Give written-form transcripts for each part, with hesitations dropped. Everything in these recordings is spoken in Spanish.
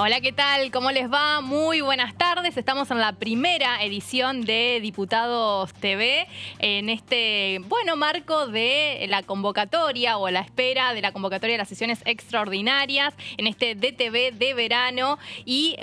Hola, ¿qué tal? ¿Cómo les va? Muy buenas tardes. Estamos en la primera edición de Diputados TV en este, marco de la convocatoria o la espera de la convocatoria de las sesiones extraordinarias en este DTV de verano y,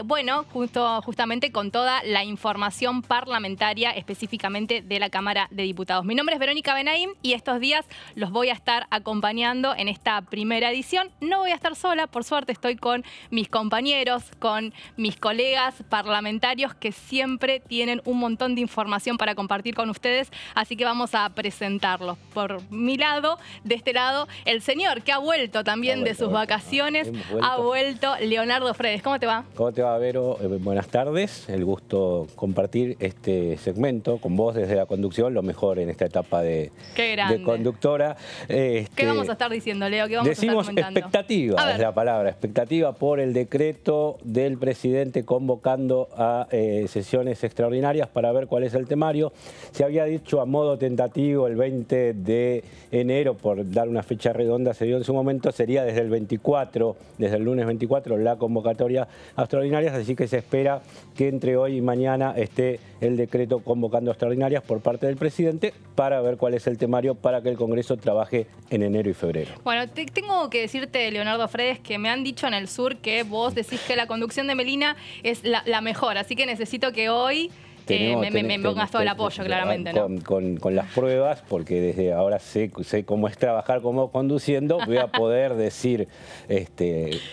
justamente con toda la información parlamentaria específicamente de la Cámara de Diputados. Mi nombre es Verónica Benaim y estos días los voy a estar acompañando en esta primera edición. No voy a estar sola, por suerte estoy con mis compañeros, con mis colegas parlamentarios que siempre tienen un montón de información para compartir con ustedes, así que vamos a presentarlos. Por mi lado, de este lado, el señor que ha vuelto también de sus vacaciones, ha vuelto Leonardo Fredes. ¿Cómo te va? ¿Cómo te va, Vero? Buenas tardes, el gusto compartir este segmento con vos desde la conducción, lo mejor en esta etapa de conductora. ¿Qué vamos a estar diciendo, Leo? ¿Qué vamos a estar comentando? Expectativa, es la palabra, expectativa por el decreto del presidente convocando a sesiones extraordinarias para ver cuál es el temario. Se había dicho a modo tentativo el 20 de enero, por dar una fecha redonda, se dio en su momento, sería desde el 24, desde el lunes 24, la convocatoria a extraordinarias, así que se espera que entre hoy y mañana esté el decreto convocando a extraordinarias por parte del presidente para ver cuál es el temario para que el Congreso trabaje en enero y febrero. Bueno, tengo que decirte, Leonardo Fredes, que me han dicho en el sur que vos decís que la conducción de Melina es la mejor, así que necesito que hoy me pongas todo el apoyo, claramente, ¿no? Con las pruebas, porque desde ahora sé cómo es trabajar como conduciendo, voy a poder decir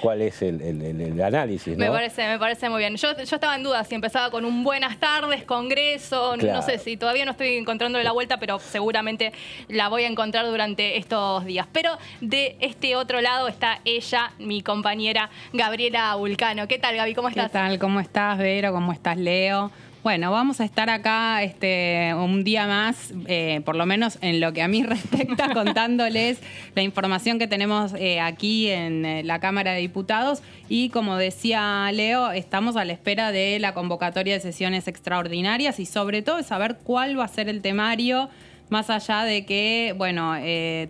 cuál es el análisis, ¿no? Me parece muy bien. Yo estaba en duda si empezaba con un buenas tardes, Congreso, claro. No sé si todavía no estoy encontrándole la vuelta, pero seguramente la voy a encontrar durante estos días. Pero de este otro lado está ella, mi compañera Gabriela Vulcano. ¿Qué tal, Gaby? ¿Cómo estás? ¿Qué tal? ¿Cómo estás, Vero? ¿Cómo estás, Leo? Bueno, vamos a estar acá un día más, por lo menos en lo que a mí respecta, contándoles la información que tenemos aquí en la Cámara de Diputados. Y como decía Leo, estamos a la espera de la convocatoria de sesiones extraordinarias y sobre todo de saber cuál va a ser el temario, más allá de que,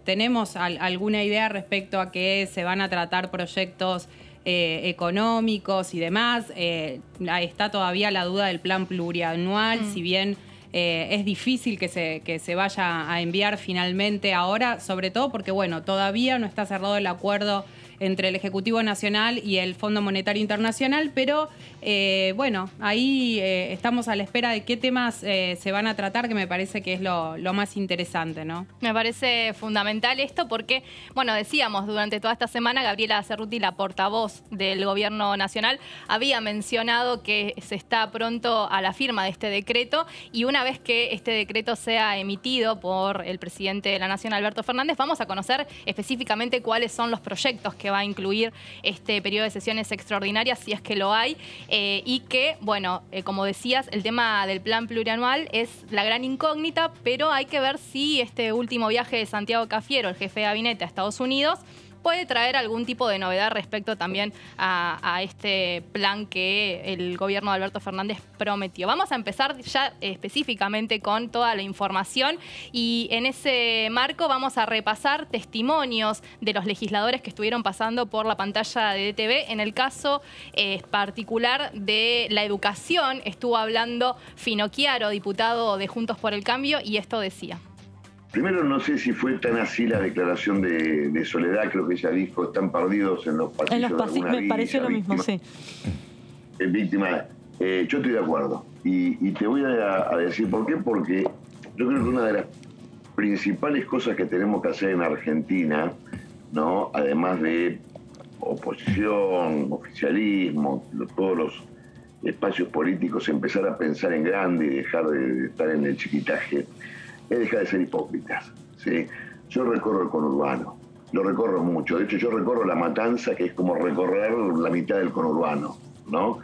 tenemos alguna idea respecto a que se van a tratar proyectos económicos y demás. Está todavía la duda del plan plurianual, si bien es difícil que se vaya a enviar finalmente ahora, sobre todo porque todavía no está cerrado el acuerdo entre el Ejecutivo Nacional y el Fondo Monetario Internacional, pero ahí estamos a la espera de qué temas se van a tratar, que me parece que es lo más interesante, ¿no? Me parece fundamental esto porque, decíamos durante toda esta semana, Gabriela Cerruti, la portavoz del Gobierno Nacional, había mencionado que se está pronto a la firma de este decreto y una vez que este decreto sea emitido por el presidente de la Nación, Alberto Fernández, vamos a conocer específicamente cuáles son los proyectos que va a incluir este periodo de sesiones extraordinarias, si es que lo hay, y que, como decías, el tema del plan plurianual es la gran incógnita, pero hay que ver si este último viaje de Santiago Cafiero, el jefe de gabinete a Estados Unidos, puede traer algún tipo de novedad respecto también a este plan que el gobierno de Alberto Fernández prometió. Vamos a empezar ya específicamente con toda la información y en ese marco vamos a repasar testimonios de los legisladores que estuvieron pasando por la pantalla de DTV. En el caso particular de la educación estuvo hablando Finocchiaro, diputado de Juntos por el Cambio, y esto decía. Primero, no sé si fue tan así la declaración de Soledad, creo que ella dijo, están perdidos en los pasillos de alguna me pareció lo mismo, sí. Víctima, yo estoy de acuerdo. Y te voy a decir por qué, porque yo creo que una de las principales cosas que tenemos que hacer en Argentina, ¿no? Además de oposición, oficialismo, todos los espacios políticos, empezar a pensar en grande y dejar de estar en el chiquitaje, es dejar de ser hipócritas, ¿sí? Yo recorro el conurbano, lo recorro mucho. De hecho, yo recorro La Matanza, que es como recorrer la mitad del conurbano, ¿no?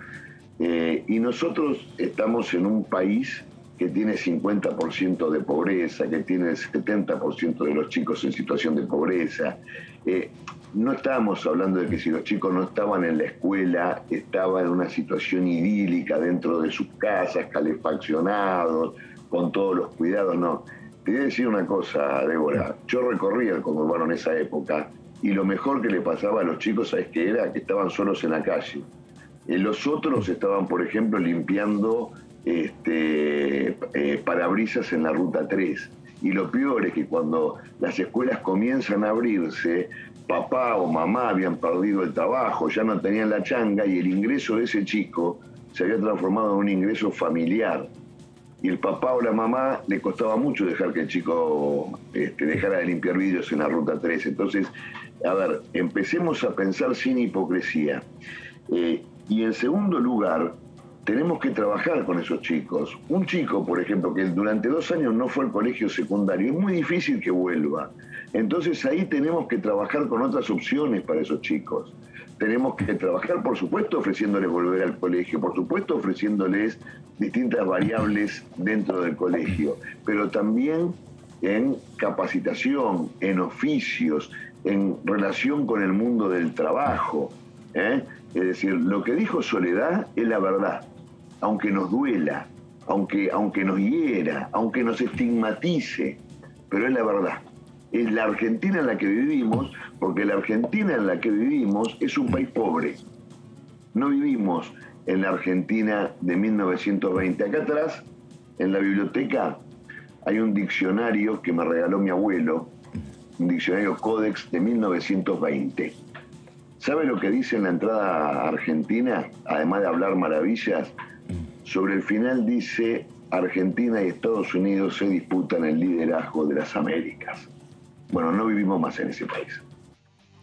Y nosotros estamos en un país que tiene 50% de pobreza, que tiene 70% de los chicos en situación de pobreza. No estábamos hablando de que si los chicos no estaban en la escuela, estaban en una situación idílica dentro de sus casas, calefaccionados, con todos los cuidados, no. Te voy a decir una cosa, Débora. Yo recorría el conurbano en esa época y lo mejor que le pasaba a los chicos, ¿sabes qué era? Que estaban solos en la calle. Los otros estaban, por ejemplo, limpiando parabrisas en la Ruta 3. Y lo peor es que cuando las escuelas comienzan a abrirse, papá o mamá habían perdido el trabajo, ya no tenían la changa y el ingreso de ese chico se había transformado en un ingreso familiar. Y el papá o la mamá le costaba mucho dejar que el chico dejara de limpiar vidrios en la Ruta 3. Entonces, a ver, empecemos a pensar sin hipocresía. Y en segundo lugar, tenemos que trabajar con esos chicos. Un chico, por ejemplo, que durante 2 años no fue al colegio secundario, es muy difícil que vuelva. Entonces ahí tenemos que trabajar con otras opciones para esos chicos. Tenemos que trabajar, por supuesto, ofreciéndoles volver al colegio, por supuesto, ofreciéndoles distintas variables dentro del colegio, pero también en capacitación, en oficios, en relación con el mundo del trabajo. Es decir, lo que dijo Soledad es la verdad, aunque nos duela, aunque nos hiera, aunque nos estigmatice, pero es la verdad. Es la Argentina en la que vivimos, porque la Argentina en la que vivimos es un país pobre. No vivimos en la Argentina de 1920. Acá atrás, en la biblioteca, hay un diccionario que me regaló mi abuelo, un diccionario Codex de 1920. ¿Sabe lo que dice en la entrada argentina? Además de hablar maravillas, sobre el final dice: Argentina y Estados Unidos se disputan el liderazgo de las Américas. Bueno, no vivimos más en ese país.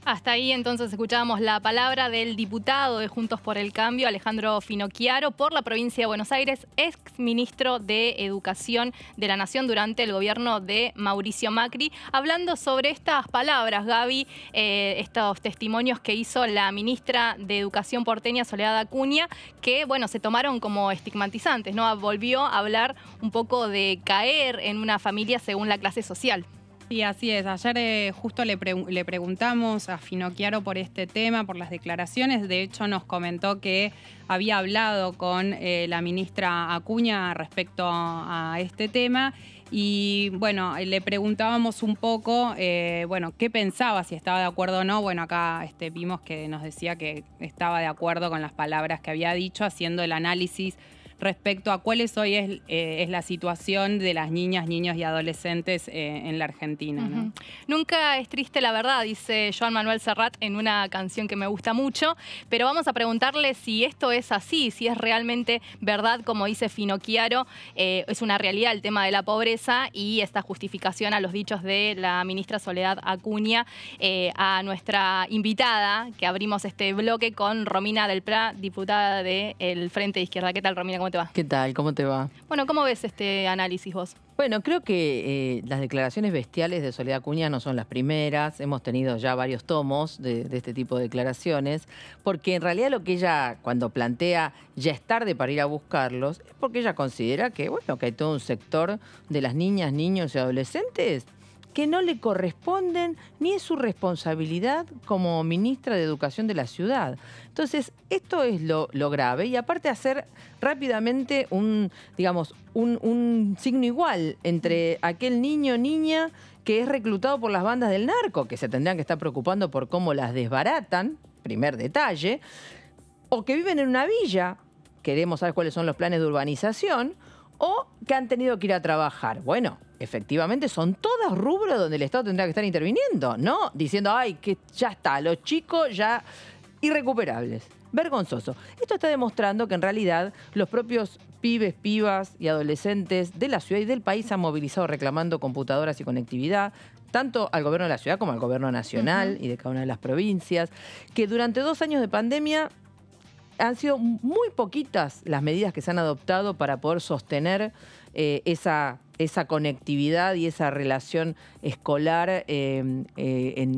Hasta ahí entonces escuchábamos la palabra del diputado de Juntos por el Cambio, Alejandro Finocchiaro, por la provincia de Buenos Aires, ex ministro de Educación de la Nación durante el gobierno de Mauricio Macri, hablando sobre estas palabras, Gaby, estos testimonios que hizo la ministra de Educación porteña, Soledad Acuña, que, bueno, se tomaron como estigmatizantes, ¿no? Volvió a hablar un poco de caer en una familia según la clase social. Sí, así es. Ayer justo le preguntamos a Finocchiaro por este tema, por las declaraciones. De hecho, nos comentó que había hablado con la ministra Acuña respecto a este tema. Y bueno, le preguntábamos un poco, qué pensaba, si estaba de acuerdo o no. Bueno, acá vimos que nos decía que estaba de acuerdo con las palabras que había dicho, haciendo el análisis respecto a cuál hoy es la situación de las niñas, niños y adolescentes en la Argentina, ¿no? Nunca es triste la verdad, dice Joan Manuel Serrat en una canción que me gusta mucho, pero vamos a preguntarle si esto es así, si es realmente verdad, como dice Finocchiaro, es una realidad el tema de la pobreza y esta justificación a los dichos de la ministra Soledad Acuña. A nuestra invitada, que abrimos este bloque con Romina del Pla, diputada del Frente de Izquierda. ¿Qué tal, Romina? ¿Cómo te va? ¿Qué tal? ¿Cómo te va? Bueno, ¿cómo ves este análisis vos? Bueno, creo que las declaraciones bestiales de Soledad Acuña no son las primeras. Hemos tenido ya varios tomos de este tipo de declaraciones, porque en realidad lo que ella, cuando plantea ya es tarde para ir a buscarlos, es porque ella considera que, bueno, que hay todo un sector de las niñas, niños y adolescentes que no le corresponden ni es su responsabilidad como ministra de Educación de la ciudad. Entonces, esto es lo grave, y aparte hacer rápidamente un signo igual entre aquel niño o niña que es reclutado por las bandas del narco, que se tendrían que estar preocupando por cómo las desbaratan, primer detalle, o que viven en una villa, queremos saber cuáles son los planes de urbanización, o que han tenido que ir a trabajar. Bueno, efectivamente son todos rubros donde el Estado tendrá que estar interviniendo, ¿no? Diciendo, ay, que ya está, los chicos ya irrecuperables. Vergonzoso. Esto está demostrando que en realidad los propios pibes, pibas y adolescentes de la ciudad y del país han movilizado reclamando computadoras y conectividad, tanto al gobierno de la ciudad como al gobierno nacional y de cada una de las provincias, que durante 2 años de pandemia han sido muy poquitas las medidas que se han adoptado para poder sostener esa conectividad y esa relación escolar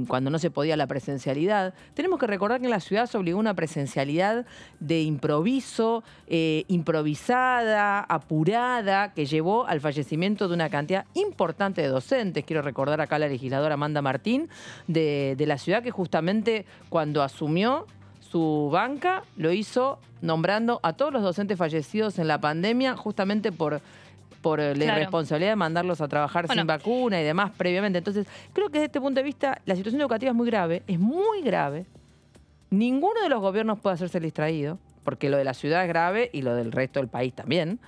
cuando no se podía la presencialidad. Tenemos que recordar que en la ciudad se obligó a una presencialidad de improviso, improvisada, apurada, que llevó al fallecimiento de una cantidad importante de docentes. Quiero recordar acá a la legisladora Amanda Martín de la ciudad, que justamente cuando asumió su banca lo hizo nombrando a todos los docentes fallecidos en la pandemia, justamente por la irresponsabilidad de mandarlos a trabajar sin vacuna y demás previamente. Entonces, creo que desde este punto de vista la situación educativa es muy grave, es muy grave. Ninguno de los gobiernos puede hacerse el distraído. porque lo de la ciudad es grave y lo del resto del país también.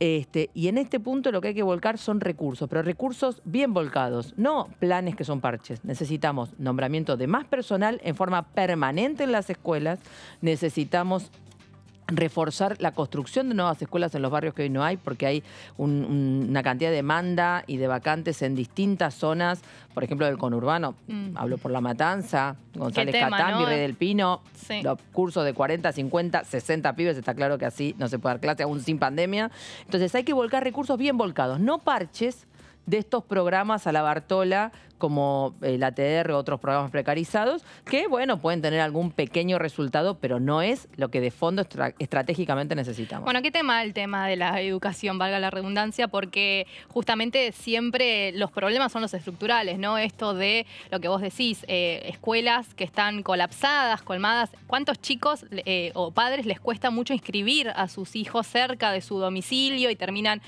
Y en este punto lo que hay que volcar son recursos, pero recursos bien volcados, no planes que son parches. Necesitamos nombramiento de más personal en forma permanente en las escuelas, necesitamos reforzar la construcción de nuevas escuelas en los barrios que hoy no hay, porque hay una cantidad de demanda y de vacantes en distintas zonas, por ejemplo, del conurbano. Hablo por La Matanza, González Catán, Virrey del Pino, sí. Los cursos de 40, 50, 60 pibes, está claro que así no se puede dar clase aún sin pandemia. Entonces hay que volcar recursos bien volcados, no parches de estos programas a la Bartola, como la ATR o otros programas precarizados, que, bueno, pueden tener algún pequeño resultado, pero no es lo que de fondo estratégicamente necesitamos. Bueno, ¿qué tema el tema de la educación, valga la redundancia? Porque justamente siempre los problemas son los estructurales, ¿no? Esto de lo que vos decís, escuelas que están colapsadas, colmadas. ¿Cuántos chicos o padres les cuesta mucho inscribir a sus hijos cerca de su domicilio y terminan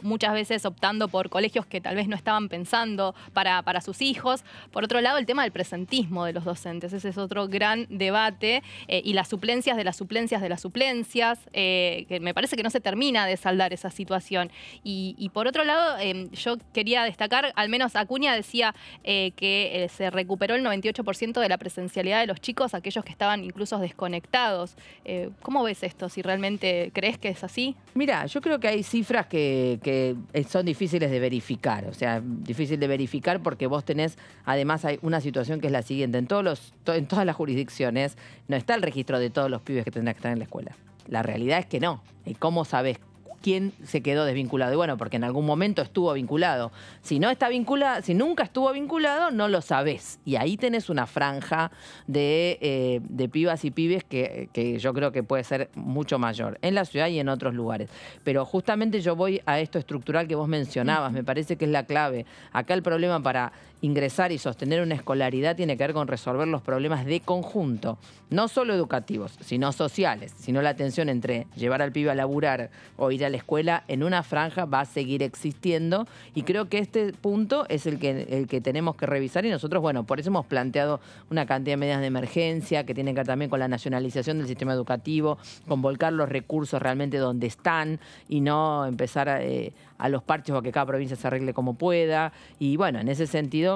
muchas veces optando por colegios que tal vez no estaban pensando para sus hijos? Por otro lado, el tema del presentismo de los docentes, ese es otro gran debate, y las suplencias de las suplencias de las suplencias, que me parece que no se termina de saldar esa situación. Y por otro lado, yo quería destacar, al menos Acuña decía que se recuperó el 98% de la presencialidad de los chicos, aquellos que estaban incluso desconectados. ¿Cómo ves esto? Si realmente crees que es así. Mira, yo creo que hay cifras que son difíciles de verificar, o sea, difícil de verificar porque vos tenés, además hay una situación que es la siguiente, en todas las jurisdicciones no está el registro de todos los pibes que tendrán que estar en la escuela. La realidad es que no. ¿Y cómo sabés quién se quedó desvinculado? Y bueno, porque en algún momento estuvo vinculado. Si no está vinculado, si nunca estuvo vinculado, no lo sabés. Y ahí tenés una franja de pibas y pibes que yo creo que puede ser mucho mayor, en la ciudad y en otros lugares. Pero justamente yo voy a esto estructural que vos mencionabas, me parece que es la clave. Acá el problema para ingresar y sostener una escolaridad tiene que ver con resolver los problemas de conjunto, no solo educativos, sino sociales, sino la tensión entre llevar al pibe a laburar o ir a la escuela en una franja va a seguir existiendo, y creo que este punto es el que tenemos que revisar, y nosotros, bueno, por eso hemos planteado una cantidad de medidas de emergencia que tienen que ver también con la nacionalización del sistema educativo, con volcar los recursos realmente donde están y no empezar a los parches o a que cada provincia se arregle como pueda. Y bueno, en ese sentido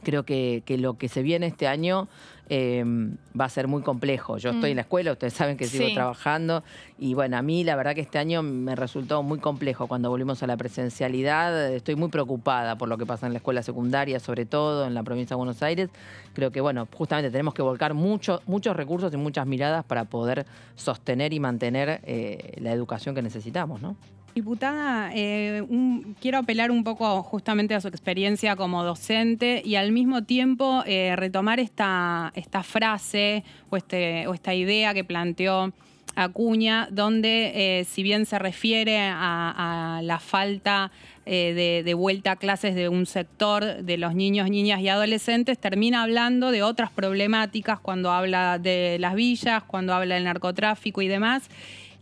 creo que lo que se viene este año va a ser muy complejo. Yo estoy en la escuela, ustedes saben que sigo trabajando, y bueno, a mí la verdad que este año me resultó muy complejo cuando volvimos a la presencialidad. Estoy muy preocupada por lo que pasa en la escuela secundaria, sobre todo en la provincia de Buenos Aires. Creo que, bueno, justamente tenemos que volcar muchos recursos y muchas miradas para poder sostener y mantener la educación que necesitamos, ¿no? Diputada, quiero apelar un poco justamente a su experiencia como docente y al mismo tiempo retomar esta frase o esta idea que planteó Acuña, donde si bien se refiere a la falta de vuelta a clases de un sector de los niños, niñas y adolescentes, termina hablando de otras problemáticas cuando habla de las villas, cuando habla del narcotráfico y demás.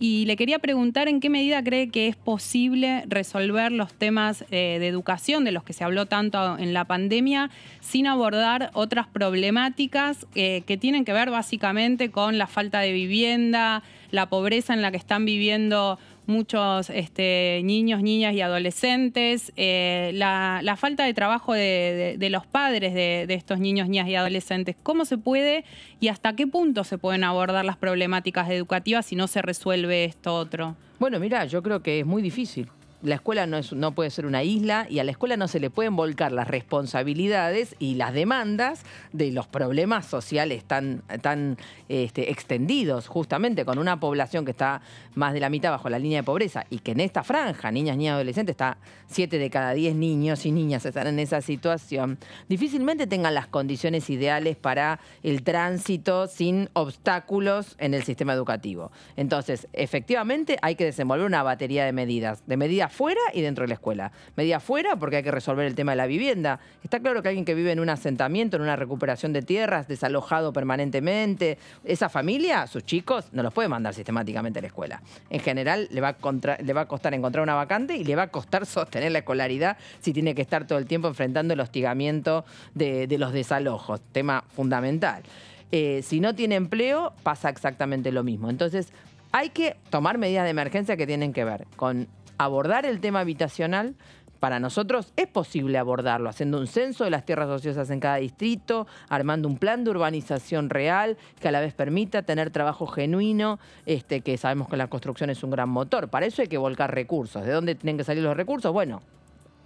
Y le quería preguntar en qué medida cree que es posible resolver los temas de educación de los que se habló tanto en la pandemia sin abordar otras problemáticas que tienen que ver básicamente con la falta de vivienda, la pobreza en la que están viviendo muchos niños, niñas y adolescentes, la falta de trabajo de los padres de estos niños, niñas y adolescentes. ¿Cómo se puede y hasta qué punto se pueden abordar las problemáticas educativas si no se resuelve esto otro? Bueno, mira, yo creo que es muy difícil. La escuela no puede ser una isla, y a la escuela no se le pueden volcar las responsabilidades y las demandas de los problemas sociales tan extendidos, justamente con una población que está más de la mitad bajo la línea de pobreza, y que en esta franja, niñas, niñas y adolescentes, está 7 de cada 10 niños y niñas están en esa situación. Difícilmente tengan las condiciones ideales para el tránsito sin obstáculos en el sistema educativo. Entonces, efectivamente, hay que desenvolver una batería de medidas fuera y dentro de la escuela. Media fuera porque hay que resolver el tema de la vivienda. Está claro que alguien que vive en un asentamiento, en una recuperación de tierras, desalojado permanentemente, esa familia, sus chicos, no los puede mandar sistemáticamente a la escuela. En general le va a costar encontrar una vacante y le va a costar sostener la escolaridad si tiene que estar todo el tiempo enfrentando el hostigamiento de los desalojos. Tema fundamental. Si no tiene empleo, pasa exactamente lo mismo. Entonces, hay que tomar medidas de emergencia que tienen que ver con abordar el tema habitacional. Para nosotros es posible abordarlo, haciendo un censo de las tierras ociosas en cada distrito, armando un plan de urbanización real que a la vez permita tener trabajo genuino, que sabemos que la construcción es un gran motor. Para eso hay que volcar recursos. ¿De dónde tienen que salir los recursos? Bueno,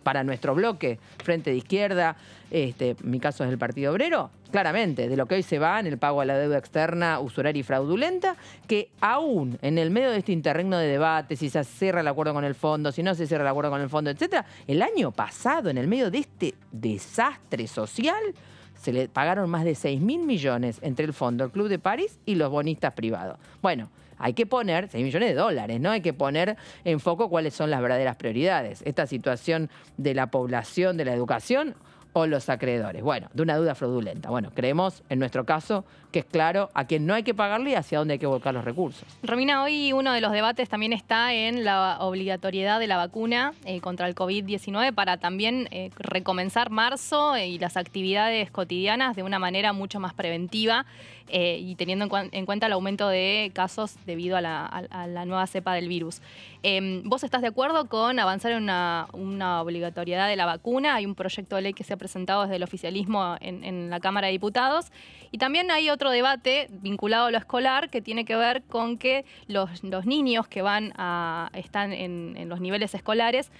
para nuestro bloque, Frente de Izquierda, mi caso es el Partido Obrero, claramente, de lo que hoy se va en el pago a la deuda externa usuraria y fraudulenta, que aún en el medio de este interregno de debate, si se cierra el acuerdo con el fondo, si no se cierra el acuerdo con el fondo, etcétera, el año pasado, en el medio de este desastre social, se le pagaron más de 6.000 millones entre el fondo, el Club de París y los bonistas privados. Bueno, hay que poner 6 millones de dólares, ¿no? Hay que poner en foco cuáles son las verdaderas prioridades. Esta situación de la población, de la educación o los acreedores. Bueno, de una deuda fraudulenta. Bueno, creemos, en nuestro caso, que es claro a quién no hay que pagarle y hacia dónde hay que volcar los recursos. Romina, hoy uno de los debates también está en la obligatoriedad de la vacuna contra el COVID-19 para también recomenzar marzo y las actividades cotidianas de una manera mucho más preventiva y teniendo en cuenta el aumento de casos debido a la nueva cepa del virus. ¿Vos estás de acuerdo con avanzar en una obligatoriedad de la vacuna? Hay un proyecto de ley que se ha presentado desde el oficialismo en la Cámara de Diputados. Y también hay otro debate vinculado a lo escolar que tiene que ver con que los niños que están en los niveles escolares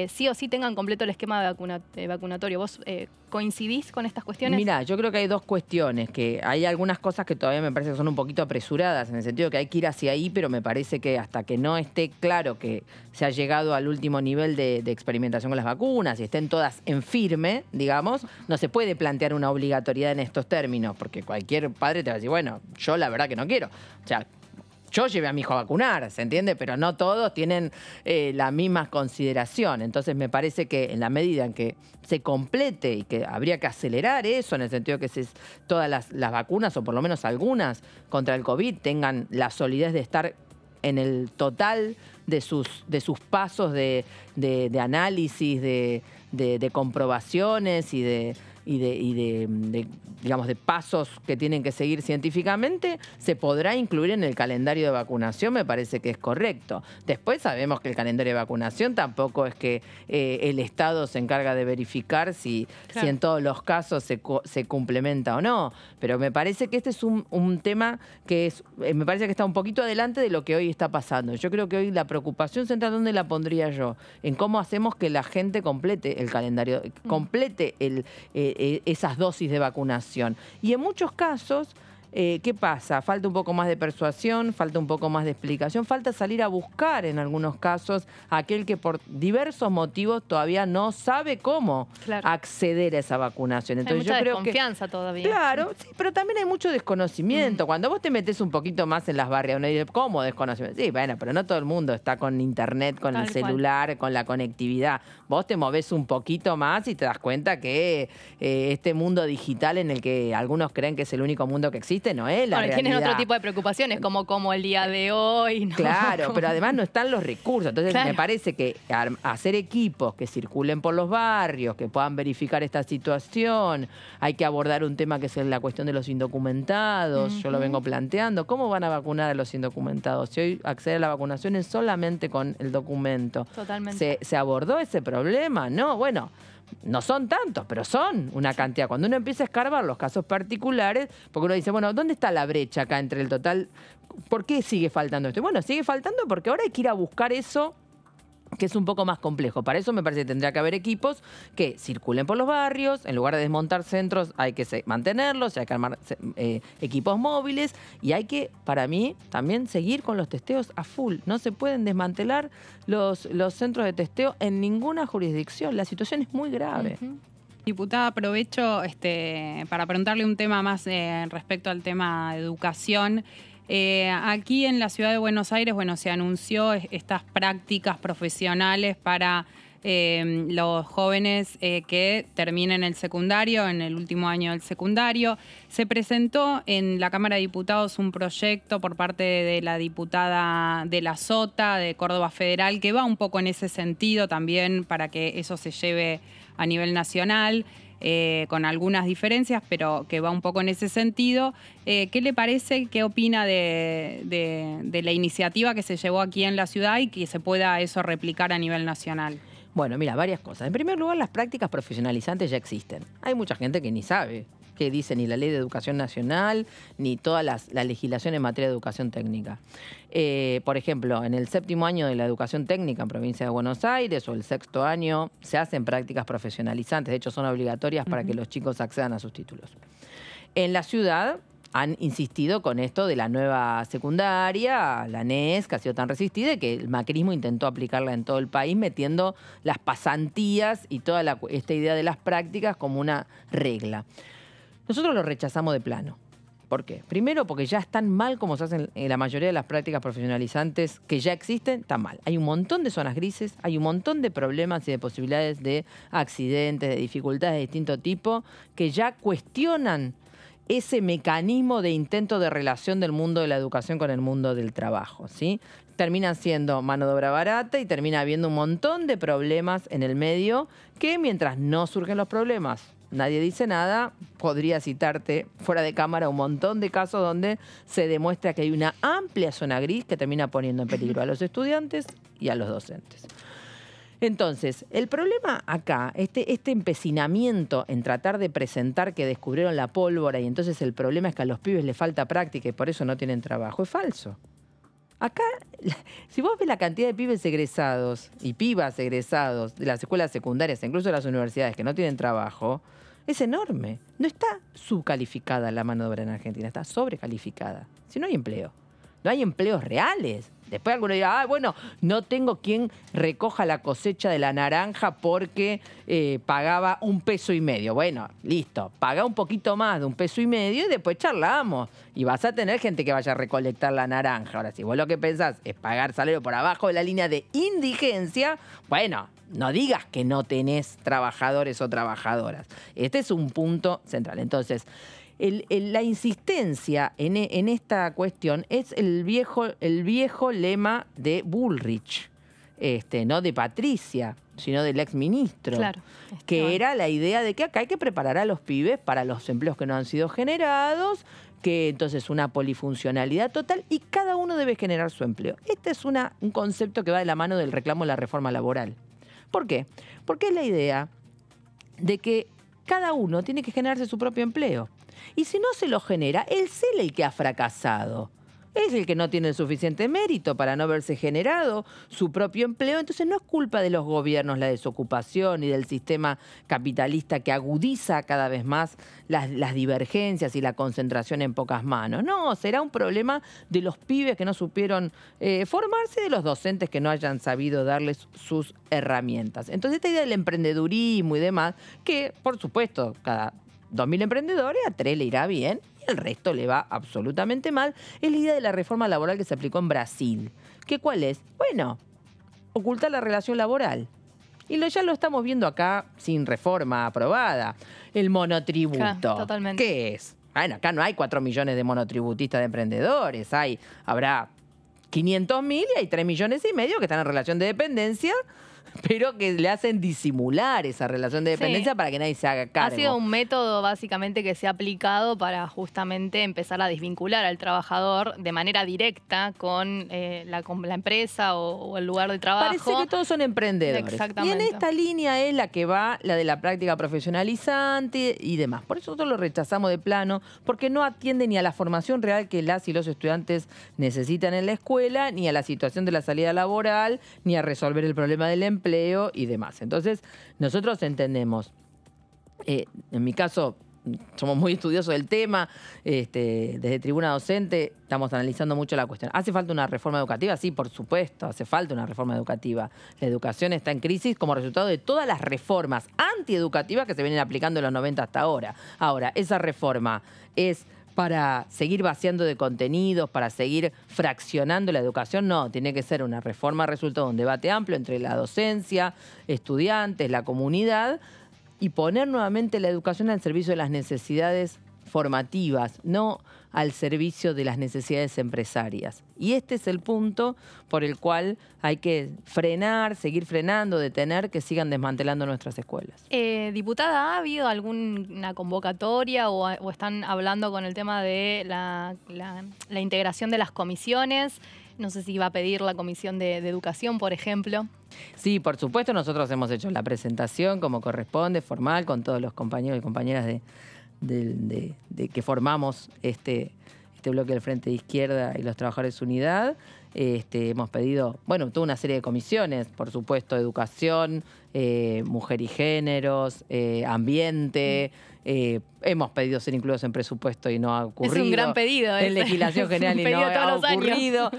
sí o sí tengan completo el esquema de vacunatorio. ¿Vos coincidís con estas cuestiones? Mira, yo creo que hay dos cuestiones, que hay algunas cosas que todavía me parece que son un poquito apresuradas, en el sentido que hay que ir hacia ahí, pero me parece que hasta que no esté claro que se ha llegado al último nivel de experimentación con las vacunas y estén todas en firme, digamos, no se puede plantear una obligatoriedad en estos términos, porque cualquier padre te va a decir, bueno, yo la verdad que no quiero. O sea, yo llevé a mi hijo a vacunar, ¿se entiende? Pero no todos tienen la misma consideración. Entonces me parece que en la medida en que se complete y que habría que acelerar eso, en el sentido que todas las vacunas, o por lo menos algunas, contra el COVID tengan la solidez de estar en el total de sus pasos de análisis, de comprobaciones y de digamos, de pasos que tienen que seguir científicamente, se podrá incluir en el calendario de vacunación, me parece que es correcto. Después sabemos que el calendario de vacunación tampoco es que el Estado se encarga de verificar si en todos los casos se complementa o no, pero me parece que este es un tema que me parece que está un poquito adelante de lo que hoy está pasando. Yo creo que hoy la preocupación central, ¿dónde la pondría yo? En cómo hacemos que la gente complete el calendario, complete esas dosis de vacunación. Y en muchos casos, ¿qué pasa? Falta un poco más de persuasión, falta un poco más de explicación, falta salir a buscar en algunos casos a aquel que por diversos motivos todavía no sabe cómo acceder a esa vacunación. Entonces, hay mucha yo creo desconfianza todavía. Claro, sí, pero también hay mucho desconocimiento. Cuando vos te metés un poquito más en las barrias, uno dice, ¿cómo desconocimiento? Sí, bueno, pero no todo el mundo está con internet, con el celular, con la conectividad. Vos te movés un poquito más y te das cuenta que este mundo digital en el que algunos creen que es el único mundo que existe, no es la realidad. Tienen otro tipo de preocupaciones, como el día de hoy. ¿no? Claro, pero además no están los recursos. Entonces me parece que hacer equipos que circulen por los barrios, que puedan verificar esta situación, hay que abordar un tema que es la cuestión de los indocumentados. Yo lo vengo planteando. ¿Cómo van a vacunar a los indocumentados? Si hoy acceder a la vacunación es solamente con el documento. Totalmente. ¿Se abordó ese problema? No, bueno, no son tantos, pero son una cantidad. Cuando uno empieza a escarbar los casos particulares, porque uno dice, bueno, ¿dónde está la brecha acá entre el total? ¿Por qué sigue faltando esto? Bueno, sigue faltando porque ahora hay que ir a buscar eso, que es un poco más complejo. Para eso me parece que tendría que haber equipos que circulen por los barrios, en lugar de desmontar centros hay que mantenerlos, hay que armar equipos móviles y hay que, para mí, también seguir con los testeos a full. No se pueden desmantelar los centros de testeo en ninguna jurisdicción. La situación es muy grave. Diputada, aprovecho para preguntarle un tema más respecto al tema de educación. Aquí en la ciudad de Buenos Aires, se anunció estas prácticas profesionales para los jóvenes que terminen el secundario, en el último año del secundario. Se presentó en la Cámara de Diputados un proyecto por parte de la diputada de la Sota, de Córdoba Federal, que va un poco en ese sentido también para que eso se lleve a nivel nacional. con algunas diferencias, pero que va un poco en ese sentido. ¿Qué le parece, qué opina de la iniciativa que se llevó aquí en la ciudad y que se pueda eso replicar a nivel nacional? Bueno, mira, varias cosas. En primer lugar, las prácticas profesionalizantes ya existen. Hay mucha gente que ni sabe qué dice ni la Ley de Educación Nacional, ni toda la legislación en materia de educación técnica. Por ejemplo, en el 7º año de la educación técnica en provincia de Buenos Aires o el 6º año se hacen prácticas profesionalizantes, de hecho son obligatorias para que los chicos accedan a sus títulos. En la ciudad han insistido con esto de la nueva secundaria, la NES, que ha sido tan resistida y que el macrismo intentó aplicarla en todo el país metiendo las pasantías y toda esta idea de las prácticas como una regla. Nosotros lo rechazamos de plano. ¿Por qué? Primero, porque ya están mal como se hacen en la mayoría de las prácticas profesionalizantes que ya existen, están mal. Hay un montón de zonas grises, hay un montón de problemas y de posibilidades de accidentes, de dificultades de distinto tipo, que ya cuestionan ese mecanismo de intento de relación del mundo de la educación con el mundo del trabajo, ¿sí? Terminan siendo mano de obra barata y termina habiendo un montón de problemas en el medio que mientras no surgen los problemas, nadie dice nada. Podría citarte fuera de cámara un montón de casos donde se demuestra que hay una amplia zona gris que termina poniendo en peligro a los estudiantes y a los docentes. Entonces, el problema acá, este empecinamiento en tratar de presentar que descubrieron la pólvora y entonces el problema es que a los pibes les falta práctica y por eso no tienen trabajo, es falso. Acá, si vos ves la cantidad de pibes egresados y pibas egresados de las escuelas secundarias, incluso de las universidades que no tienen trabajo, es enorme. No está subcalificada la mano de obra en Argentina, está sobrecalificada. Si no hay empleo, no hay empleos reales. Después alguno dirá, bueno, no tengo quien recoja la cosecha de la naranja porque pagaba $1,50. Bueno, listo, paga un poquito más de $1,50 y después charlamos. Y vas a tener gente que vaya a recolectar la naranja. Ahora, si vos lo que pensás es pagar salario por abajo de la línea de indigencia, bueno, no digas que no tenés trabajadores o trabajadoras. Este es un punto central. Entonces, la insistencia en esta cuestión es el viejo lema de Bullrich, no de Patricia, sino del exministro, claro, que era la idea de que acá hay que preparar a los pibes para los empleos que no han sido generados, que entonces una polifuncionalidad total y cada uno debe generar su empleo. Este es un concepto que va de la mano del reclamo de la reforma laboral. ¿Por qué? Porque es la idea de que cada uno tiene que generarse su propio empleo. Y si no se lo genera, es él el que ha fracasado. Es el que no tiene el suficiente mérito para no haberse generado su propio empleo. Entonces no es culpa de los gobiernos la desocupación y del sistema capitalista que agudiza cada vez más las divergencias y la concentración en pocas manos. No, será un problema de los pibes que no supieron formarse, de los docentes que no hayan sabido darles sus herramientas. Entonces esta idea del emprendedurismo y demás, que por supuesto cada 2.000 emprendedores, a 3 le irá bien y el resto le va absolutamente mal. Es la idea de la reforma laboral que se aplicó en Brasil. ¿Qué cuál es? Bueno, ocultar la relación laboral. Y ya lo estamos viendo acá sin reforma aprobada. El monotributo. Claro, totalmente. ¿Qué es? Bueno, acá no hay 4 millones de monotributistas de emprendedores. Habrá 500.000 y hay 3,5 millones que están en relación de dependencia, pero que le hacen disimular esa relación de dependencia para que nadie se haga cargo. Ha sido un método básicamente que se ha aplicado para justamente empezar a desvincular al trabajador de manera directa con la empresa o el lugar de trabajo. Parece que todos son emprendedores. Exactamente. Y en esta línea es la que va la de la práctica profesionalizante y demás. Por eso nosotros lo rechazamos de plano, porque no atiende ni a la formación real que las y los estudiantes necesitan en la escuela, ni a la situación de la salida laboral, ni a resolver el problema del empleo y demás. Entonces, nosotros entendemos, en mi caso, somos muy estudiosos del tema, desde Tribuna Docente estamos analizando mucho la cuestión. ¿Hace falta una reforma educativa? Sí, por supuesto, hace falta una reforma educativa. La educación está en crisis como resultado de todas las reformas antieducativas que se vienen aplicando en los 90 hasta ahora. Ahora, esa reforma es para seguir vaciando de contenidos, para seguir fraccionando la educación. No, tiene que ser una reforma resultado de un debate amplio entre la docencia, estudiantes, la comunidad y poner nuevamente la educación al servicio de las necesidades formativas, no al servicio de las necesidades empresarias. Y este es el punto por el cual hay que frenar, seguir frenando, detener que sigan desmantelando nuestras escuelas. Diputada, ¿ha habido alguna convocatoria o están hablando con el tema de la integración de las comisiones? No sé si va a pedir la Comisión de Educación, por ejemplo. Sí, por supuesto, nosotros hemos hecho la presentación como corresponde, formal, con todos los compañeros y compañeras de que formamos este bloque del Frente de Izquierda y los Trabajadores Unidad. Hemos pedido, bueno, toda una serie de comisiones, por supuesto, educación, mujer y géneros, ambiente. Hemos pedido ser incluidos en presupuesto y no ha ocurrido. Es un gran pedido. En legislación general y no ha ocurrido.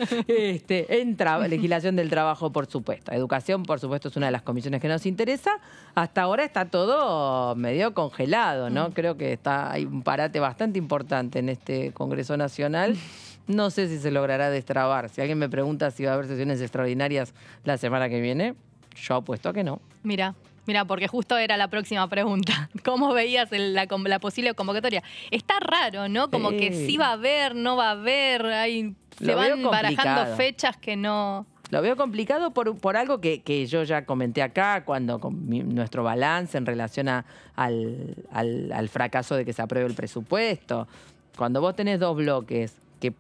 Legislación del trabajo, por supuesto. Educación, por supuesto, es una de las comisiones que nos interesa. Hasta ahora está todo medio congelado, ¿no? Creo que hay un parate bastante importante en este Congreso Nacional. No sé si se logrará destrabar. Si alguien me pregunta si va a haber sesiones extraordinarias la semana que viene, yo apuesto a que no. Mira, porque justo era la próxima pregunta. ¿Cómo veías la posible convocatoria? Está raro, ¿no? Como que sí va a haber, no va a haber. Se van barajando fechas que no... Lo veo complicado por algo que yo ya comenté acá, con nuestro balance en relación al fracaso de que se apruebe el presupuesto. Cuando vos tenés dos bloques que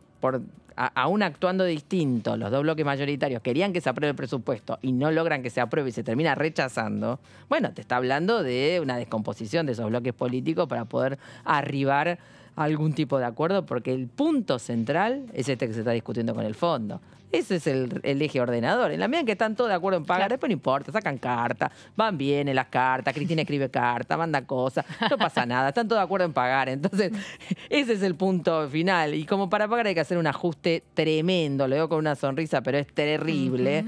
aún actuando distinto, los dos bloques mayoritarios querían que se apruebe el presupuesto y no logran que se apruebe y se termina rechazando, bueno, te está hablando de una descomposición de esos bloques políticos para poder arribar a algún tipo de acuerdo, porque el punto central es este que se está discutiendo con el fondo. Ese es el eje ordenador. En la medida en que están todos de acuerdo en pagar, después no importa, sacan cartas, van bien en las cartas, Cristina escribe cartas, manda cosas, no pasa nada, están todos de acuerdo en pagar. Entonces, ese es el punto final. Y como para pagar hay que hacer un ajuste tremendo, lo digo con una sonrisa, pero es terrible.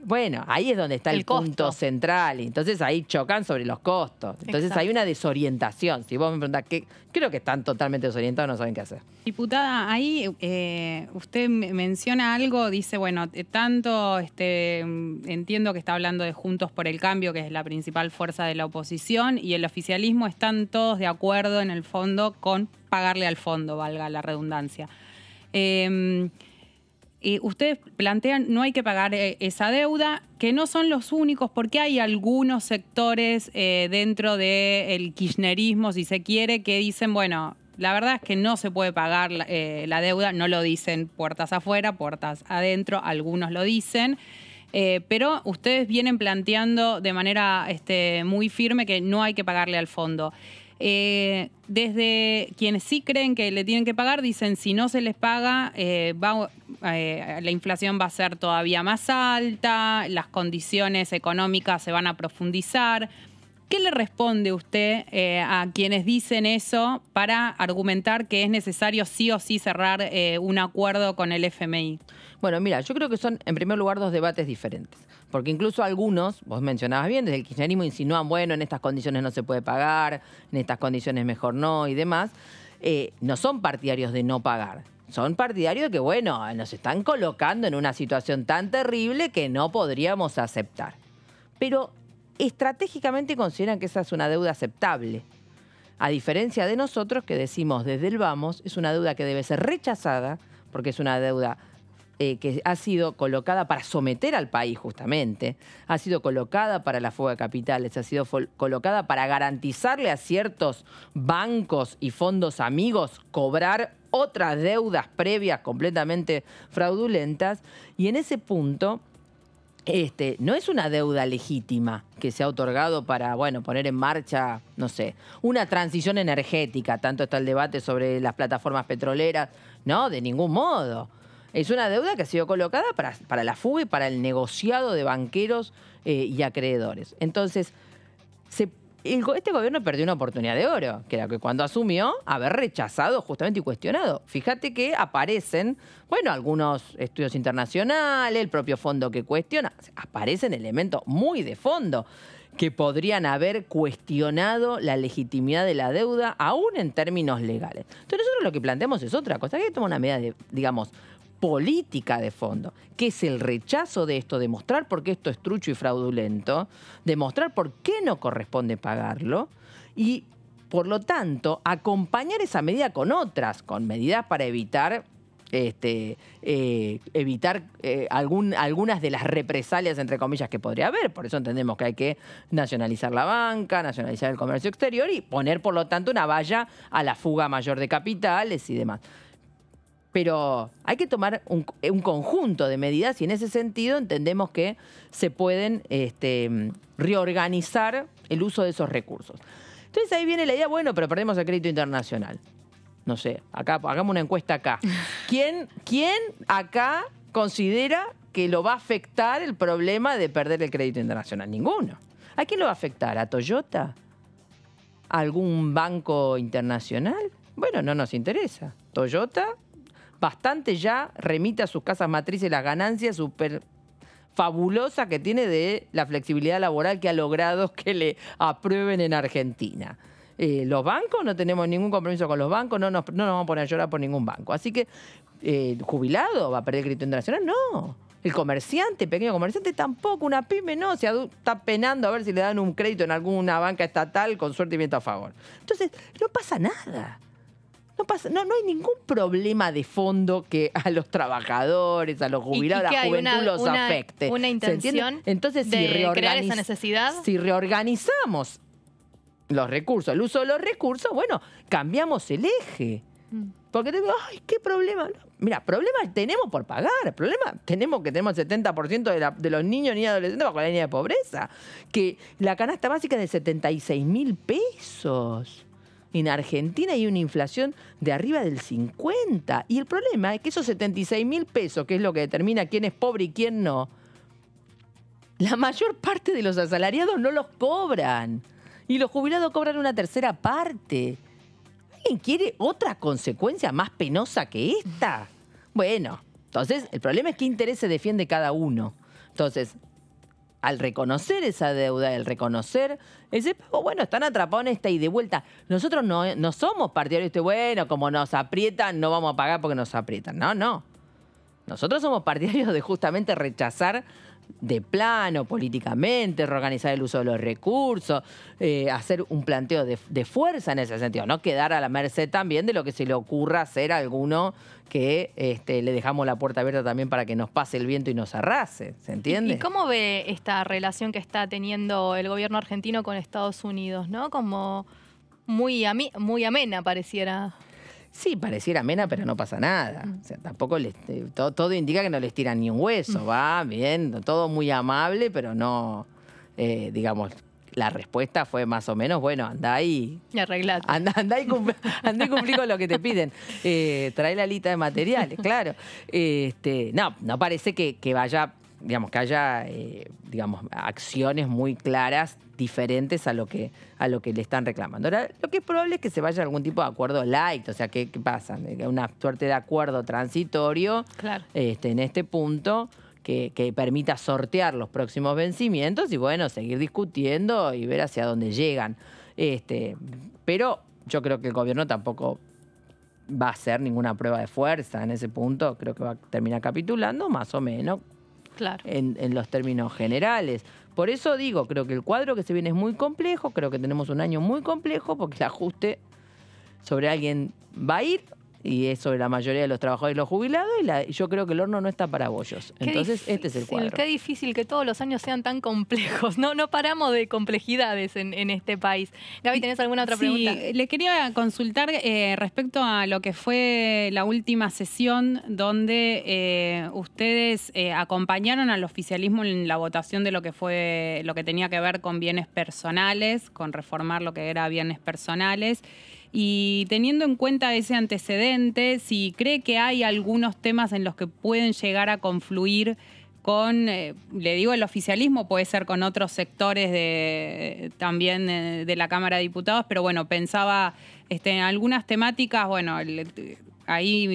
Bueno, ahí es donde está el punto central. Y entonces ahí chocan sobre los costos. Entonces hay una desorientación. Si vos me preguntás, creo que están totalmente desorientados, no saben qué hacer. Diputada, ahí usted menciona algo, dice, bueno, entiendo que está hablando de Juntos por el Cambio, que es la principal fuerza de la oposición, y el oficialismo están todos de acuerdo en el fondo con pagarle al fondo, valga la redundancia. Ustedes plantean no hay que pagar esa deuda, que no son los únicos, porque hay algunos sectores dentro del kirchnerismo, si se quiere, que dicen, bueno, la verdad es que no se puede pagar la deuda, no lo dicen puertas afuera, puertas adentro, algunos lo dicen, pero ustedes vienen planteando de manera muy firme que no hay que pagarle al fondo. Desde quienes sí creen que le tienen que pagar, dicen si no se les paga, la inflación va a ser todavía más alta, las condiciones económicas se van a profundizar. ¿Qué le responde usted a quienes dicen eso para argumentar que es necesario sí o sí cerrar un acuerdo con el FMI? Bueno, mira, yo creo que son, en primer lugar, dos debates diferentes. Porque incluso algunos, vos mencionabas bien, desde el kirchnerismo insinúan, bueno, en estas condiciones no se puede pagar, en estas condiciones mejor no y demás. No son partidarios de no pagar. Son partidarios de que, bueno, nos están colocando en una situación tan terrible que no podríamos aceptar. Pero estratégicamente consideran que esa es una deuda aceptable. A diferencia de nosotros que decimos desde el vamos, es una deuda que debe ser rechazada, porque es una deuda que ha sido colocada para someter al país justamente, ha sido colocada para la fuga de capitales, ha sido colocada para garantizarle a ciertos bancos y fondos amigos cobrar otras deudas previas completamente fraudulentas, y en ese punto no es una deuda legítima que se ha otorgado para, bueno, poner en marcha, no sé, una transición energética. Tanto está el debate sobre las plataformas petroleras. No, de ningún modo. Es una deuda que ha sido colocada para la fuga y para el negociado de banqueros y acreedores. Entonces, este gobierno perdió una oportunidad de oro, que era que cuando asumió, haber rechazado justamente y cuestionado. Fíjate que aparecen, bueno, algunos estudios internacionales, el propio fondo que cuestiona, aparecen elementos muy de fondo que podrían haber cuestionado la legitimidad de la deuda, aún en términos legales. Entonces nosotros lo que planteamos es otra cosa, que tomar una medida, digamos, política de fondo, que es el rechazo de esto, demostrar por qué esto es trucho y fraudulento, demostrar por qué no corresponde pagarlo y Por lo tanto, acompañar esa medida con otras, con medidas para evitar algunas de las represalias, entre comillas, que podría haber. Por eso entendemos que hay que nacionalizar la banca, nacionalizar el comercio exterior y poner, por lo tanto, una valla a la fuga mayor de capitales y demás. Pero hay que tomar un conjunto de medidas y en ese sentido entendemos que se pueden reorganizar el uso de esos recursos. Entonces ahí viene la idea, bueno, pero perdemos el crédito internacional. No sé, acá hagamos una encuesta acá. ¿Quién acá considera que lo va a afectar el problema de perder el crédito internacional? Ninguno. ¿A quién lo va a afectar? ¿A Toyota? ¿A algún banco internacional? Bueno, no nos interesa. Toyota bastante ya remite a sus casas matrices las ganancias súper fabulosas que tiene de la flexibilidad laboral que ha logrado que le aprueben en Argentina. Los bancos, no tenemos ningún compromiso con los bancos, no nos vamos a poner a llorar por ningún banco. Así que, ¿el jubilado va a perder el crédito internacional? No. El comerciante, pequeño comerciante, tampoco. Una pyme no. Se está penando a ver si le dan un crédito en alguna banca estatal con suerte y viento a favor. Entonces, no pasa nada. No hay ningún problema de fondo que a los trabajadores, a los jubilados, a la juventud los afecte. ¿Una intención Entonces, de crear esa necesidad? Si reorganizamos los recursos, el uso de los recursos, bueno, cambiamos el eje. Porque te digo, ay, ¿qué problema? No, mira, problemas tenemos por pagar. Problema tenemos que tenemos el 70% de los niños y adolescentes bajo la línea de pobreza. Que la canasta básica es de 76.000 pesos. En Argentina hay una inflación de arriba del 50%. Y el problema es que esos 76.000 pesos, que es lo que determina quién es pobre y quién no, la mayor parte de los asalariados no los cobran. Y los jubilados cobran una tercera parte. ¿Alguien quiere otra consecuencia más penosa que esta? Bueno, entonces el problema es qué interés se defiende cada uno. Entonces, al reconocer esa deuda, al reconocer ese pago, bueno, están atrapados en esta y de vuelta. Nosotros no somos partidarios de, bueno, como nos aprietan, no vamos a pagar porque nos aprietan. No. Nosotros somos partidarios de justamente rechazar de plano, políticamente, reorganizar el uso de los recursos, hacer un planteo de fuerza en ese sentido, no quedar a la merced también de lo que se le ocurra hacer a alguno que le dejamos la puerta abierta también para que nos pase el viento y nos arrase, ¿se entiende? ¿Y cómo ve esta relación que está teniendo el gobierno argentino con Estados Unidos, ¿no? Como muy amena pareciera. Sí, pareciera amena, pero no pasa nada. O sea, tampoco todo indica que no les tiran ni un hueso, va bien, todo muy amable, pero no, digamos, la respuesta fue más o menos, bueno, andá y arreglate. Andá y cumplí con lo que te piden. Trae la lista de materiales, claro. No parece que vaya, digamos, que haya, digamos, acciones muy claras diferentes a lo que le están reclamando. Ahora, lo que es probable es que se vaya a algún tipo de acuerdo light, o sea, ¿qué pasa? Una suerte de acuerdo transitorio, claro, en este punto que permita sortear los próximos vencimientos y, bueno, seguir discutiendo y ver hacia dónde llegan. Pero yo creo que el gobierno tampoco va a hacer ninguna prueba de fuerza en ese punto. Creo que va a terminar capitulando, más o menos, claro, en los términos generales. Por eso digo, creo que el cuadro que se viene es muy complejo, creo que tenemos un año muy complejo porque el ajuste sobre alguien va a ir y es sobre la mayoría de los trabajadores y los jubilados y yo creo que el horno no está para bollos. Entonces, este es el cuadro. Qué difícil que todos los años sean tan complejos. No paramos de complejidades en este país. Gaby, ¿tenés alguna otra pregunta? Sí, le quería consultar respecto a lo que fue la última sesión donde ustedes acompañaron al oficialismo en la votación de lo que tenía que ver con bienes personales, con reformar lo que era bienes personales. Y teniendo en cuenta ese antecedente, si cree que hay algunos temas en los que pueden llegar a confluir con, le digo el oficialismo, puede ser con otros sectores también de la Cámara de Diputados, pero bueno, pensaba en algunas temáticas, bueno, ahí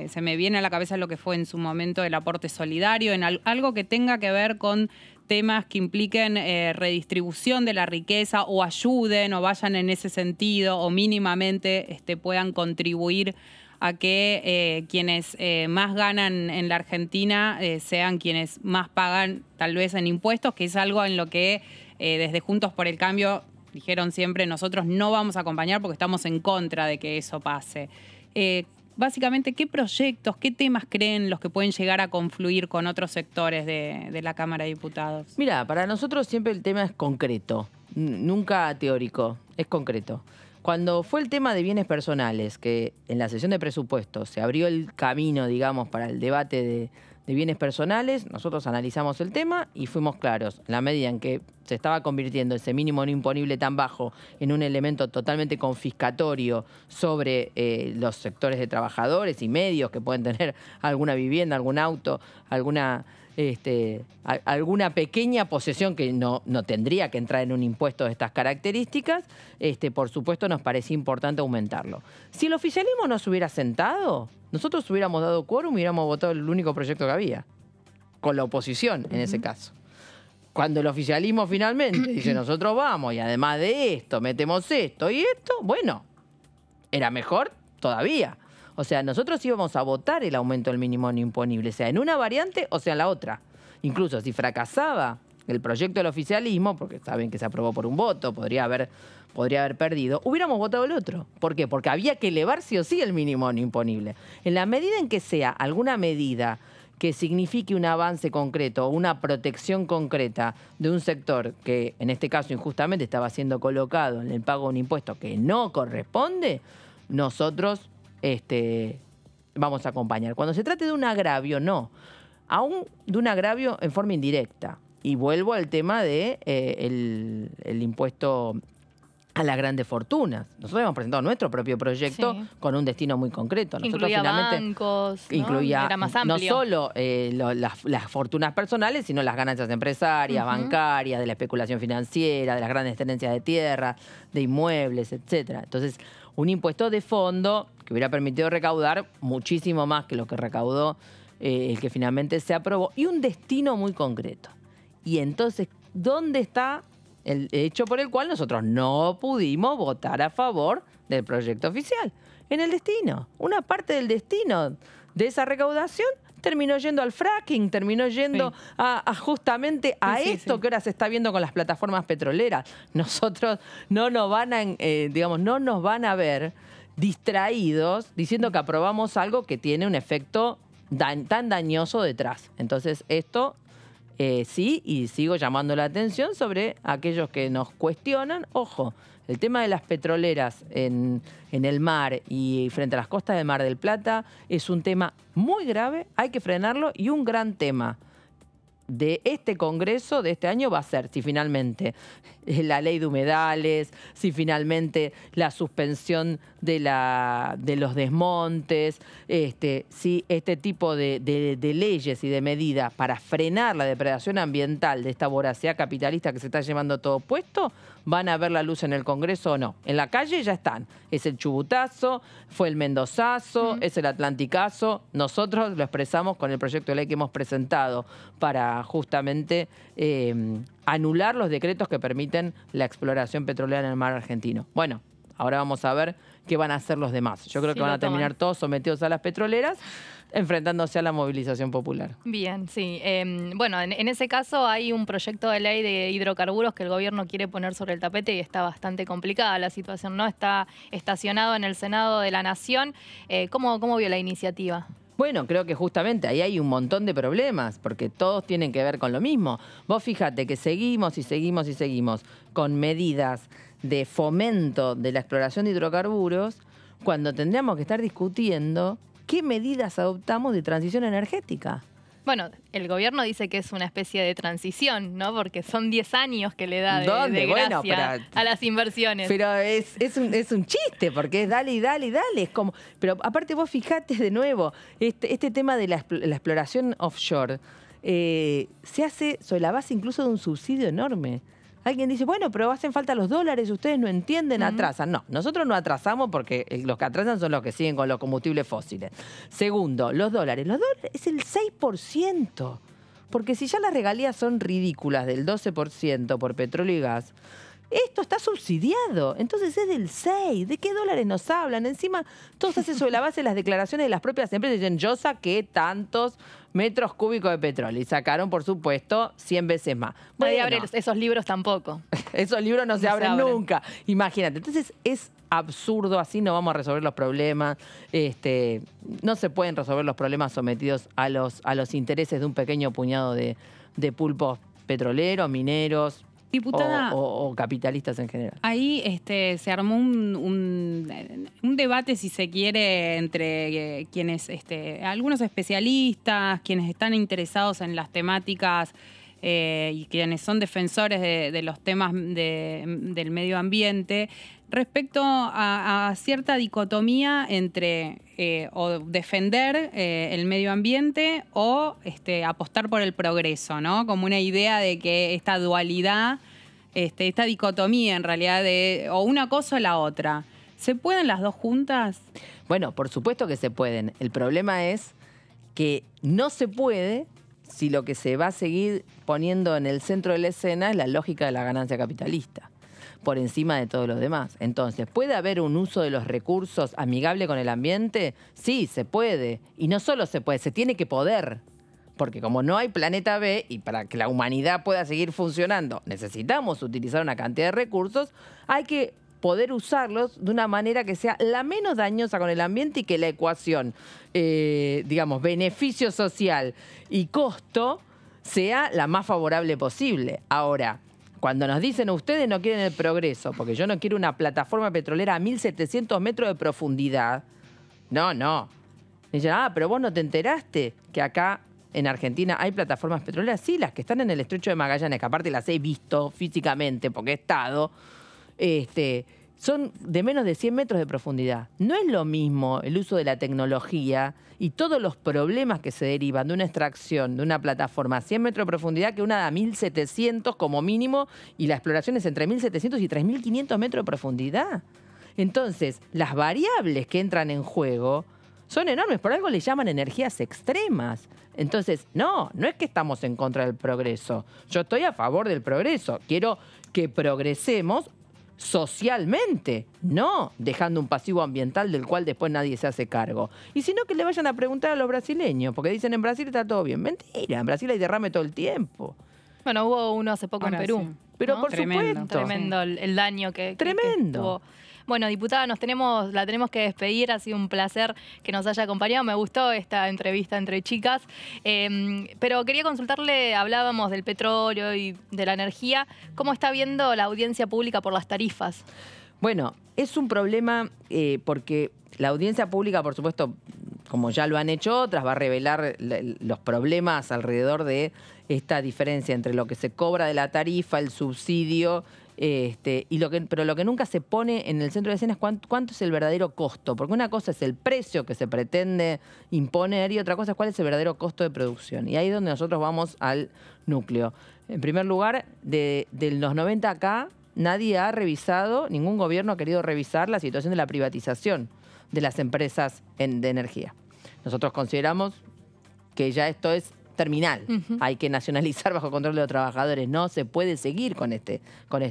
se me viene a la cabeza lo que fue en su momento el aporte solidario, en algo que tenga que ver con temas que impliquen redistribución de la riqueza o ayuden o vayan en ese sentido o mínimamente puedan contribuir a que quienes más ganan en la Argentina sean quienes más pagan tal vez en impuestos, que es algo en lo que desde Juntos por el Cambio dijeron siempre nosotros no vamos a acompañar porque estamos en contra de que eso pase. Básicamente, ¿qué proyectos, qué temas creen los que pueden llegar a confluir con otros sectores de la Cámara de Diputados? Mira, para nosotros siempre el tema es concreto, nunca teórico, es concreto. Cuando fue el tema de bienes personales, que en la sesión de presupuestos se abrió el camino, digamos, para el debate de bienes personales, nosotros analizamos el tema y fuimos claros. En la medida en que se estaba convirtiendo ese mínimo no imponible tan bajo en un elemento totalmente confiscatorio sobre los sectores de trabajadores y medios que pueden tener alguna vivienda, algún auto, alguna pequeña posesión que no tendría que entrar en un impuesto de estas características, por supuesto nos parecía importante aumentarlo. Si el oficialismo no se hubiera sentado, nosotros hubiéramos dado quórum y hubiéramos votado el único proyecto que había, con la oposición en ese caso. Cuando el oficialismo finalmente dice nosotros vamos y además de esto metemos esto y esto, bueno, era mejor todavía. O sea, nosotros íbamos a votar el aumento del mínimo no imponible, sea en una variante o sea en la otra. Incluso si fracasaba el proyecto del oficialismo, porque saben que se aprobó por un voto, podría haber perdido, hubiéramos votado el otro. ¿Por qué? Porque había que elevar sí o sí el mínimo no imponible. En la medida en que sea alguna medida que signifique un avance concreto o una protección concreta de un sector que, en este caso, injustamente estaba siendo colocado en el pago de un impuesto que no corresponde, nosotros vamos a acompañar. Cuando se trate de un agravio, no. Aún de un agravio en forma indirecta. Y vuelvo al tema de el impuesto a las grandes fortunas. Nosotros hemos presentado nuestro propio proyecto con un destino muy concreto. Nosotros incluía finalmente bancos, ¿no? Incluía Era más amplio. no solo las fortunas personales, sino las ganancias empresarias, bancarias, de la especulación financiera, de las grandes tenencias de tierra, de inmuebles, etcétera. Entonces, un impuesto de fondo que hubiera permitido recaudar muchísimo más que lo que recaudó el que finalmente se aprobó, y un destino muy concreto. Y entonces, ¿dónde está el hecho por el cual nosotros no pudimos votar a favor del proyecto oficial? En el destino. Una parte del destino de esa recaudación terminó yendo al fracking, terminó yendo justamente a esto que ahora se está viendo con las plataformas petroleras. Nosotros no nos van a ver distraídos diciendo que aprobamos algo que tiene un efecto tan dañoso detrás. Entonces, esto sí, y sigo llamando la atención sobre aquellos que nos cuestionan. Ojo, el tema de las petroleras en el mar y frente a las costas del Mar del Plata es un tema muy grave, hay que frenarlo, y un gran tema de este Congreso de este año va a ser si finalmente la ley de humedales, si finalmente la suspensión de los desmontes, si este tipo de leyes y de medidas para frenar la depredación ambiental de esta voracidad capitalista que se está llevando todo puesto, van a ver la luz en el Congreso o no. En la calle ya están. Es el chubutazo, fue el mendozazo, es el atlanticazo. Nosotros lo expresamos con el proyecto de ley que hemos presentado para justamente anular los decretos que permiten la exploración petrolera en el mar argentino. Bueno, ahora vamos a ver qué van a hacer los demás. Yo creo que van a terminar todos sometidos a las petroleras, enfrentándose a la movilización popular. Bien, sí. Bueno, en ese caso hay un proyecto de ley de hidrocarburos que el gobierno quiere poner sobre el tapete y está bastante complicada la situación, ¿no? Está estacionado en el Senado de la Nación. ¿Cómo vio la iniciativa? Bueno, creo que justamente ahí hay un montón de problemas, porque todos tienen que ver con lo mismo. Vos fíjate que seguimos con medidas de fomento de la exploración de hidrocarburos, cuando tendríamos que estar discutiendo qué medidas adoptamos de transición energética. Bueno, el gobierno dice que es una especie de transición, ¿no? Porque son 10 años que le da de gracia a las inversiones. Pero es un chiste, porque es dale y dale y dale. Es como, pero aparte vos fijate de nuevo, este tema de la exploración offshore se hace sobre la base incluso de un subsidio enorme. Alguien dice, bueno, pero hacen falta los dólares, ustedes no entienden, atrasan. No, nosotros no atrasamos porque los que atrasan son los que siguen con los combustibles fósiles. Segundo, los dólares es el 6%. Porque si ya las regalías son ridículas del 12% por petróleo y gas, esto está subsidiado, entonces es del 6, ¿de qué dólares nos hablan? Encima, todo se hace sobre la base de las declaraciones de las propias empresas, dicen, yo saqué tantos metros cúbicos de petróleo, y sacaron, por supuesto, 100 veces más. Nadie abre esos libros tampoco. Esos libros no se abren nunca, imagínate. Entonces es absurdo, así no vamos a resolver los problemas. No se pueden resolver los problemas sometidos a los intereses de un pequeño puñado de pulpos petroleros, mineros, diputada, o capitalistas en general. Ahí se armó un debate, si se quiere, entre quienes, algunos especialistas, quienes están interesados en las temáticas y quienes son defensores de los temas del medio ambiente, respecto a cierta dicotomía entre o defender el medio ambiente o apostar por el progreso, ¿no? Como una idea de que esta dualidad, esta dicotomía en realidad de o una cosa o la otra. ¿Se pueden las dos juntas? Bueno, por supuesto que se pueden. El problema es que no se puede si lo que se va a seguir poniendo en el centro de la escena es la lógica de la ganancia capitalista, por encima de todo lo demás. Entonces, ¿puede haber un uso de los recursos amigable con el ambiente? Sí, se puede. Y no solo se puede, se tiene que poder. Porque como no hay planeta B, y para que la humanidad pueda seguir funcionando, necesitamos utilizar una cantidad de recursos, hay que poder usarlos de una manera que sea la menos dañosa con el ambiente y que la ecuación, digamos, beneficio social y costo sea la más favorable posible. Ahora, cuando nos dicen ustedes no quieren el progreso, porque yo no quiero una plataforma petrolera a 1.700 metros de profundidad, no. Dicen, pero vos no te enteraste que acá en Argentina hay plataformas petroleras. Sí, las que están en el Estrecho de Magallanes, que aparte las he visto físicamente porque he estado, son de menos de 100 metros de profundidad. No es lo mismo el uso de la tecnología y todos los problemas que se derivan de una extracción de una plataforma a 100 metros de profundidad que una a 1.700 como mínimo, y la exploración es entre 1.700 y 3.500 metros de profundidad. Entonces, las variables que entran en juego son enormes, por algo le llaman energías extremas. Entonces, no es que estamos en contra del progreso. Yo estoy a favor del progreso. Quiero que progresemos socialmente, no dejando un pasivo ambiental del cual después nadie se hace cargo. Y si no, que le vayan a preguntar a los brasileños, porque dicen en Brasil está todo bien. Mentira, en Brasil hay derrame todo el tiempo. Bueno, hubo uno hace poco en Perú. Sí. Pero ¿no? por supuesto. Tremendo el daño que Tremendo. tuvo. Bueno, diputada, la tenemos que despedir. Ha sido un placer que nos haya acompañado. Me gustó esta entrevista entre chicas. Pero quería consultarle, hablábamos del petróleo y de la energía. ¿Cómo está viendo la audiencia pública por las tarifas? Bueno, es un problema porque la audiencia pública, por supuesto, como ya lo han hecho otras, va a revelar los problemas alrededor de esta diferencia entre lo que se cobra de la tarifa, el subsidio, pero lo que nunca se pone en el centro de escena es cuánto es el verdadero costo. Porque una cosa es el precio que se pretende imponer y otra cosa es cuál es el verdadero costo de producción. Y ahí es donde nosotros vamos al núcleo. En primer lugar, de los 90 acá, nadie ha revisado, ningún gobierno ha querido revisar la situación de la privatización de las empresas de energía. Nosotros consideramos que ya esto es terminal. Hay que nacionalizar bajo control de los trabajadores. No se puede seguir con este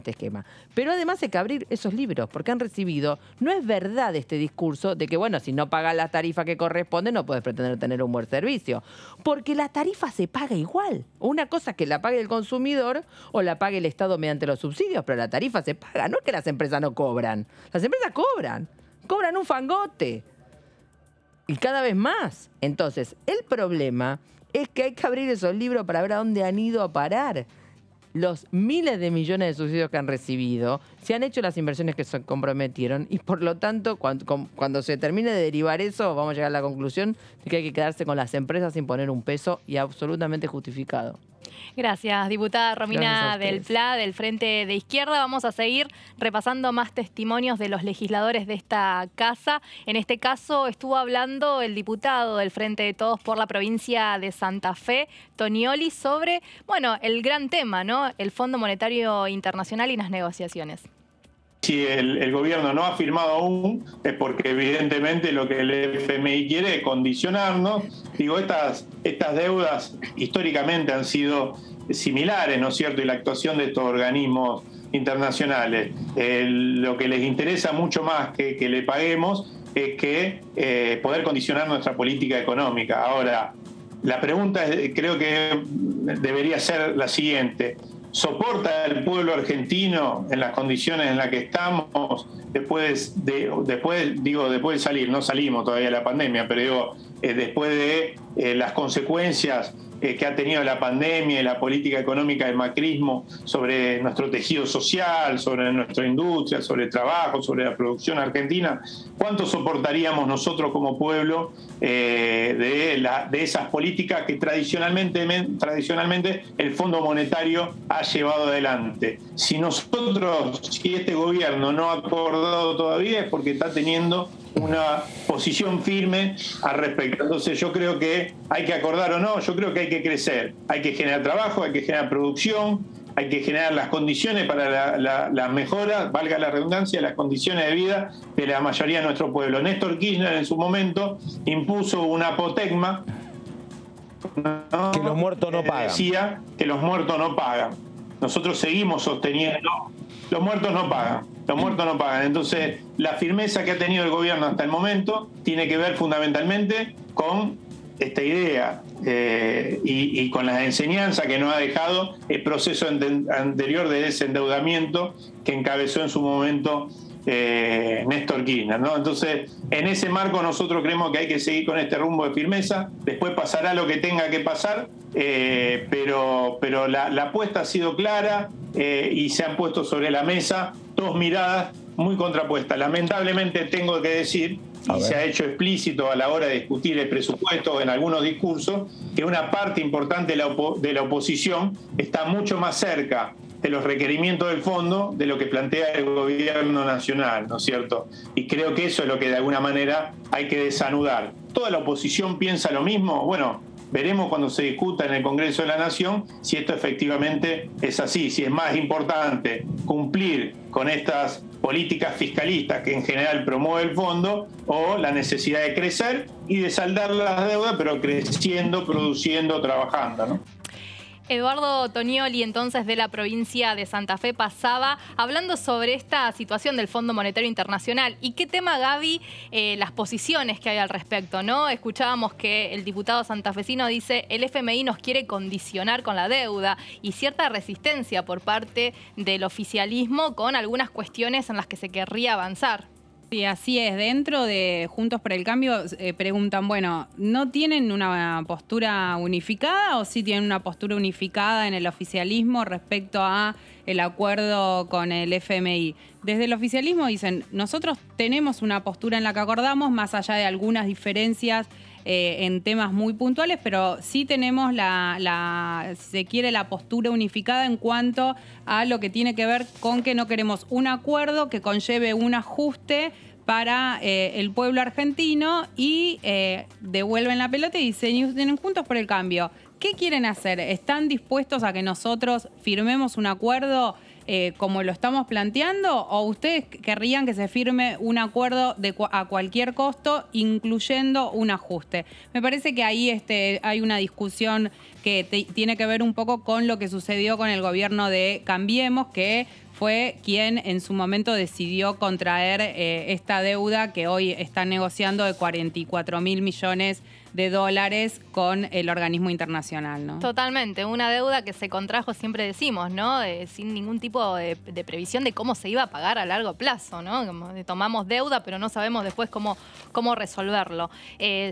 esquema. Pero además hay que abrir esos libros, porque han recibido, no es verdad este discurso de que, bueno, si no pagas la tarifa que corresponde, no puedes pretender tener un buen servicio. Porque la tarifa se paga igual. Una cosa es que la pague el consumidor o la pague el Estado mediante los subsidios, pero la tarifa se paga. No es que las empresas no cobran. Las empresas cobran un fangote. Y cada vez más. Entonces, el problema es que hay que abrir esos libros para ver a dónde han ido a parar los miles de millones de subsidios que han recibido, se han hecho las inversiones que se comprometieron y por lo tanto cuando se termine de derivar eso vamos a llegar a la conclusión de que hay que quedarse con las empresas sin poner un peso y absolutamente justificado. Gracias, diputada Romina del Pla, del Frente de Izquierda. Vamos a seguir repasando más testimonios de los legisladores de esta casa. En este caso estuvo hablando el diputado del Frente de Todos por la provincia de Santa Fe, Tonioli, sobre, bueno, el gran tema, ¿no? El Fondo Monetario Internacional y las negociaciones. Si el gobierno no ha firmado aún, es porque evidentemente lo que el FMI quiere es condicionarnos. Digo, estas deudas históricamente han sido similares, ¿no es cierto? Y la actuación de estos organismos internacionales. Lo que les interesa mucho más que le paguemos es que poder condicionar nuestra política económica. Ahora, la pregunta creo que debería ser la siguiente: ¿soporta el pueblo argentino en las condiciones en las que estamos después de salir? No salimos todavía de la pandemia, pero digo, después de las consecuencias que ha tenido la pandemia y la política económica del macrismo sobre nuestro tejido social, sobre nuestra industria, sobre el trabajo, sobre la producción argentina. ¿Cuánto soportaríamos nosotros como pueblo de esas políticas que tradicionalmente el Fondo Monetario ha llevado adelante? Si este gobierno no ha acordado todavía es porque está teniendo una posición firme al respecto. Entonces yo creo que hay que acordar o no, yo creo que hay que crecer, hay que generar trabajo, hay que generar producción, hay que generar las condiciones para las mejoras, valga la redundancia, las condiciones de vida de la mayoría de nuestro pueblo. Néstor Kirchner en su momento impuso una apotegma, ¿no? Que los muertos no pagan. Decía que los muertos no pagan. Nosotros seguimos sosteniendo, los muertos no pagan. Los muertos no pagan. Entonces, la firmeza que ha tenido el gobierno hasta el momento tiene que ver fundamentalmente con esta idea y con la enseñanza que nos ha dejado el proceso anterior de desendeudamiento que encabezó en su momento Néstor Kirchner, ¿no? Entonces, en ese marco nosotros creemos que hay que seguir con este rumbo de firmeza. Después pasará lo que tenga que pasar, pero la apuesta ha sido clara y se han puesto sobre la mesa dos miradas muy contrapuestas. Lamentablemente tengo que decir, y se ha hecho explícito a la hora de discutir el presupuesto en algunos discursos, que una parte importante de la oposición está mucho más cerca de los requerimientos del fondo de lo que plantea el gobierno nacional, ¿no es cierto? Y creo que eso es lo que de alguna manera hay que desanudar. ¿Toda la oposición piensa lo mismo? Bueno, veremos cuando se discuta en el Congreso de la Nación si esto efectivamente es así, si es más importante cumplir con estas políticas fiscalistas que en general promueve el fondo o la necesidad de crecer y de saldar las deudas, pero creciendo, produciendo, trabajando, ¿no? Eduardo Tonioli, entonces, de la provincia de Santa Fe, pasaba hablando sobre esta situación del Fondo Monetario Internacional. ¿Y qué tema, Gaby, las posiciones que hay al respecto, ¿no? Escuchábamos que el diputado santafesino dice el FMI nos quiere condicionar con la deuda y cierta resistencia por parte del oficialismo con algunas cuestiones en las que se querría avanzar. Sí, así es. Dentro de Juntos por el Cambio preguntan, bueno, ¿no tienen una postura unificada o sí tienen una postura unificada en el oficialismo respecto a el acuerdo con el FMI? Desde el oficialismo dicen, nosotros tenemos una postura en la que acordamos, más allá de algunas diferencias en temas muy puntuales, pero sí tenemos si se quiere, la postura unificada en cuanto a lo que tiene que ver con que no queremos un acuerdo que conlleve un ajuste para el pueblo argentino y devuelven la pelota y dicen Juntos por el Cambio, ¿qué quieren hacer? ¿Están dispuestos a que nosotros firmemos un acuerdo como lo estamos planteando, o ustedes querrían que se firme un acuerdo a cualquier costo, incluyendo un ajuste? Me parece que ahí hay una discusión que tiene que ver un poco con lo que sucedió con el gobierno de Cambiemos, que fue quien en su momento decidió contraer esta deuda que hoy está negociando de 44.000 millones de dólares con el organismo internacional, ¿no? Totalmente, una deuda que se contrajo, siempre decimos, ¿no? Sin ningún tipo de previsión de cómo se iba a pagar a largo plazo, ¿no? Como tomamos deuda, pero no sabemos después cómo resolverlo.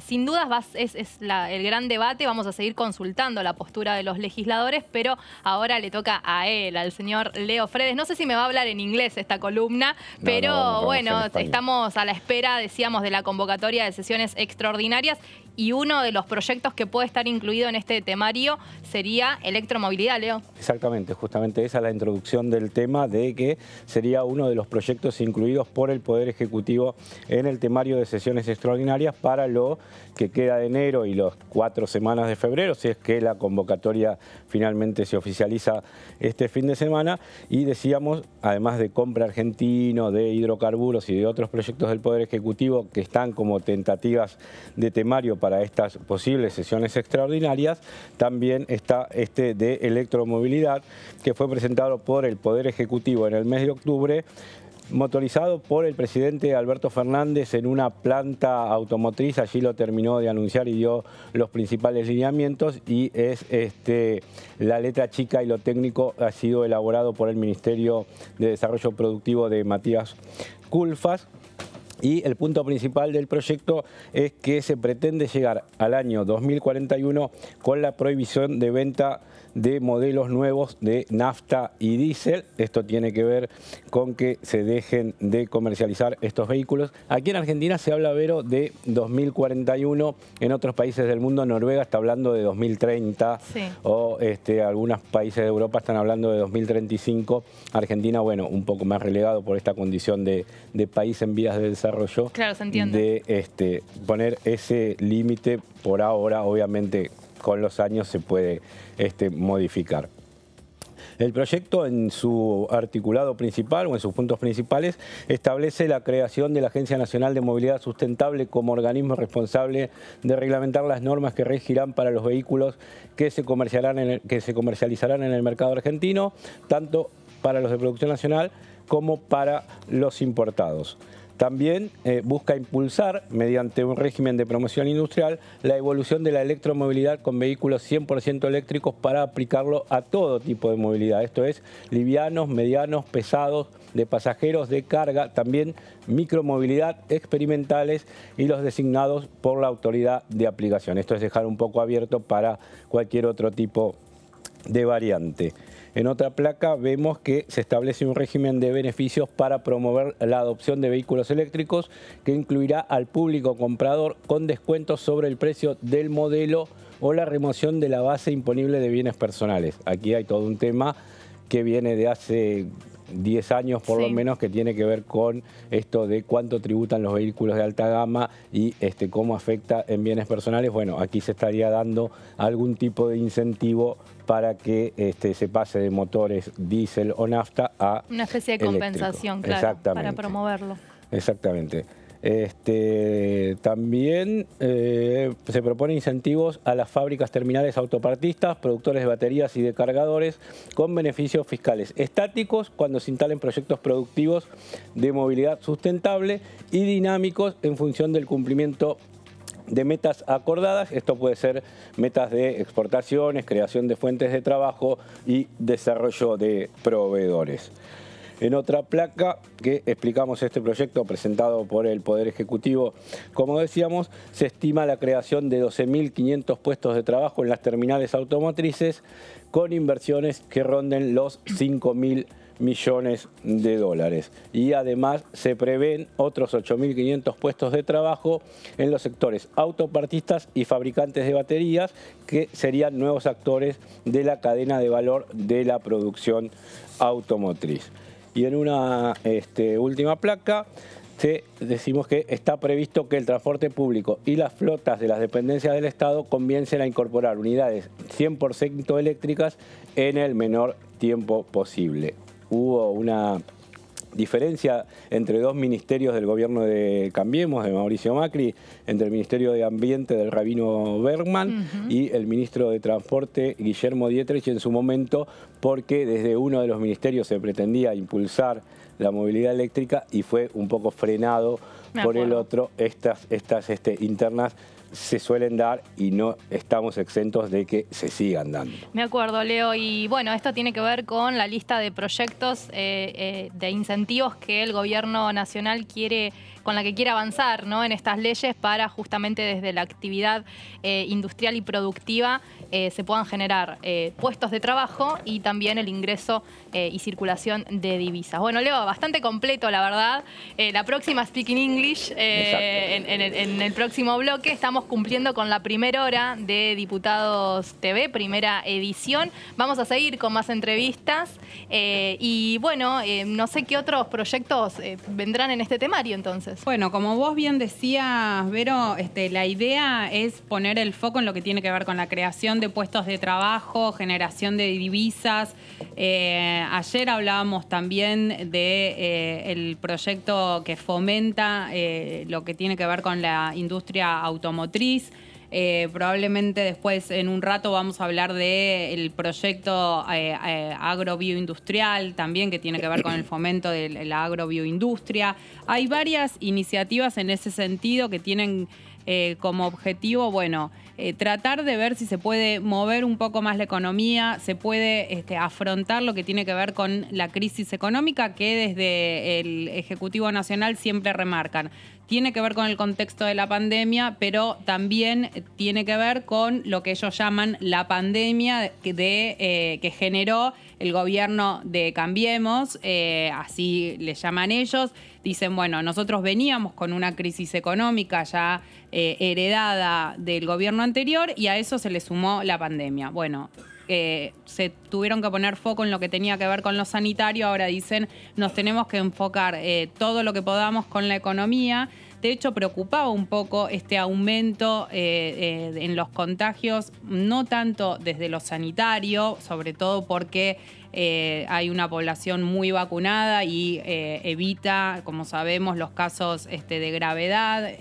Sin dudas es el gran debate, vamos a seguir consultando la postura de los legisladores, pero ahora le toca a él, al señor Leo Fredes. No sé si me va a hablar en inglés esta columna, pero bueno, estamos a la espera, decíamos, de la convocatoria de sesiones extraordinarias. Y uno de los proyectos que puede estar incluido en este temario sería electromovilidad, Leo. Exactamente, justamente esa es la introducción del tema, de que sería uno de los proyectos incluidos por el Poder Ejecutivo en el temario de sesiones extraordinarias para lo que queda de enero y las 4 semanas de febrero, si es que la convocatoria finalmente se oficializa este fin de semana. Y decíamos, además de Compra Argentino, de hidrocarburos y de otros proyectos del Poder Ejecutivo que están como tentativas de temario para para estas posibles sesiones extraordinarias, también está este de electromovilidad, que fue presentado por el Poder Ejecutivo en el mes de octubre, motorizado por el presidente Alberto Fernández en una planta automotriz. Allí lo terminó de anunciar y dio los principales lineamientos, y es la letra chica y lo técnico ha sido elaborado por el Ministerio de Desarrollo Productivo de Matías Culfas. Y el punto principal del proyecto es que se pretende llegar al año 2041 con la prohibición de venta de modelos nuevos de nafta y diésel. Esto tiene que ver con que se dejen de comercializar estos vehículos. Aquí en Argentina se habla, Vero, de 2041. En otros países del mundo, Noruega está hablando de 2030. Sí. O algunos países de Europa están hablando de 2035. Argentina, bueno, un poco más relegado por esta condición de país en vías de desarrollo. Claro, se entiende. De poner ese límite por ahora. Obviamente, con los años se puede modificar. El proyecto, en su articulado principal o en sus puntos principales, establece la creación de la Agencia Nacional de Movilidad Sustentable como organismo responsable de reglamentar las normas que regirán para los vehículos que se comercializarán en el mercado argentino, tanto para los de producción nacional como para los importados. También busca impulsar, mediante un régimen de promoción industrial, la evolución de la electromovilidad con vehículos 100% eléctricos para aplicarlo a todo tipo de movilidad. Esto es, livianos, medianos, pesados, de pasajeros, de carga, también micromovilidad, experimentales y los designados por la autoridad de aplicación. Esto es dejar un poco abierto para cualquier otro tipo de variante. En otra placa vemos que se establece un régimen de beneficios para promover la adopción de vehículos eléctricos que incluirá al público comprador con descuentos sobre el precio del modelo o la remoción de la base imponible de bienes personales. Aquí hay todo un tema que viene de hace 10 años por lo menos, que tiene que ver con esto de cuánto tributan los vehículos de alta gama y cómo afecta en bienes personales. Bueno, aquí se estaría dando algún tipo de incentivo para que se pase de motores diésel o nafta a una especie de compensación, claro, para promoverlo. Exactamente. También se propone incentivos a las fábricas terminales autopartistas, productores de baterías y de cargadores, con beneficios fiscales estáticos cuando se instalen proyectos productivos de movilidad sustentable y dinámicos en función del cumplimiento de metas acordadas. Esto puede ser metas de exportaciones, creación de fuentes de trabajo y desarrollo de proveedores. En otra placa que explicamos este proyecto presentado por el Poder Ejecutivo, como decíamos, se estima la creación de 12.500 puestos de trabajo en las terminales automotrices con inversiones que ronden los 5.000 millones de dólares. Y además se prevén otros 8.500 puestos de trabajo en los sectores autopartistas y fabricantes de baterías, que serían nuevos actores de la cadena de valor de la producción automotriz. Y en una última placa decimos que está previsto que el transporte público y las flotas de las dependencias del Estado comiencen a incorporar unidades 100% eléctricas en el menor tiempo posible. Hubo una diferencia entre dos ministerios del gobierno de Cambiemos, de Mauricio Macri, entre el Ministerio de Ambiente del Rabino Bergman y el ministro de Transporte, Guillermo Dietrich, en su momento, porque desde uno de los ministerios se pretendía impulsar la movilidad eléctrica y fue un poco frenado por el otro. Estas internas se suelen dar y no estamos exentos de que se sigan dando. Me acuerdo, Leo, y bueno, esto tiene que ver con la lista de proyectos de incentivos que el gobierno nacional con la que quiere avanzar, ¿no?, en estas leyes para justamente desde la actividad industrial y productiva se puedan generar puestos de trabajo y también el ingreso y circulación de divisas. Bueno, Leo, bastante completo, la verdad. La próxima Speaking English, en el próximo bloque, estamos cumpliendo con la primera hora de Diputados TV, primera edición. Vamos a seguir con más entrevistas y bueno, no sé qué otros proyectos vendrán en este temario entonces. Bueno, como vos bien decías, Vero, la idea es poner el foco en lo que tiene que ver con la creación de puestos de trabajo, generación de divisas. Ayer hablábamos también del proyecto que fomenta lo que tiene que ver con la industria automotriz. Probablemente después, en un rato, vamos a hablar del proyecto agrobioindustrial también, que tiene que ver con el fomento de la agrobioindustria. Hay varias iniciativas en ese sentido que tienen como objetivo, tratar de ver si se puede mover un poco más la economía, se puede afrontar lo que tiene que ver con la crisis económica, que desde el Ejecutivo Nacional siempre remarcan. Tiene que ver con el contexto de la pandemia, pero también tiene que ver con lo que ellos llaman la pandemia que generó el gobierno de Cambiemos, así le llaman ellos. Dicen, nosotros veníamos con una crisis económica ya heredada del gobierno anterior y a eso se le sumó la pandemia. Se tuvieron que poner foco en lo que tenía que ver con lo sanitario. Ahora dicen, nos tenemos que enfocar todo lo que podamos con la economía. De hecho, preocupaba un poco este aumento en los contagios, no tanto desde lo sanitario, sobre todo porque hay una población muy vacunada y evita, como sabemos, los casos de gravedad,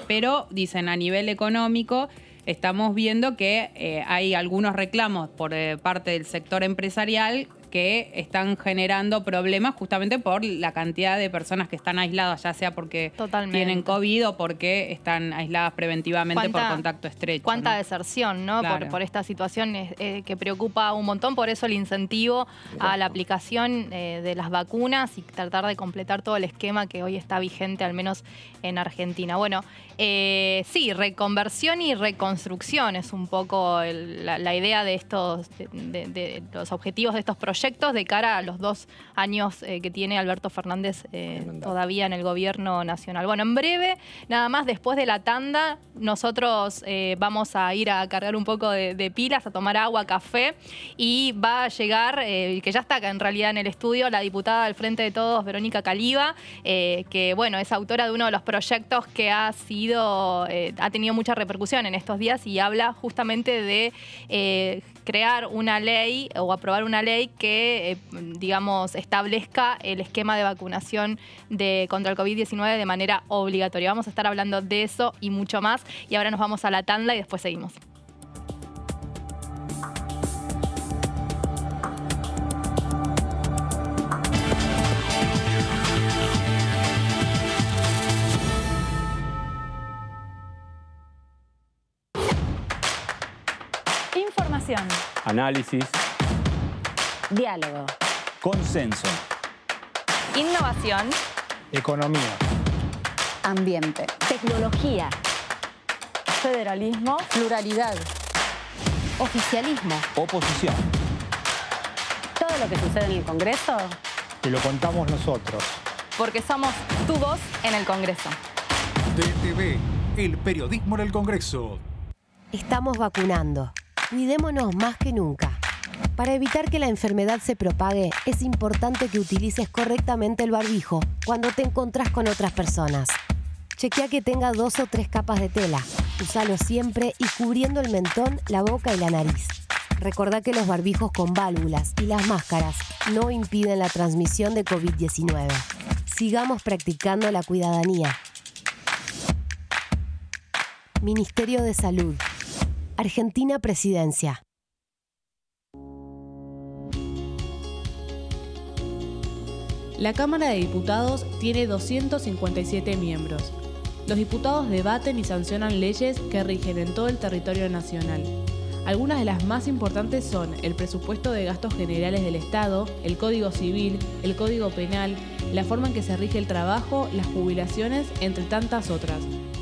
pero dicen a nivel económico estamos viendo que hay algunos reclamos por parte del sector empresarial que están generando problemas justamente por la cantidad de personas que están aisladas, ya sea porque tienen COVID o porque están aisladas preventivamente por contacto estrecho. Cuánta deserción, ¿no? Claro. Por esta situación que preocupa un montón, por eso el incentivo a la aplicación de las vacunas y tratar de completar todo el esquema que hoy está vigente, al menos en Argentina. Sí, reconversión y reconstrucción es un poco la idea de estos, de los objetivos de estos proyectos de cara a los 2 años que tiene Alberto Fernández todavía en el gobierno nacional. En breve, nada más después de la tanda, nosotros vamos a ir a cargar un poco de pilas, a tomar agua, café, y va a llegar, que ya está acá en realidad en el estudio, la diputada del Frente de Todos, Verónica Caliba, que es autora de uno de los proyectos que ha tenido mucha repercusión en estos días y habla justamente de crear una ley o aprobar una ley que, establezca el esquema de vacunación contra el COVID-19 de manera obligatoria. Vamos a estar hablando de eso y mucho más. Y ahora nos vamos a la tanda y después seguimos. Información. Análisis. Diálogo. Consenso. Innovación. Economía. Ambiente. Tecnología. Federalismo. Pluralidad. Oficialismo. Oposición. Todo lo que sucede en el Congreso. Te lo contamos nosotros. Porque somos tu voz en el Congreso. DTV, el periodismo en el Congreso. Estamos vacunando. Cuidémonos más que nunca. Para evitar que la enfermedad se propague, es importante que utilices correctamente el barbijo cuando te encontrás con otras personas. Chequea que tenga 2 o 3 capas de tela. Úsalo siempre y cubriendo el mentón, la boca y la nariz. Recordá que los barbijos con válvulas y las máscaras no impiden la transmisión de COVID-19. Sigamos practicando la cuidadanía. Ministerio de Salud. Argentina Presidencia. La Cámara de Diputados tiene 257 miembros. Los diputados debaten y sancionan leyes que rigen en todo el territorio nacional. Algunas de las más importantes son el presupuesto de gastos generales del Estado, el Código Civil, el Código Penal, la forma en que se rige el trabajo, las jubilaciones, entre tantas otras.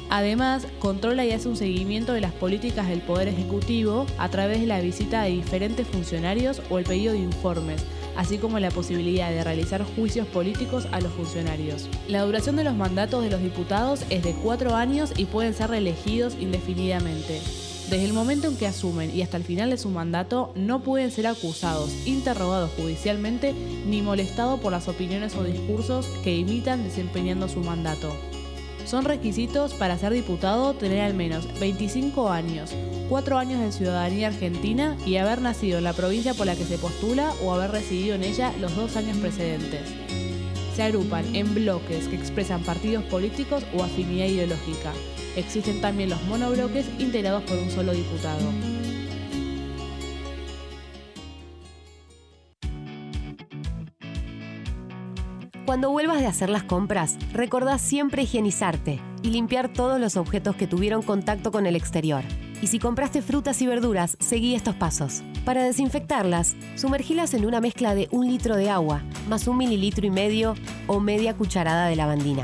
Además, controla y hace un seguimiento de las políticas del Poder Ejecutivo a través de la visita de diferentes funcionarios o el pedido de informes, así como la posibilidad de realizar juicios políticos a los funcionarios. La duración de los mandatos de los diputados es de 4 años y pueden ser reelegidos indefinidamente. Desde el momento en que asumen y hasta el final de su mandato, no pueden ser acusados, interrogados judicialmente, ni molestados por las opiniones o discursos que imitan desempeñando su mandato. Son requisitos para ser diputado tener al menos 25 años, 4 años de ciudadanía argentina y haber nacido en la provincia por la que se postula o haber residido en ella los 2 años precedentes. se agrupan en bloques que expresan partidos políticos o afinidad ideológica. Existen también los monobloques integrados por un solo diputado. Cuando vuelvas de hacer las compras, recordá siempre higienizarte y limpiar todos los objetos que tuvieron contacto con el exterior. Y si compraste frutas y verduras, seguí estos pasos. Para desinfectarlas, sumergilas en una mezcla de 1 litro de agua, más 1,5 mililitros o media cucharada de lavandina.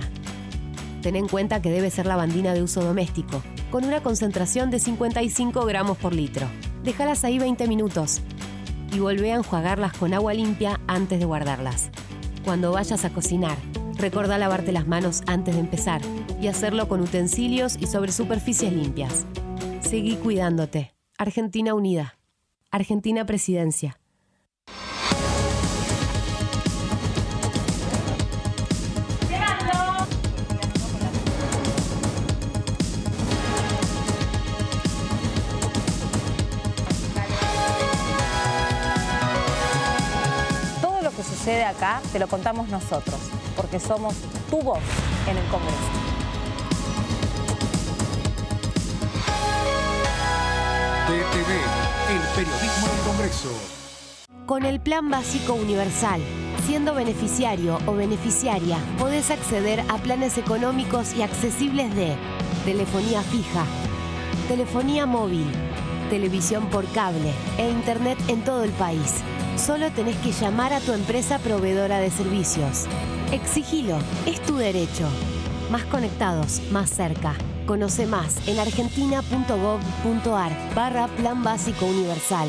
Ten en cuenta que debe ser lavandina de uso doméstico, con una concentración de 55 gramos por litro. Déjalas ahí 20 minutos y volvé a enjuagarlas con agua limpia antes de guardarlas. Cuando vayas a cocinar, recordá lavarte las manos antes de empezar y hacerlo con utensilios y sobre superficies limpias. Seguí cuidándote. Argentina Unida. Argentina Presidencia. Todo lo que sucede acá te lo contamos nosotros, porque somos tu voz en el Congreso. DTV, el periodismo del Congreso. Con el Plan Básico Universal, siendo beneficiario o beneficiaria, podés acceder a planes económicos y accesibles de telefonía fija, telefonía móvil, televisión por cable e internet en todo el país. Solo tenés que llamar a tu empresa proveedora de servicios. Exigilo, es tu derecho. Más conectados, más cerca. Conoce más en argentina.gov.ar/Plan Básico Universal.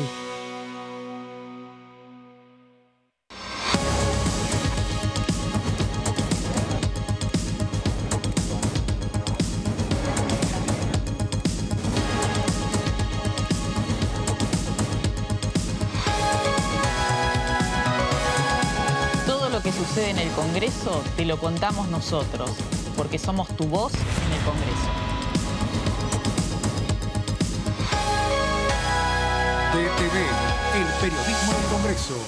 Todo lo que sucede en el Congreso te lo contamos nosotros, porque somos tu voz en el Congreso. DTV, el periodismo del Congreso.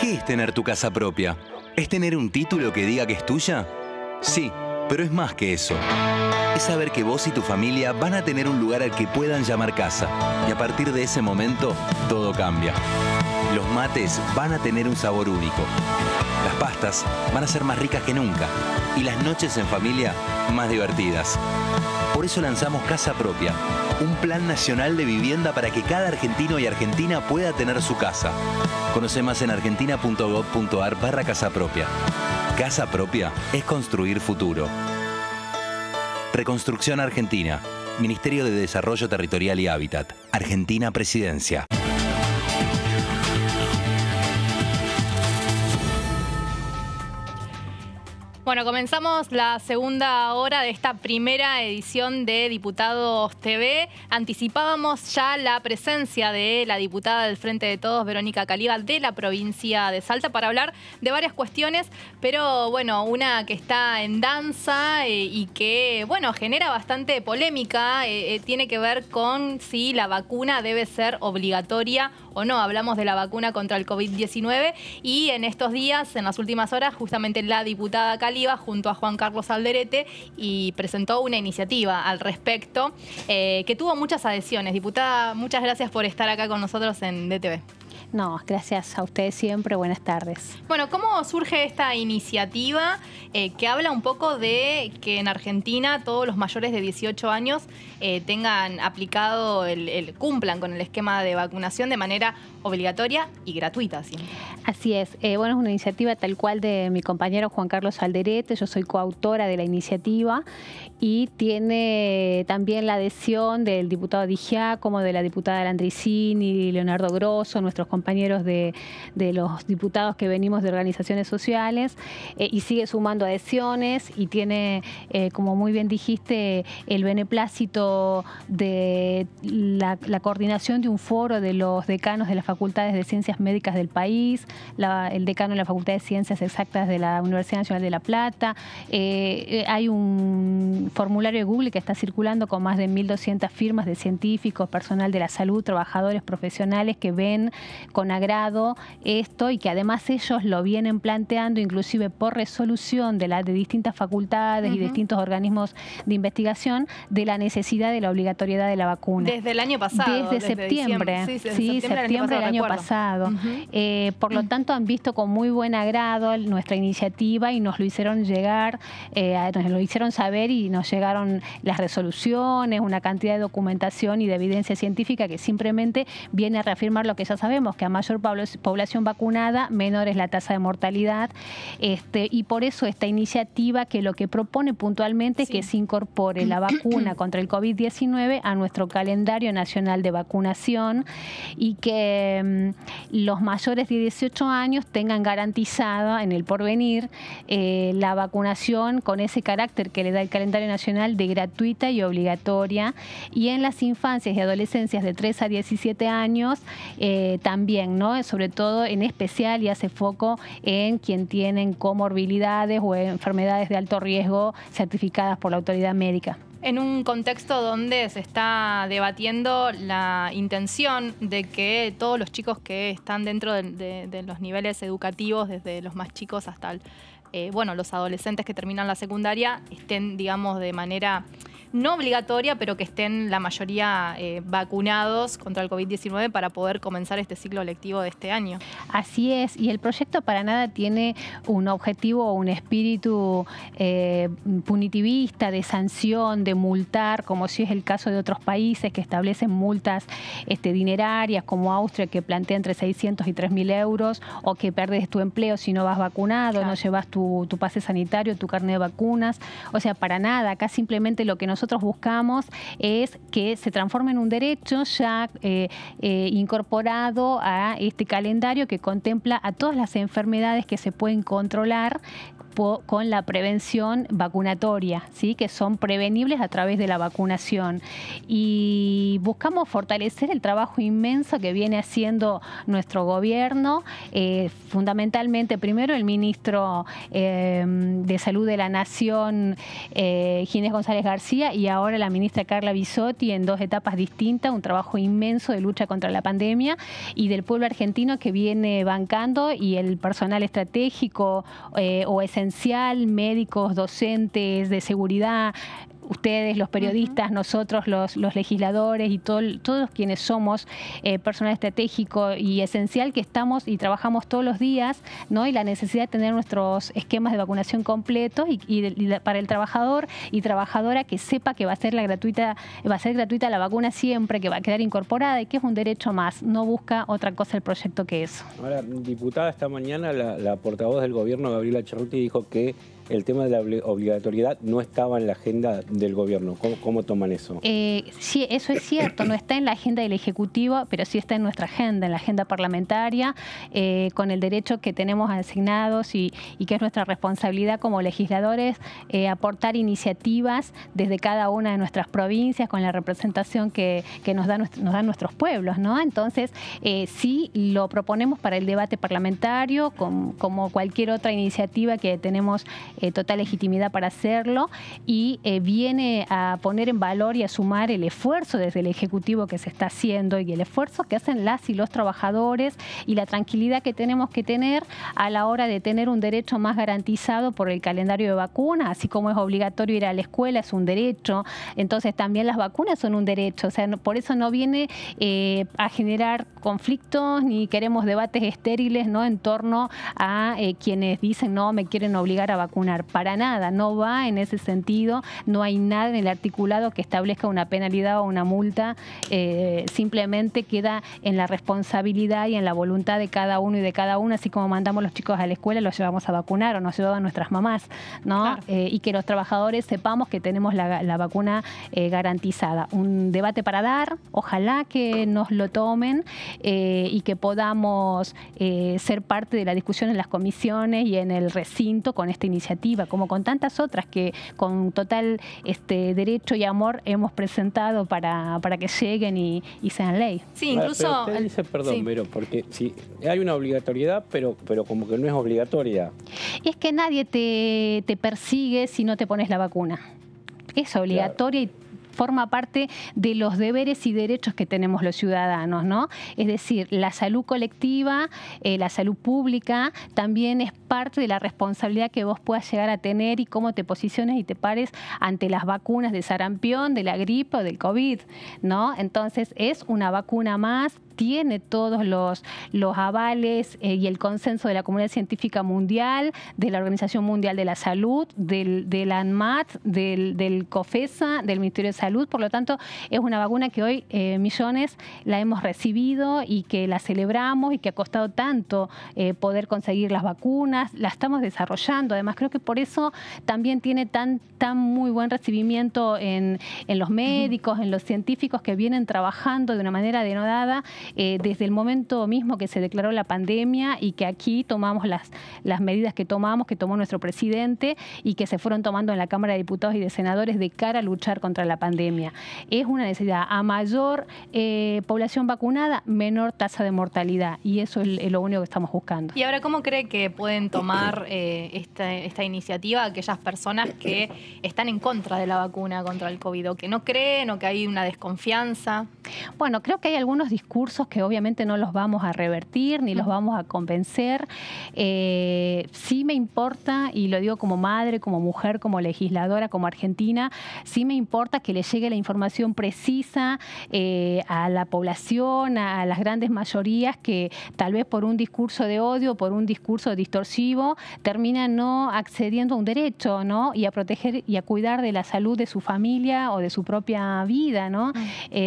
¿Qué es tener tu casa propia? ¿Es tener un título que diga que es tuya? Sí, pero es más que eso. Es saber que vos y tu familia van a tener un lugar al que puedan llamar casa. Y a partir de ese momento, todo cambia. Los mates van a tener un sabor único. Las pastas van a ser más ricas que nunca. Y las noches en familia, más divertidas. Por eso lanzamos Casa Propia, un plan nacional de vivienda para que cada argentino y argentina pueda tener su casa. Conoce más en argentina.gov.ar/Casa Propia. Casa Propia es construir futuro. Reconstrucción Argentina. Ministerio de Desarrollo Territorial y Hábitat. Argentina Presidencia. Bueno, comenzamos la segunda hora de esta primera edición de Diputados TV. Anticipábamos ya la presencia de la diputada del Frente de Todos, Verónica Caliba, de la provincia de Salta, para hablar de varias cuestiones, pero bueno, una que está en danza y que, bueno, genera bastante polémica, tiene que ver con si la vacuna debe ser obligatoria o no. Hablamos de la vacuna contra el COVID-19 y en estos días, en las últimas horas, justamente la diputada Caliba junto a Juan Carlos Alderete y presentó una iniciativa al respecto que tuvo muchas adhesiones. Diputada, muchas gracias por estar acá con nosotros en DTV. No, gracias a ustedes siempre. Buenas tardes. Bueno, ¿cómo surge esta iniciativa que habla un poco de que en Argentina todos los mayores de 18 años tengan aplicado, cumplan con el esquema de vacunación de manera obligatoria y gratuita? ¿Sí? Así es. Bueno, es una iniciativa tal cual de mi compañero Juan Carlos Alderete. Yo soy coautora de la iniciativa y tiene también la adhesión del diputado Dijá, como de la diputada Landricini, Leonardo Grosso, nuestros compañeros de los diputados que venimos de organizaciones sociales, y sigue sumando adhesiones y tiene, como muy bien dijiste, el beneplácito de la coordinación de un foro de los decanos de las facultades de ciencias médicas del país, el decano de la Facultad de Ciencias Exactas de la Universidad Nacional de La Plata. Hay un formulario de Google que está circulando con más de 1.200 firmas de científicos, personal de la salud, trabajadores profesionales que ven con agrado esto y que además ellos lo vienen planteando inclusive por resolución de distintas facultades y distintos organismos de investigación de la necesidad de la obligatoriedad de la vacuna. Desde el año pasado. Desde septiembre. Sí, septiembre del año pasado. Por lo tanto, han visto con muy buen agrado nuestra iniciativa y nos lo hicieron llegar, nos lo hicieron saber y nos llegaron las resoluciones, una cantidad de documentación y de evidencia científica que simplemente viene a reafirmar lo que ya sabemos, que a mayor población vacunada, menor es la tasa de mortalidad. Y por eso esta iniciativa que lo que propone puntualmente es que se incorpore la vacuna contra el COVID-19 a nuestro calendario nacional de vacunación y que los mayores de 18 años tengan garantizada en el porvenir la vacunación con ese carácter que le da el calendario nacional de gratuita y obligatoria, y en las infancias y adolescencias de 3 a 17 años también, ¿no? Sobre todo en especial, y hace foco en quien tienen comorbilidades o enfermedades de alto riesgo certificadas por la autoridad médica. En un contexto donde se está debatiendo la intención de que todos los chicos que están dentro de los niveles educativos, desde los más chicos hasta los adolescentes que terminan la secundaria, estén, digamos, de manera no obligatoria, pero que estén la mayoría vacunados contra el COVID-19 para poder comenzar este ciclo lectivo de este año. Así es, y el proyecto para nada tiene un objetivo o un espíritu punitivista, de sanción, de multar, como si es el caso de otros países que establecen multas dinerarias, como Austria, que plantea entre 600 y 3.000 euros, o que perdes tu empleo si no vas vacunado, claro, no llevas tu pase sanitario, tu carnet de vacunas. O sea, para nada, acá simplemente lo que nosotros buscamos es que se transforme en un derecho ya incorporado a este calendario que contempla a todas las enfermedades que se pueden controlar con la prevención vacunatoria, ¿sí? Que son prevenibles a través de la vacunación. Y buscamos fortalecer el trabajo inmenso que viene haciendo nuestro gobierno, fundamentalmente primero el ministro de Salud de la Nación, Ginés González García, y ahora la ministra Carla Bisotti, en 2 etapas distintas, un trabajo inmenso de lucha contra la pandemia, y del pueblo argentino que viene bancando, y el personal estratégico o esencial, médicos, docentes de seguridad, ustedes, los periodistas, nosotros, los legisladores y todos quienes somos personal estratégico y esencial, que estamos y trabajamos todos los días, ¿no? Y la necesidad de tener nuestros esquemas de vacunación completos y para el trabajador y trabajadora que sepa que va a ser gratuita la vacuna siempre, que va a quedar incorporada y que es un derecho más. No busca otra cosa el proyecto que eso. Ahora, diputada, esta mañana la portavoz del gobierno, Gabriela Cerruti, dijo que el tema de la obligatoriedad no estaba en la agenda del gobierno. ¿Cómo toman eso? Sí, eso es cierto. No está en la agenda del Ejecutivo, pero sí está en nuestra agenda, en la agenda parlamentaria, con el derecho que tenemos asignados y que es nuestra responsabilidad como legisladores, aportar iniciativas desde cada una de nuestras provincias con la representación que nos dan nuestros pueblos, ¿no? Entonces, sí lo proponemos para el debate parlamentario, como cualquier otra iniciativa que tenemos total legitimidad para hacerlo, y viene a poner en valor y a sumar el esfuerzo desde el Ejecutivo que se está haciendo y el esfuerzo que hacen las y los trabajadores y la tranquilidad que tenemos que tener a la hora de tener un derecho más garantizado por el calendario de vacunas, así como es obligatorio ir a la escuela, es un derecho, entonces también las vacunas son un derecho, o sea, por eso no viene a generar conflictos ni queremos debates estériles, ¿no? En torno a quienes dicen no, me quieren obligar a vacunar. Para nada, no va en ese sentido, no hay nada en el articulado que establezca una penalidad o una multa, simplemente queda en la responsabilidad y en la voluntad de cada uno y de cada una, así como mandamos los chicos a la escuela, los llevamos a vacunar o nos llevaban nuestras mamás, ¿no? Claro. Y que los trabajadores sepamos que tenemos la vacuna garantizada. Un debate para dar, ojalá que nos lo tomen y que podamos ser parte de la discusión en las comisiones y en el recinto con esta iniciativa, como con tantas otras que con total derecho y amor hemos presentado para que lleguen y sean ley. Sí, incluso... Pero usted dice, perdón, sí, Vero, porque sí, hay una obligatoriedad, pero como que no es obligatoria. Es que nadie te persigue si no te pones la vacuna. Es obligatoria, claro. forma parte de los deberes y derechos que tenemos los ciudadanos, ¿no? Es decir, la salud colectiva, la salud pública, también es parte de la responsabilidad que vos puedas llegar a tener y cómo te posiciones y te pares ante las vacunas de sarampión, de la gripe o del COVID, ¿no? Entonces, es una vacuna más, tiene todos los avales y el consenso de la comunidad científica mundial, de la Organización Mundial de la Salud, del ANMAT, del COFESA, del Ministerio de Salud. Por lo tanto, es una vacuna que hoy millones la hemos recibido y que la celebramos y que ha costado tanto poder conseguir las vacunas. La estamos desarrollando. Además, creo que por eso también tiene tan muy buen recibimiento en los médicos, en los científicos que vienen trabajando de una manera denodada desde el momento mismo que se declaró la pandemia y que aquí tomamos las medidas que tomó nuestro presidente y que se fueron tomando en la Cámara de Diputados y de Senadores de cara a luchar contra la pandemia. Es una necesidad. A mayor población vacunada, menor tasa de mortalidad, y eso es lo único que estamos buscando. Y ahora, ¿cómo cree que pueden tomar esta iniciativa aquellas personas que están en contra de la vacuna contra el COVID, o que no creen, o que hay una desconfianza? Bueno, creo que hay algunos discursos que obviamente no los vamos a revertir ni los vamos a convencer. Sí me importa, y lo digo como madre, como mujer, como legisladora, como argentina, sí me importa que le llegue la información precisa a la población, a las grandes mayorías que tal vez por un discurso de odio, por un discurso distorsivo, terminan no accediendo a un derecho, ¿no? Y a proteger y a cuidar de la salud de su familia o de su propia vida, ¿no?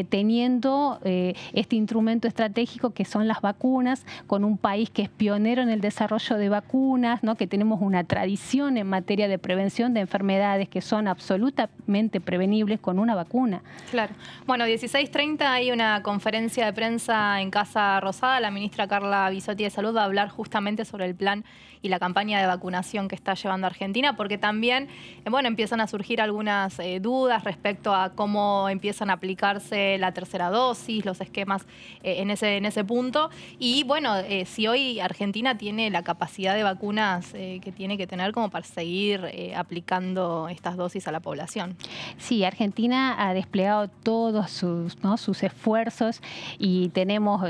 Teniendo este instrumento estratégico que son las vacunas, con un país que es pionero en el desarrollo de vacunas, ¿no? Que tenemos una tradición en materia de prevención de enfermedades que son absolutamente prevenibles con una vacuna. Claro. Bueno, 16:30 hay una conferencia de prensa en Casa Rosada. La ministra Carla Bisotti de Salud va a hablar justamente sobre el plan y la campaña de vacunación que está llevando Argentina, porque también, bueno, empiezan a surgir algunas dudas respecto a cómo empiezan a aplicarse la tercera dosis, los esquemas en ese punto. Y bueno, si hoy Argentina tiene la capacidad de vacunas que tiene que tener como para seguir aplicando estas dosis a la población. Sí, Argentina ha desplegado todos sus esfuerzos y tenemos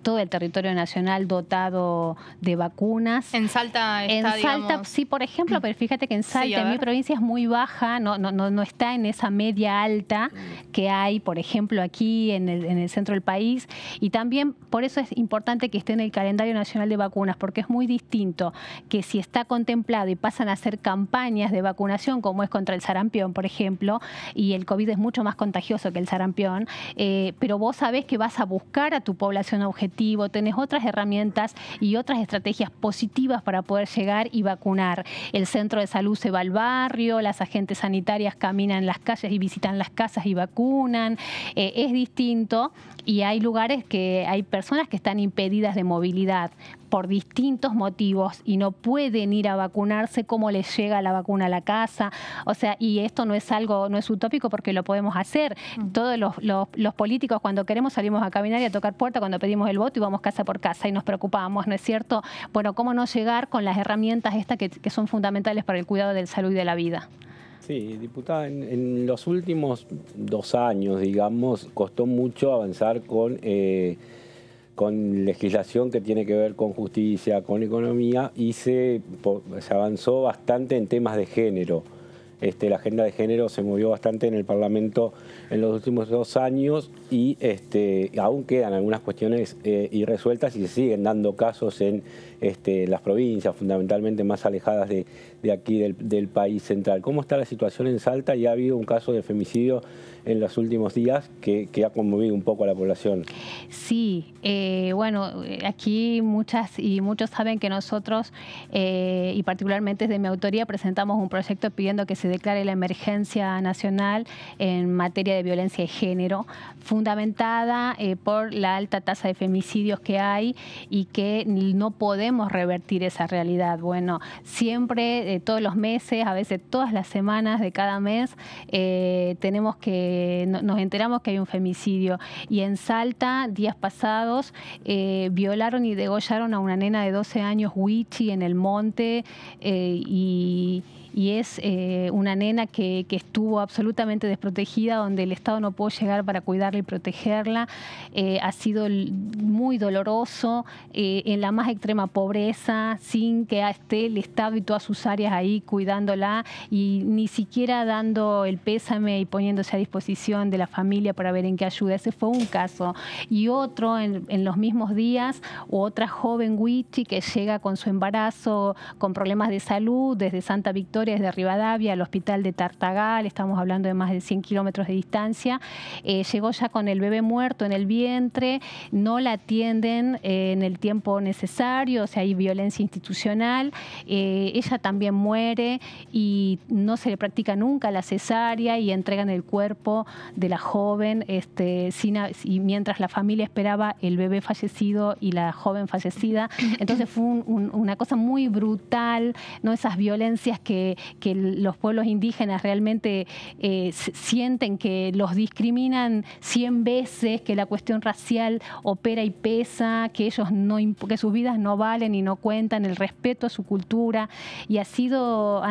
todo el territorio nacional dotado de vacunas. En Salta está, digamos... sí, por ejemplo, pero fíjate que en Salta, en mi provincia, es muy baja, no está en esa media alta que hay, por ejemplo, aquí en el centro del país. Y también por eso es importante que esté en el calendario nacional de vacunas, porque es muy distinto que si está contemplado y pasan a hacer campañas de vacunación, como es contra el sarampión, por ejemplo, y el COVID es mucho más contagioso que el sarampión, pero vos sabés que vas a buscar a tu población objetivo, tenés otras herramientas y otras estrategias positivas para poder llegar y vacunar. El centro de salud se va al barrio, las agentes sanitarias caminan las calles y visitan las casas y vacunan. Es distinto, y hay lugares que hay personas que están impedidas de movilidad por distintos motivos y no pueden ir a vacunarse. ¿Cómo les llega la vacuna a la casa? O sea, y esto no es utópico, porque lo podemos hacer. Todos los políticos, cuando queremos, salimos a caminar y a tocar puerta cuando pedimos el voto y vamos casa por casa y nos preocupamos, ¿no es cierto? Bueno, ¿cómo no llegar con las herramientas estas que son fundamentales para el cuidado de la salud y de la vida? Sí, diputada, en los últimos 2 años, digamos, costó mucho avanzar con legislación que tiene que ver con justicia, con economía, y se avanzó bastante en temas de género. La agenda de género se movió bastante en el Parlamento en los últimos 2 años y aún quedan algunas cuestiones irresueltas y se siguen dando casos en las provincias, fundamentalmente más alejadas de aquí del país central. ¿Cómo está la situación en Salta? Y ha habido un caso de femicidio en los últimos días que ha conmovido un poco a la población. Sí, bueno, aquí muchas y muchos saben que nosotros, y particularmente desde mi autoría, presentamos un proyecto pidiendo que se declare la emergencia nacional en materia de violencia de género, fundamentada por la alta tasa de femicidios que hay y que no podemos revertir esa realidad. Bueno, siempre, todos los meses, a veces todas las semanas de cada mes, nos enteramos que hay un femicidio. Y en Salta, días pasados, violaron y degollaron a una nena de 12 años, Huichi, en el monte, y y es una nena que estuvo absolutamente desprotegida, donde el Estado no pudo llegar para cuidarla y protegerla. Ha sido muy doloroso, en la más extrema pobreza, sin que esté el Estado y todas sus áreas ahí cuidándola, y ni siquiera dando el pésame y poniéndose a disposición de la familia para ver en qué ayuda. Ese fue un caso. Y otro, en los mismos días, otra joven Wichi que llega con su embarazo, con problemas de salud, desde Santa Victoria, desde Rivadavia, al hospital de Tartagal, estamos hablando de más de 100 kilómetros de distancia. Llegó ya con el bebé muerto en el vientre, no la atienden en el tiempo necesario, o sea, hay violencia institucional. Ella también muere y no se le practica nunca la cesárea, y entregan el cuerpo de la joven y mientras la familia esperaba el bebé fallecido y la joven fallecida. Entonces fue una cosa muy brutal, ¿no? Esas violencias que los pueblos indígenas realmente sienten que los discriminan 100 veces, que la cuestión racial opera y pesa, que ellos que sus vidas no valen y no cuentan, el respeto a su cultura. Y han sido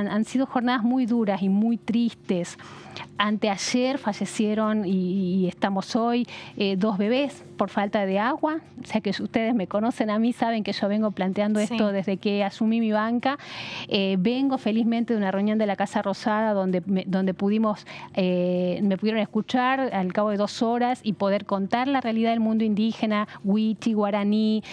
jornadas muy duras y muy tristes. Anteayer fallecieron, y estamos hoy, 2 bebés por falta de agua. O sea, que ustedes me conocen a mí, saben que yo vengo planteando esto desde que asumí mi banca. Vengo felizmente de una reunión de la Casa Rosada donde me pudieron escuchar al cabo de 2 horas y poder contar la realidad del mundo indígena, Wichi, Guaraní,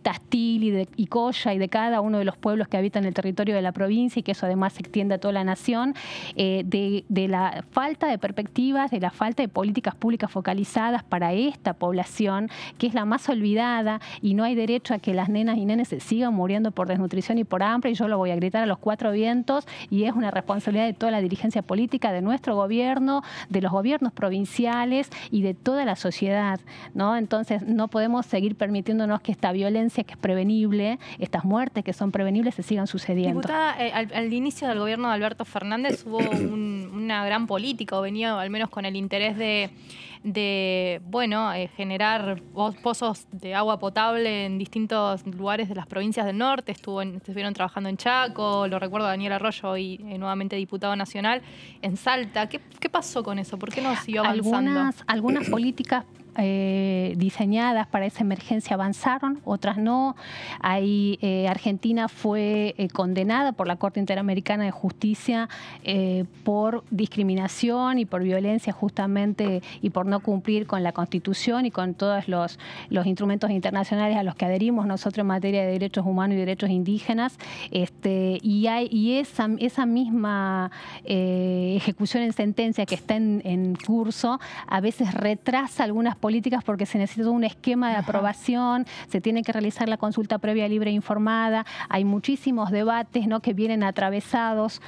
Tastil y Coya, y de cada uno de los pueblos que habitan el territorio de la provincia, y que eso además se extiende a toda la nación, de la falta de perspectivas, de la falta de políticas públicas focalizadas para esta población, que es la más olvidada, y no hay derecho a que las nenas y nenes se sigan muriendo por desnutrición y por hambre, y yo lo voy a gritar a los 4 vientos, y es una responsabilidad de toda la dirigencia política, de nuestro gobierno, de los gobiernos provinciales y de toda la sociedad, ¿no? Entonces no podemos seguir permitiéndonos que esta violencia, que es prevenible, estas muertes que son prevenibles, se sigan sucediendo. Diputada, al inicio del gobierno de Alberto Fernández hubo una gran política, o venía al menos con el interés de generar pozos de agua potable en distintos lugares de las provincias del norte. Estuvieron trabajando en Chaco, lo recuerdo a Daniel Arroyo, y nuevamente diputado nacional en Salta. ¿Qué pasó con eso? ¿Por qué no siguió avanzando? Algunas políticas diseñadas para esa emergencia avanzaron, otras no. Argentina fue condenada por la Corte Interamericana de Justicia por discriminación y por violencia, justamente, y por no cumplir con la Constitución y con todos los instrumentos internacionales a los que adherimos nosotros en materia de derechos humanos y derechos indígenas. Y esa misma ejecución en sentencia que está en curso a veces retrasa algunas políticas, porque se necesita un esquema de aprobación, se tiene que realizar la consulta previa libre e informada. Hay muchísimos debates, ¿no?, que vienen atravesados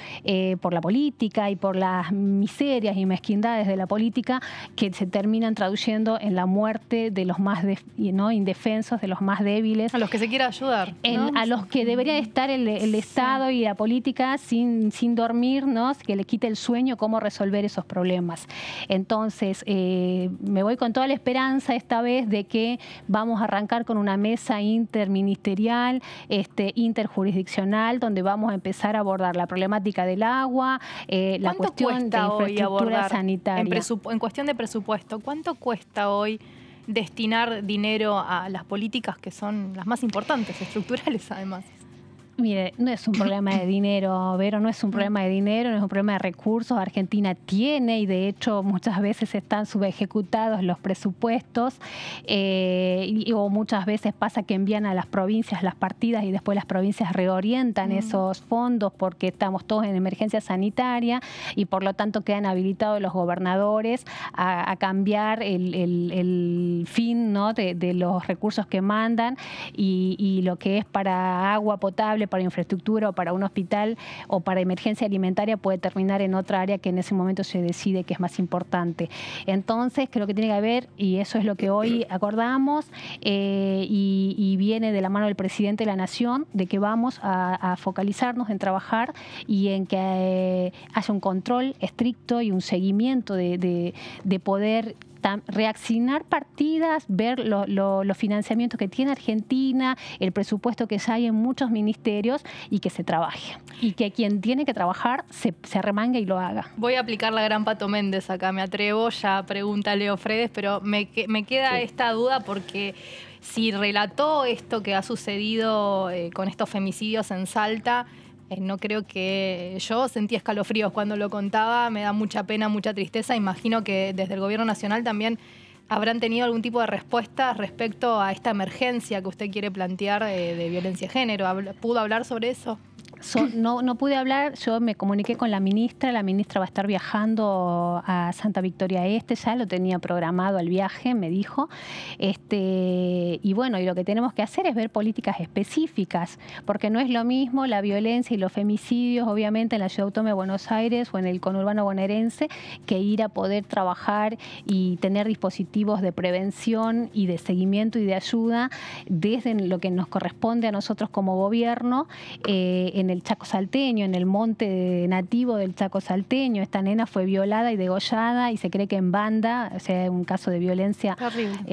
por la política y por las miserias y mezquindades de la política, que se terminan traduciendo en la muerte de los más indefensos, de los más débiles. A los que se quiera ayudar, ¿no? A los que debería estar el Estado y la política sin dormir, ¿no?, que le quite el sueño cómo resolver esos problemas. Entonces, me voy con toda la esperanza esta vez de que vamos a arrancar con una mesa interministerial, interjurisdiccional, donde vamos a empezar a abordar la problemática del agua, la cuestión de infraestructura sanitaria. En cuestión de presupuesto, ¿cuánto cuesta hoy destinar dinero a las políticas que son las más importantes, estructurales además? Mire, no es un problema de dinero, Vero, no es un problema de dinero, no es un problema de recursos. Argentina tiene, y de hecho muchas veces están subejecutados los presupuestos, o muchas veces pasa que envían a las provincias las partidas y después las provincias reorientan esos fondos porque estamos todos en emergencia sanitaria, y por lo tanto quedan habilitados los gobernadores a cambiar el fin, ¿no?, de los recursos que mandan, y lo que es para agua potable, para infraestructura o para un hospital o para emergencia alimentaria puede terminar en otra área que en ese momento se decide que es más importante. Entonces creo que tiene que haber, y eso es lo que hoy acordamos, y viene de la mano del presidente de la Nación, de que vamos a focalizarnos en trabajar y en que haya un control estricto y un seguimiento de poder reaccionar partidas, ver los financiamientos que tiene Argentina, el presupuesto que ya hay en muchos ministerios y que se trabaje. Y que quien tiene que trabajar se arremangue y lo haga. Voy a aplicar la gran Pato Méndez acá, me atrevo, ya pregunta Leo Fredes, pero me queda esta duda porque si relató esto que ha sucedido con estos femicidios en Salta, no creo que... Yo sentí escalofríos cuando lo contaba, me da mucha pena, mucha tristeza. Imagino que desde el Gobierno Nacional también habrán tenido algún tipo de respuesta respecto a esta emergencia que usted quiere plantear de violencia de género. ¿Pudo hablar sobre eso? No pude hablar, yo me comuniqué con la ministra va a estar viajando a Santa Victoria Este, ya lo tenía programado el viaje, me dijo, y bueno, y lo que tenemos que hacer es ver políticas específicas, porque no es lo mismo la violencia y los femicidios, obviamente, en la Ciudad Autónoma de Buenos Aires o en el conurbano bonaerense, que ir a poder trabajar y tener dispositivos de prevención y de seguimiento y de ayuda desde lo que nos corresponde a nosotros como gobierno, en el Chaco salteño, en el monte nativo del Chaco salteño. Esta nena fue violada y degollada y se cree que en banda, o sea, un caso de violencia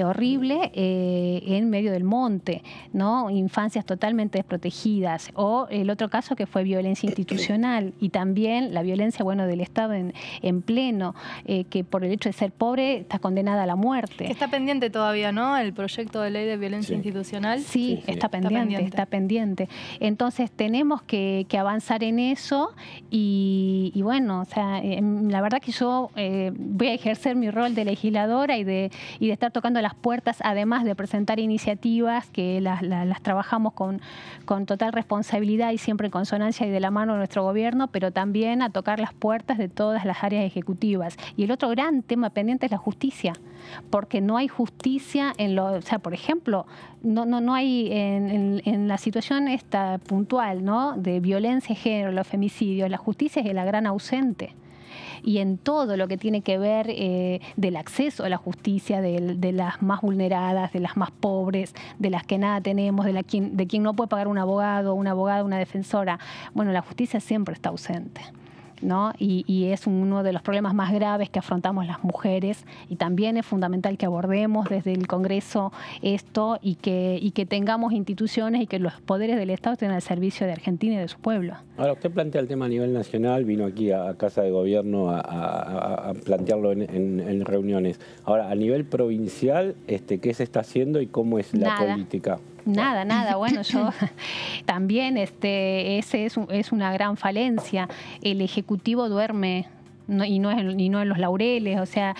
horrible en medio del monte, ¿no? Infancias totalmente desprotegidas. O el otro caso que fue violencia institucional y también la violencia, bueno, del Estado en pleno, que por el hecho de ser pobre está condenada a la muerte. Está pendiente todavía, ¿no? El proyecto de ley de violencia institucional. Sí, está pendiente. Entonces tenemos que avanzar en eso y bueno, o sea, la verdad que yo voy a ejercer mi rol de legisladora y de estar tocando las puertas, además de presentar iniciativas que las trabajamos con total responsabilidad y siempre en consonancia y de la mano de nuestro gobierno, pero también a tocar las puertas de todas las áreas ejecutivas. Y el otro gran tema pendiente es la justicia, porque no hay justicia o sea, por ejemplo, no hay en la situación esta puntual, ¿no?, de violencia de género, los femicidios, la justicia es la gran ausente. Y en todo lo que tiene que ver del acceso a la justicia de las más vulneradas, de las más pobres, de las que nada tenemos, de quien no puede pagar un abogado, una abogada, una defensora, bueno, la justicia siempre está ausente, ¿no? Y es uno de los problemas más graves que afrontamos las mujeres, y también es fundamental que abordemos desde el Congreso esto y que tengamos instituciones y que los poderes del Estado estén al servicio de Argentina y de su pueblo. Ahora, usted plantea el tema a nivel nacional, vino aquí a Casa de Gobierno a plantearlo en reuniones. Ahora, a nivel provincial, ¿qué se está haciendo y cómo es la política? Nada. Bueno, yo también, ese es una gran falencia. El Ejecutivo duerme. Y no en los laureles, o sea,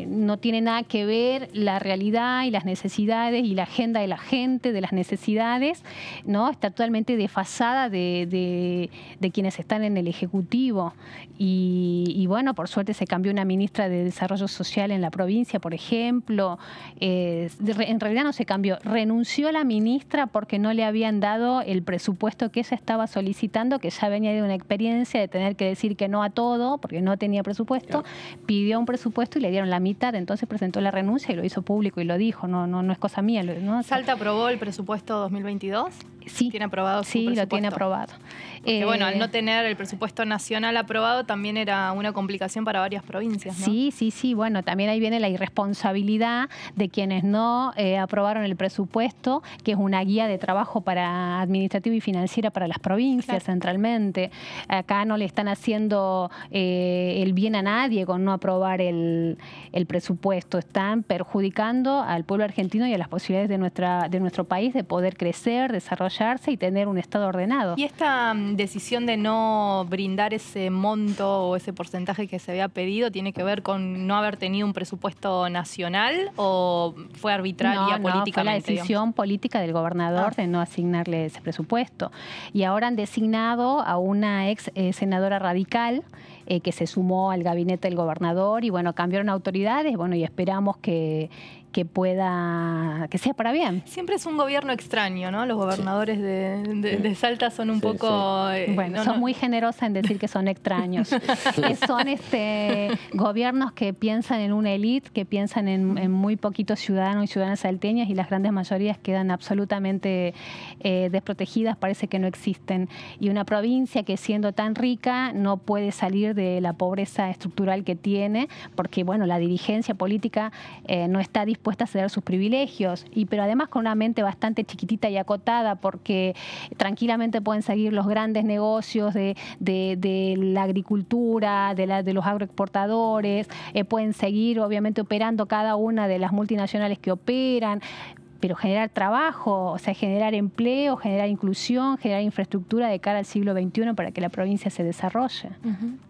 no tiene nada que ver la realidad y las necesidades y la agenda de la gente, de las necesidades, ¿no? Está totalmente desfasada de quienes están en el Ejecutivo. Y bueno, por suerte se cambió una ministra de Desarrollo Social en la provincia, por ejemplo. En realidad no se cambió, renunció la ministra porque no le habían dado el presupuesto que ella estaba solicitando, que ya venía de una experiencia de tener que decir que no a todo, porque no tenía presupuesto, pidió un presupuesto y le dieron la mitad, entonces presentó la renuncia y lo hizo público y lo dijo, no es cosa mía, ¿no? ¿Salta aprobó el presupuesto 2022? Sí. ¿Tiene aprobado su presupuesto? Sí, lo tiene aprobado. Porque, bueno, al no tener el presupuesto nacional aprobado también era una complicación para varias provincias, ¿no? Sí, bueno, también ahí viene la irresponsabilidad de quienes no aprobaron el presupuesto, que es una guía de trabajo administrativa y financiera para las provincias, centralmente. Acá no le están haciendo el bien a nadie con no aprobar el presupuesto, están perjudicando al pueblo argentino y a las posibilidades de nuestro país de poder crecer, desarrollarse y tener un Estado ordenado. ¿Y esta decisión de no brindar ese monto o ese porcentaje que se había pedido tiene que ver con no haber tenido un presupuesto nacional o fue arbitraria políticamente? Fue la decisión política del gobernador de no asignarle ese presupuesto. Y ahora han designado a una ex senadora radical que se sumó al gabinete del gobernador y bueno, cambiaron autoridades, bueno, y esperamos que que sea para bien. Siempre es un gobierno extraño, ¿no? Los gobernadores de Salta son un poco... Bueno, son muy generosa en decir que son extraños. Son gobiernos que piensan en una élite, que piensan en muy poquitos ciudadanos y ciudadanas salteñas, y las grandes mayorías quedan absolutamente desprotegidas, parece que no existen. Y una provincia que, siendo tan rica, no puede salir de la pobreza estructural que tiene, porque bueno, la dirigencia política no está dispuesta a ceder sus privilegios, pero además con una mente bastante chiquitita y acotada, porque tranquilamente pueden seguir los grandes negocios de la agricultura, de los agroexportadores, pueden seguir obviamente operando cada una de las multinacionales que operan, pero generar trabajo, o sea, generar empleo, generar inclusión, generar infraestructura de cara al siglo XXI para que la provincia se desarrolle.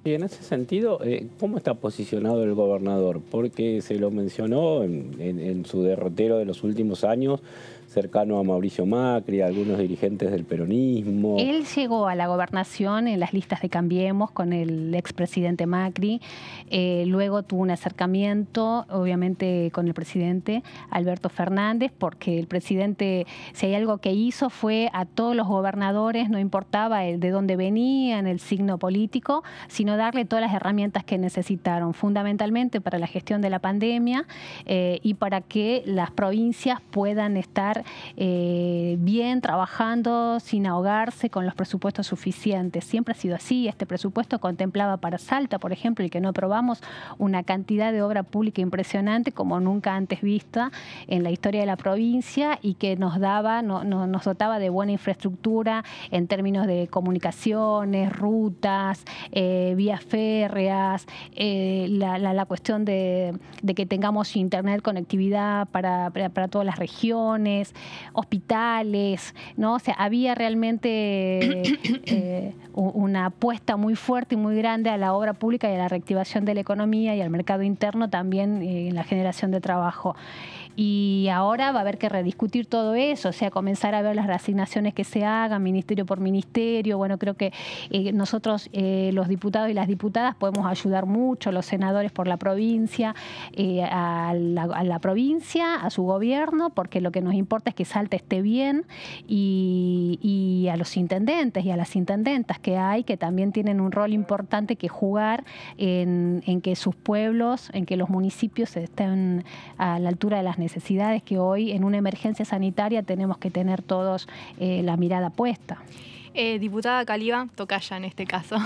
Y en ese sentido, ¿cómo está posicionado el gobernador? Porque se lo mencionó en su derrotero de los últimos años, cercano a Mauricio Macri, a algunos dirigentes del peronismo. Él llegó a la gobernación en las listas de Cambiemos con el expresidente Macri, luego tuvo un acercamiento, obviamente, con el presidente Alberto Fernández, porque el presidente, si hay algo que hizo, fue a todos los gobernadores, no importaba de dónde venían, el signo político, sino darle todas las herramientas que necesitaron, fundamentalmente para la gestión de la pandemia y para que las provincias puedan estar bien trabajando sin ahogarse, con los presupuestos suficientes. Siempre ha sido así. Este presupuesto contemplaba para Salta, por ejemplo, el que no aprobamos, una cantidad de obra pública impresionante como nunca antes vista en la historia de la provincia, y que nos dotaba de buena infraestructura en términos de comunicaciones, rutas, vías férreas, la cuestión de que tengamos internet, conectividad para todas las regiones, hospitales, ¿no? O sea, había realmente una apuesta muy fuerte y muy grande a la obra pública y a la reactivación de la economía y al mercado interno también, en la generación de trabajo. Y ahora va a haber que rediscutir todo eso, o sea, comenzar a ver las reasignaciones que se hagan, ministerio por ministerio. Bueno, creo que nosotros, los diputados y las diputadas, podemos ayudar mucho, los senadores por la provincia, a la provincia, a su gobierno, porque lo que nos importa es que Salta esté bien, y a los intendentes y a las intendentas que hay, que también tienen un rol importante que jugar en que sus pueblos, en que los municipios estén a la altura de las necesidades que hoy, en una emergencia sanitaria, tenemos que tener todos la mirada puesta. Diputada Caliba, tocaya en este caso,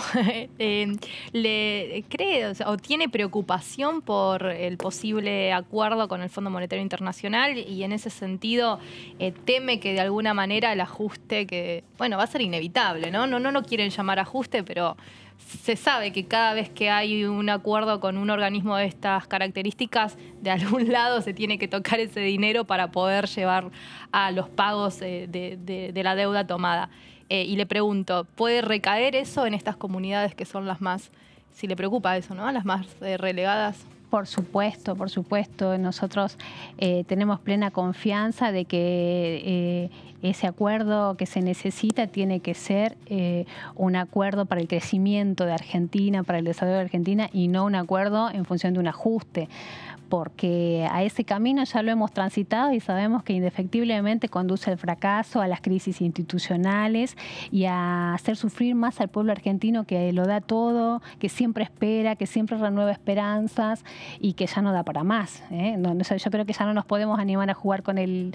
¿le cree o tiene preocupación por el posible acuerdo con el Fondo Monetario Internacional, y en ese sentido teme que de alguna manera el ajuste, que bueno, va a ser inevitable, ¿no? No lo quieren llamar ajuste, pero se sabe que cada vez que hay un acuerdo con un organismo de estas características, de algún lado se tiene que tocar ese dinero para poder llevar a los pagos de la deuda tomada? Y le pregunto, ¿puede recaer eso en estas comunidades que son las más, si le preocupa eso, ¿no?, las más relegadas? Por supuesto, por supuesto. Nosotros tenemos plena confianza de que ese acuerdo que se necesita tiene que ser un acuerdo para el crecimiento de Argentina, para el desarrollo de Argentina, y no un acuerdo en función de un ajuste, porque a ese camino ya lo hemos transitado y sabemos que indefectiblemente conduce al fracaso, a las crisis institucionales y a hacer sufrir más al pueblo argentino, que lo da todo, que siempre espera, que siempre renueva esperanzas y que ya no da para más, ¿eh? Yo creo que ya no nos podemos animar a jugar con el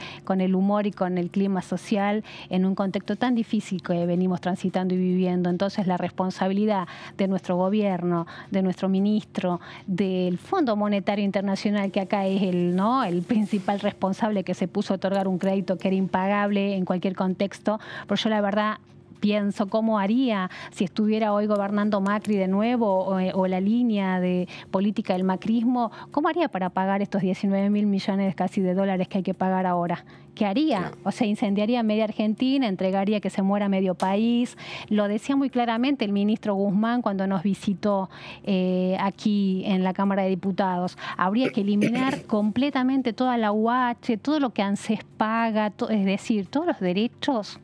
humor y con el clima social en un contexto tan difícil que venimos transitando y viviendo. Entonces, la responsabilidad de nuestro gobierno, de nuestro ministro, del Fondo Monetario Internacional, que acá es el principal responsable, que se puso a otorgar un crédito que era impagable en cualquier contexto. Pero yo, la verdad, pienso cómo haría si estuviera hoy gobernando Macri de nuevo, o la línea de política del macrismo, ¿cómo haría para pagar estos 19.000 millones casi de dólares que hay que pagar ahora? ¿Qué haría? O sea, incendiaría media Argentina, entregaría que se muera medio país. Lo decía muy claramente el ministro Guzmán cuando nos visitó aquí en la Cámara de Diputados. Habría que eliminar completamente toda la UH, todo lo que ANSES paga, es decir, todos los derechos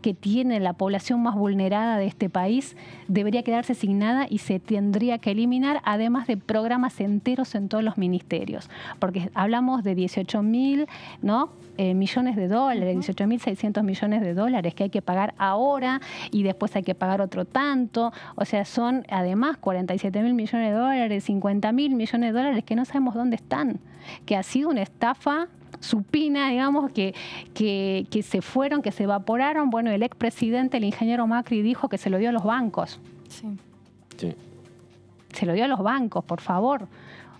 que tiene la población más vulnerada de este país debería quedarse sin nada y se tendría que eliminar, además de programas enteros en todos los ministerios. Porque hablamos de 18.000, ¿no? millones de dólares, 18.600 millones de dólares que hay que pagar ahora y después hay que pagar otro tanto. O sea, son además 47.000 millones de dólares, 50.000 millones de dólares que no sabemos dónde están. Que ha sido una estafa supina, digamos, que se fueron, que se evaporaron. Bueno, el expresidente, el ingeniero Macri, dijo que se lo dio a los bancos. Sí. Sí. Se lo dio a los bancos, por favor.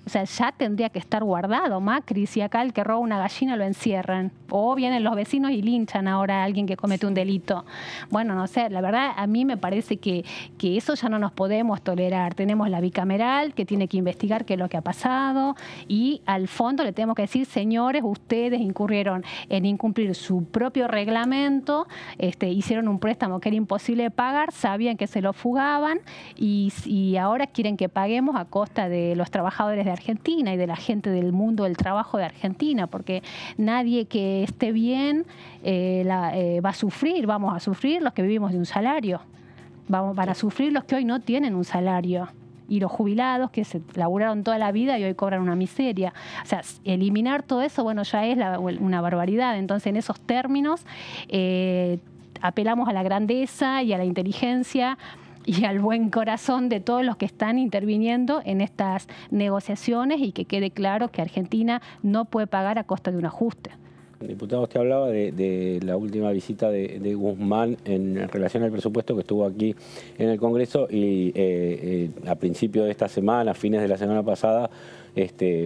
O sea, ya tendría que estar guardado Macri, si acá el que roba una gallina lo encierran. O vienen los vecinos y linchan ahora a alguien que comete un delito. Bueno, no sé, la verdad a mí me parece que eso ya no nos podemos tolerar. Tenemos la bicameral que tiene que investigar qué es lo que ha pasado y al fondo le tenemos que decir, señores, ustedes incurrieron en incumplir su propio reglamento, hicieron un préstamo que era imposible de pagar, sabían que se lo fugaban y ahora quieren que paguemos a costa de los trabajadores de Argentina y de la gente del mundo del trabajo de Argentina, porque nadie que esté bien va a sufrir, vamos a sufrir los que vivimos de un salario, van a sufrir los que hoy no tienen un salario y los jubilados que se laburaron toda la vida y hoy cobran una miseria. O sea, eliminar todo eso, bueno, ya es una barbaridad. Entonces, en esos términos, apelamos a la grandeza y a la inteligencia y al buen corazón de todos los que están interviniendo en estas negociaciones y que quede claro que Argentina no puede pagar a costa de un ajuste. Diputado, usted hablaba de la última visita de Guzmán en relación al presupuesto que estuvo aquí en el Congreso y a principios de esta semana, a fines de la semana pasada,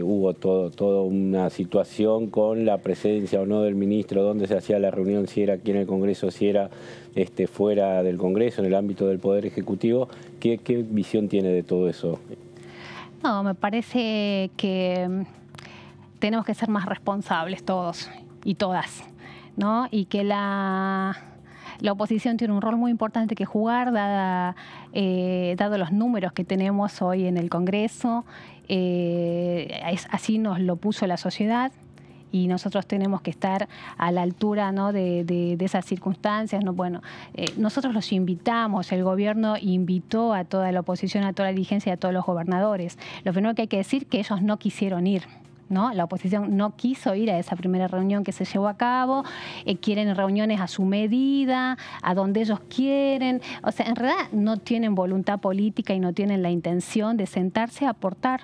hubo toda una situación con la presencia o no del ministro, dónde se hacía la reunión, si era aquí en el Congreso, si era fuera del Congreso, en el ámbito del Poder Ejecutivo. ¿Qué visión tiene de todo eso? No, me parece que tenemos que ser más responsables todos y todas, ¿no? Y que la oposición tiene un rol muy importante que jugar, dado los números que tenemos hoy en el Congreso. Así nos lo puso la sociedad y nosotros tenemos que estar a la altura, ¿no? de esas circunstancias, ¿no? Bueno, nosotros los invitamos, el gobierno invitó a toda la oposición, a toda la dirigencia y a todos los gobernadores. Lo primero que hay que decir es que ellos no quisieron ir, ¿no? La oposición no quiso ir a esa primera reunión que se llevó a cabo, quieren reuniones a su medida, a donde ellos quieren. O sea, en realidad no tienen voluntad política y no tienen la intención de sentarse a aportar,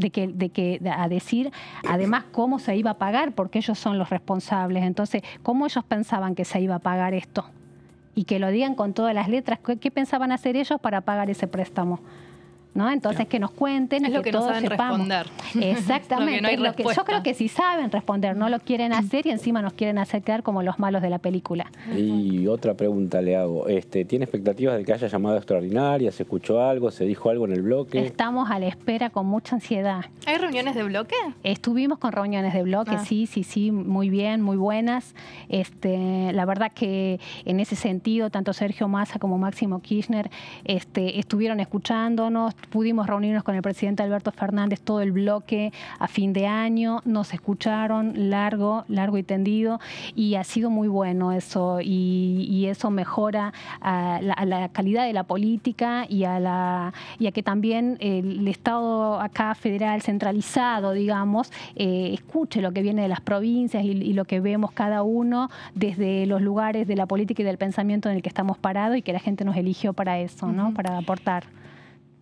a decir además cómo se iba a pagar, porque ellos son los responsables. Entonces, ¿cómo ellos pensaban que se iba a pagar esto? Y que lo digan con todas las letras. ¿Qué pensaban hacer ellos para pagar ese préstamo? ¿No? Entonces, que nos cuenten, es lo que no todos saben sepamos. Responder. Exactamente. No hay yo creo que sí saben responder, no lo quieren hacer y encima nos quieren hacer quedar como los malos de la película. Y otra pregunta le hago. ¿Tiene expectativas de que haya llamada extraordinaria? ¿Se escuchó algo? ¿Se dijo algo en el bloque? Estamos a la espera con mucha ansiedad. ¿Hay reuniones de bloque? Estuvimos con reuniones de bloque, sí, muy bien, muy buenas. La verdad que en ese sentido, tanto Sergio Massa como Máximo Kirchner estuvieron escuchándonos. Pudimos reunirnos con el presidente Alberto Fernández, todo el bloque a fin de año, nos escucharon largo y tendido y ha sido muy bueno eso y eso mejora a la calidad de la política y a que también el Estado acá federal centralizado, digamos, escuche lo que viene de las provincias y lo que vemos cada uno desde los lugares de la política y del pensamiento en el que estamos parados y que la gente nos eligió para eso, ¿no? Para aportar.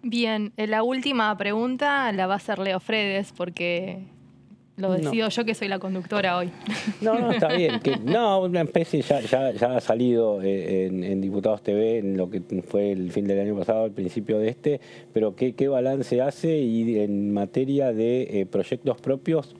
Bien, la última pregunta la va a hacer Leo Fredes, porque lo decido yo que soy la conductora hoy. No, está bien. Una especie ya ha salido en Diputados TV, en lo que fue el fin del año pasado, al principio de pero ¿qué balance hace? Y en materia de proyectos propios,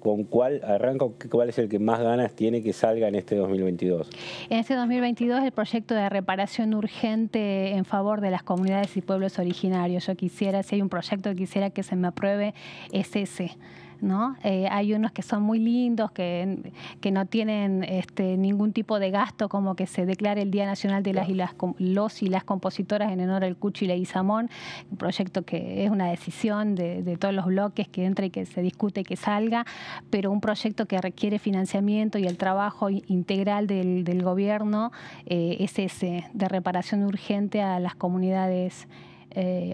¿con cuál arranca? ¿Cuál es el que más ganas tiene que salga en este 2022? En este 2022 el proyecto de reparación urgente en favor de las comunidades y pueblos originarios. Yo quisiera, si hay un proyecto que quisiera que se me apruebe, es ese, ¿no? Hay unos que son muy lindos, que no tienen ningún tipo de gasto, como que se declare el Día Nacional de los y las compositoras en honor al Cucho y Leguizamón, un proyecto que es una decisión de todos los bloques, que entre y que se discute y que salga, pero un proyecto que requiere financiamiento y el trabajo integral del gobierno es ese, de reparación urgente a las comunidades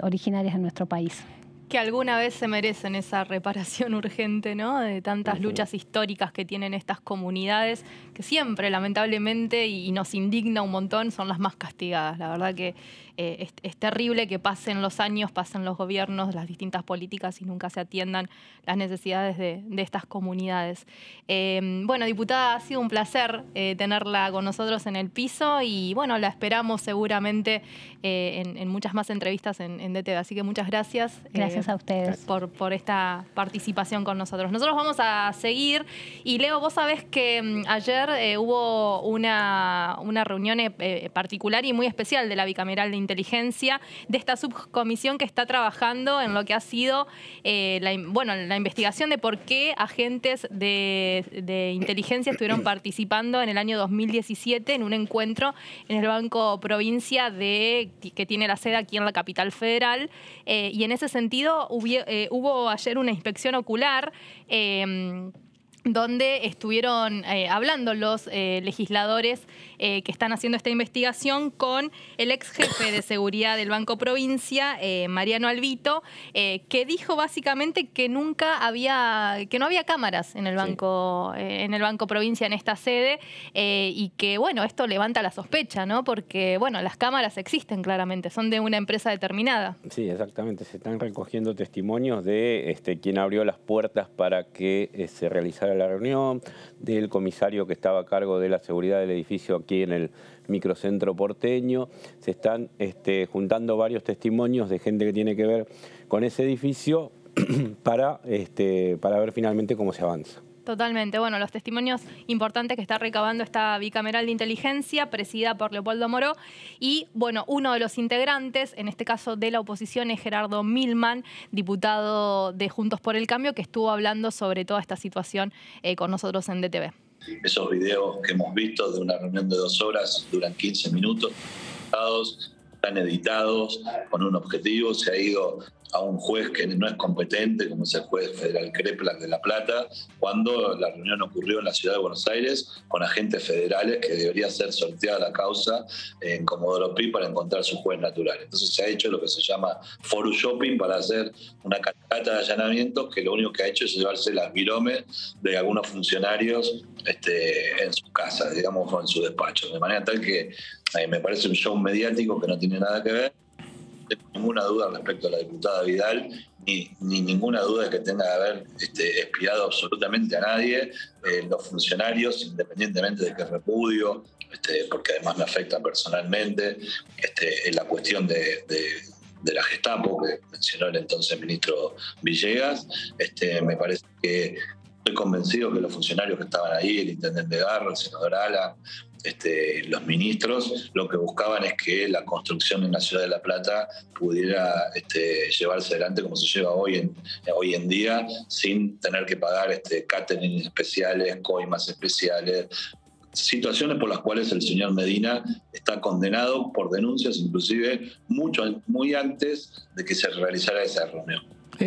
originarias de nuestro país. Que alguna vez se merecen esa reparación urgente, ¿no? De tantas luchas históricas que tienen estas comunidades, que siempre, lamentablemente, y nos indigna un montón, son las más castigadas. La verdad que es terrible que pasen los años, pasen los gobiernos, las distintas políticas y nunca se atiendan las necesidades de estas comunidades. Bueno, diputada, ha sido un placer tenerla con nosotros en el piso y bueno, la esperamos seguramente en muchas más entrevistas en DTV. Así que muchas gracias. Gracias a ustedes. Por esta participación con nosotros. Nosotros vamos a seguir y Leo, vos sabés que ayer hubo una reunión particular y muy especial de la Bicameral de Inteligencia, de esta subcomisión que está trabajando en lo que ha sido la investigación de por qué agentes de inteligencia estuvieron participando en el año 2017 en un encuentro en el Banco Provincia que tiene la sede aquí en la capital federal, y en ese sentido hubo ayer una inspección ocular donde estuvieron hablando los legisladores que están haciendo esta investigación con el ex jefe de seguridad del Banco Provincia, Mariano Albito, que dijo básicamente que no había cámaras en el Banco, en el Banco Provincia, en esta sede, y que bueno, esto levanta la sospecha, ¿no? Porque bueno, las cámaras existen claramente, son de una empresa determinada. Sí, exactamente. Se están recogiendo testimonios de quien abrió las puertas para que se realizara la reunión, del comisario que estaba a cargo de la seguridad del edificio aquí en el microcentro porteño. Se están juntando varios testimonios de gente que tiene que ver con ese edificio para ver finalmente cómo se avanza. Totalmente. Bueno, los testimonios importantes que está recabando esta Bicameral de Inteligencia, presidida por Leopoldo Moró, y bueno, uno de los integrantes, en este caso de la oposición, es Gerardo Milman, diputado de Juntos por el Cambio, que estuvo hablando sobre toda esta situación con nosotros en DTV. Esos videos que hemos visto de una reunión de 2 horas duran 15 minutos, están editados con un objetivo, se ha ido a un juez que no es competente, como es el juez federal Kreplak de La Plata, cuando la reunión ocurrió en la ciudad de Buenos Aires con agentes federales que debería ser sorteada la causa en Comodoro Pi para encontrar su juez natural. Entonces se ha hecho lo que se llama forum shopping para hacer una catarata de allanamientos que lo único que ha hecho es llevarse las viromes de algunos funcionarios en su casa, digamos, o en su despacho. De manera tal que me parece un show mediático que no tiene nada que ver. No tengo ninguna duda respecto a la diputada Vidal, ni ninguna duda de que tenga que haber espiado absolutamente a nadie. Los funcionarios, independientemente de que repudio, porque además me afecta personalmente, la cuestión de la Gestapo, que mencionó el entonces ministro Villegas, me parece que estoy convencido que los funcionarios que estaban ahí, el intendente Garro, el senador Alan, los ministros, lo que buscaban es que la construcción en la ciudad de La Plata pudiera llevarse adelante como se lleva hoy en día, sin tener que pagar catering especiales, coimas especiales, situaciones por las cuales el señor Medina está condenado por denuncias, inclusive muy antes de que se realizara esa reunión.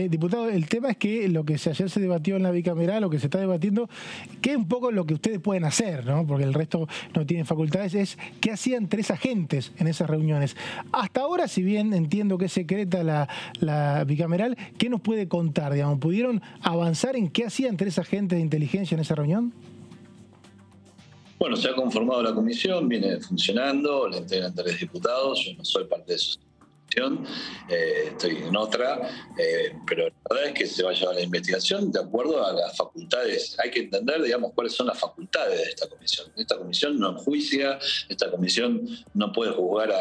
Diputado, el tema es que lo que ayer se debatió en la bicameral, lo que se está debatiendo, que es un poco lo que ustedes pueden hacer, ¿no? Porque el resto no tienen facultades, es qué hacían 3 agentes en esas reuniones. Hasta ahora, si bien entiendo que es secreta la bicameral, ¿qué nos puede contar? Digamos, ¿pudieron avanzar en qué hacían 3 agentes de inteligencia en esa reunión? Bueno, se ha conformado la comisión, viene funcionando, la integran 3 diputados, yo no soy parte de eso. Estoy en otra, pero la verdad es que se va a llevar la investigación de acuerdo a las facultades. Hay que entender, digamos, cuáles son las facultades de esta comisión. Esta comisión no enjuicia, esta comisión no puede juzgar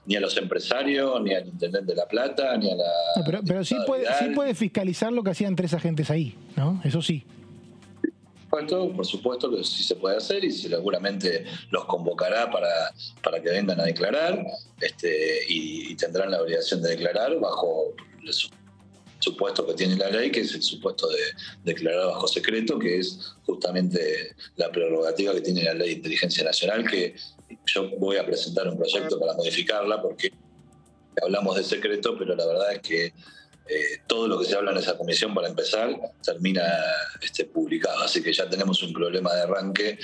ni a los empresarios, ni al intendente de La Plata, ni a la... No, pero sí puede fiscalizar lo que hacían 3 agentes ahí, ¿no? Eso sí. Por supuesto que sí se puede hacer y seguramente los convocará para que vengan a declarar y tendrán la obligación de declarar bajo el supuesto que tiene la ley, que es el supuesto de declarar bajo secreto, que es justamente la prerrogativa que tiene la Ley de Inteligencia Nacional, que yo voy a presentar un proyecto para modificarla porque hablamos de secreto, pero la verdad es que todo lo que se habla en esa comisión, para empezar, termina publicado. Así que ya tenemos un problema de arranque,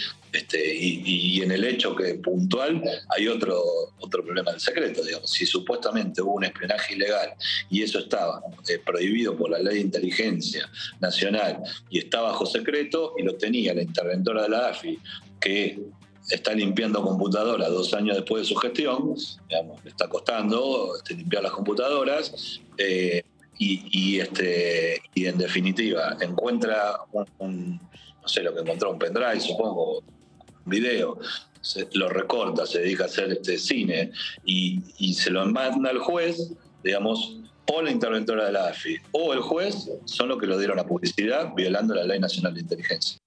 y en el hecho que puntual hay otro problema del secreto, digamos. Si supuestamente hubo un espionaje ilegal y eso estaba prohibido por la Ley de Inteligencia Nacional y está bajo secreto, y lo tenía la interventora de la AFI, que está limpiando computadoras 2 años después de su gestión, digamos, le está costando limpiar las computadoras, y en definitiva encuentra no sé lo que encontró, un pendrive, supongo, un video, lo recorta, se dedica a hacer cine y se lo manda al juez, digamos, o la interventora de la AFI o el juez son los que lo dieron a publicidad violando la Ley Nacional de Inteligencia.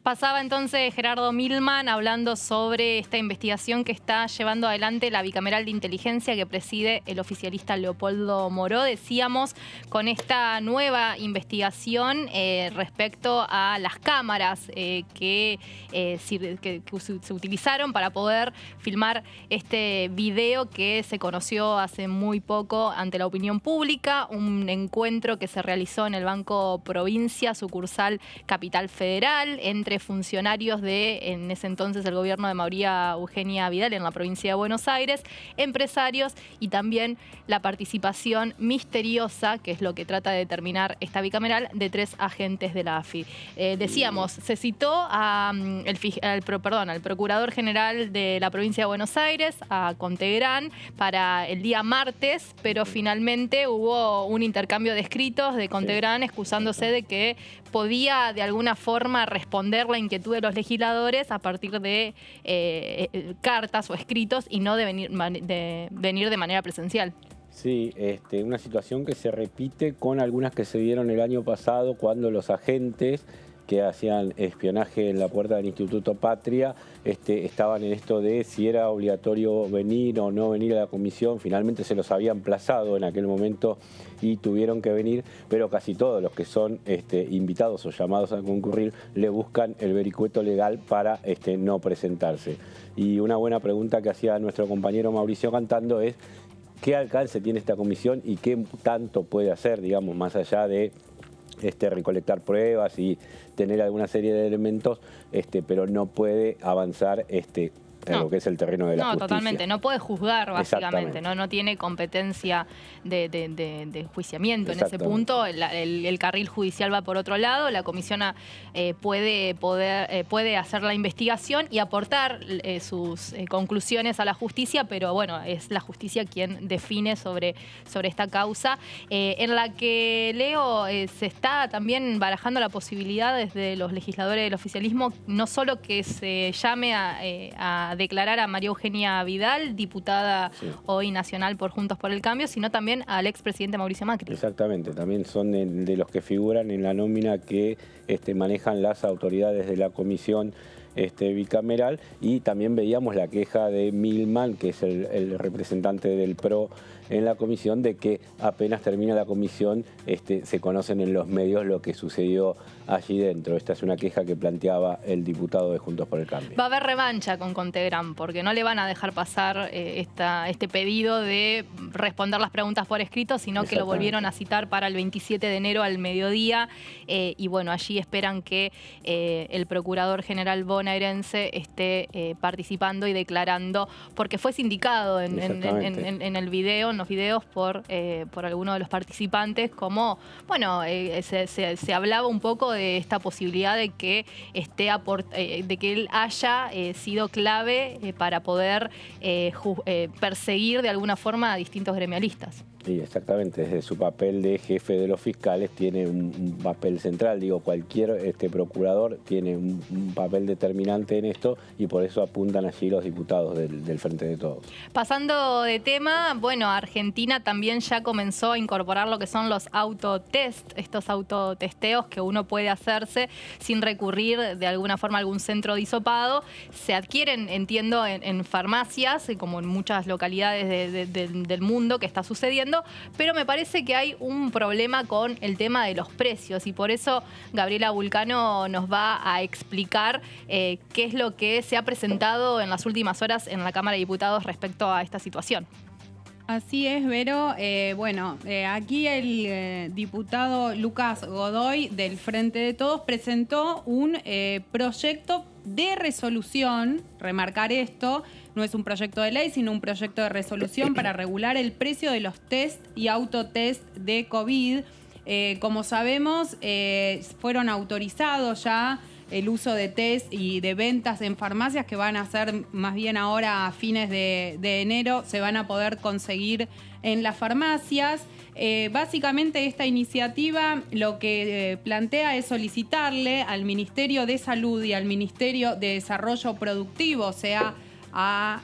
Pasaba entonces Gerardo Milman hablando sobre esta investigación que está llevando adelante la Bicameral de Inteligencia que preside el oficialista Leopoldo Moró. Decíamos, con esta nueva investigación respecto a las cámaras que se utilizaron para poder filmar este video que se conoció hace muy poco ante la opinión pública, un encuentro que se realizó en el Banco Provincia, sucursal Capital Federal, entre funcionarios en ese entonces, el gobierno de María Eugenia Vidal en la provincia de Buenos Aires, empresarios y también la participación misteriosa, que es lo que trata de determinar esta bicameral, de 3 agentes de la AFI. Decíamos, se citó al Procurador General de la provincia de Buenos Aires, a Contegrán, para el día martes, pero finalmente hubo un intercambio de escritos de Contegrán excusándose de que podía de alguna forma responder la inquietud de los legisladores a partir de cartas o escritos y no de venir de manera presencial. Sí, una situación que se repite con algunas que se dieron el año pasado cuando los agentes que hacían espionaje en la puerta del Instituto Patria estaban en esto de si era obligatorio venir o no venir a la comisión. Finalmente se los había emplazado en aquel momento y tuvieron que venir, pero casi todos los que son invitados o llamados a concurrir le buscan el vericueto legal para no presentarse. Y una buena pregunta que hacía nuestro compañero Mauricio Cantando es ¿qué alcance tiene esta comisión y qué tanto puede hacer, digamos, más allá de recolectar pruebas y tener alguna serie de elementos, pero no puede avanzar en lo que es el terreno de la justicia? No, totalmente. No puede juzgar, básicamente. No tiene competencia de enjuiciamiento en ese punto. El carril judicial va por otro lado. La comisión puede hacer la investigación y aportar sus conclusiones a la justicia, pero bueno, es la justicia quien define sobre esta causa, en la que, Leo, se está también barajando la posibilidad desde los legisladores del oficialismo, no solo que se llame a declarar a María Eugenia Vidal, diputada hoy nacional por Juntos por el Cambio, sino también al expresidente Mauricio Macri. Exactamente, también son de los que figuran en la nómina que manejan las autoridades de la comisión bicameral, y también veíamos la queja de Milman, que es el representante del PRO en la comisión, de que apenas termina la comisión se conocen en los medios lo que sucedió allí dentro. Esta es una queja que planteaba el diputado de Juntos por el Cambio. Va a haber revancha con Contegrán, porque no le van a dejar pasar este pedido de responder las preguntas por escrito, sino que lo volvieron a citar para el 27 de enero al mediodía, y bueno, allí esperan que el Procurador General bonaerense esté participando y declarando, porque fue sindicado en el video, en los videos por alguno de los participantes, como, bueno, se hablaba un poco de esta posibilidad de que de que él haya sido clave para poder perseguir de alguna forma a distintos gremialistas. Sí, exactamente. Desde su papel de jefe de los fiscales tiene un papel central. Digo, cualquier procurador tiene un papel determinante en esto, y por eso apuntan allí los diputados del Frente de Todos. Pasando de tema, bueno, Argentina también ya comenzó a incorporar lo que son los autotest, estos autotesteos que uno puede hacerse sin recurrir de alguna forma a algún centro de hisopado. Se adquieren, entiendo, en farmacias, como en muchas localidades del mundo que está sucediendo. Pero me parece que hay un problema con el tema de los precios, y por eso Gabriela Vulcano nos va a explicar qué es lo que se ha presentado en las últimas horas en la Cámara de Diputados respecto a esta situación. Así es, Vero. Aquí el diputado Lucas Godoy del Frente de Todos presentó un proyecto de resolución, remarcar esto, no es un proyecto de ley, sino un proyecto de resolución para regular el precio de los test y autotest de COVID. Como sabemos, fueron autorizados ya el uso de test y de ventas en farmacias, que van a ser más bien ahora a fines de enero, se van a poder conseguir en las farmacias. Básicamente esta iniciativa lo que plantea es solicitarle al Ministerio de Salud y al Ministerio de Desarrollo Productivo, o sea, a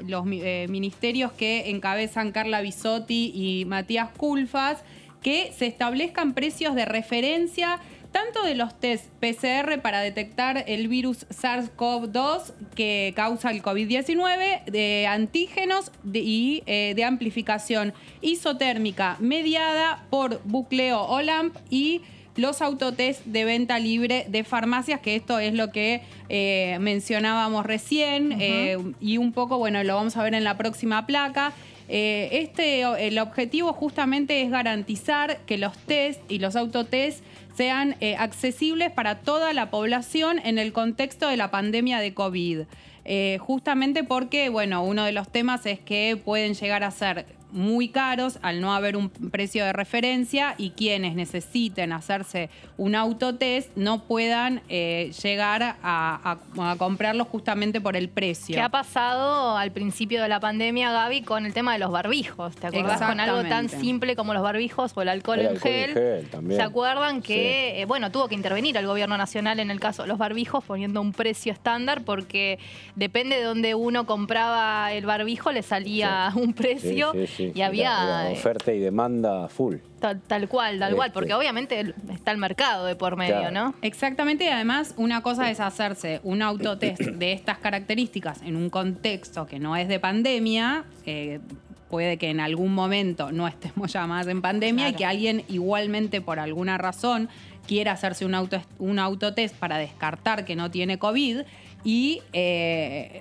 los ministerios que encabezan Carla Bisotti y Matías Culfas, que se establezcan precios de referencia tanto de los test PCR para detectar el virus SARS-CoV-2 que causa el COVID-19, de antígenos y de amplificación isotérmica mediada por bucleo o LAMP, y los autotest de venta libre de farmacias, que esto es lo que mencionábamos recién, y un poco, bueno, lo vamos a ver en la próxima placa. El objetivo justamente es garantizar que los test y los autotest sean accesibles para toda la población en el contexto de la pandemia de COVID. Justamente porque, bueno, uno de los temas es que pueden llegar a ser muy caros al no haber un precio de referencia, y quienes necesiten hacerse un autotest no puedan llegar a comprarlos justamente por el precio. ¿Qué ha pasado al principio de la pandemia, Gaby, con el tema de los barbijos? ¿Te acordás? Con algo tan simple como los barbijos o el alcohol en gel. También. ¿Se acuerdan que, tuvo que intervenir el gobierno nacional en el caso de los barbijos poniendo un precio estándar, porque depende de dónde uno compraba el barbijo le salía un precio? Y había oferta y demanda full. Tal cual, porque obviamente está el mercado de por medio, ¿no? Exactamente, y además una cosa es hacerse un autotest de estas características en un contexto que no es de pandemia, puede que en algún momento no estemos ya más en pandemia, y que alguien igualmente por alguna razón quiera hacerse un autotest para descartar que no tiene COVID. Y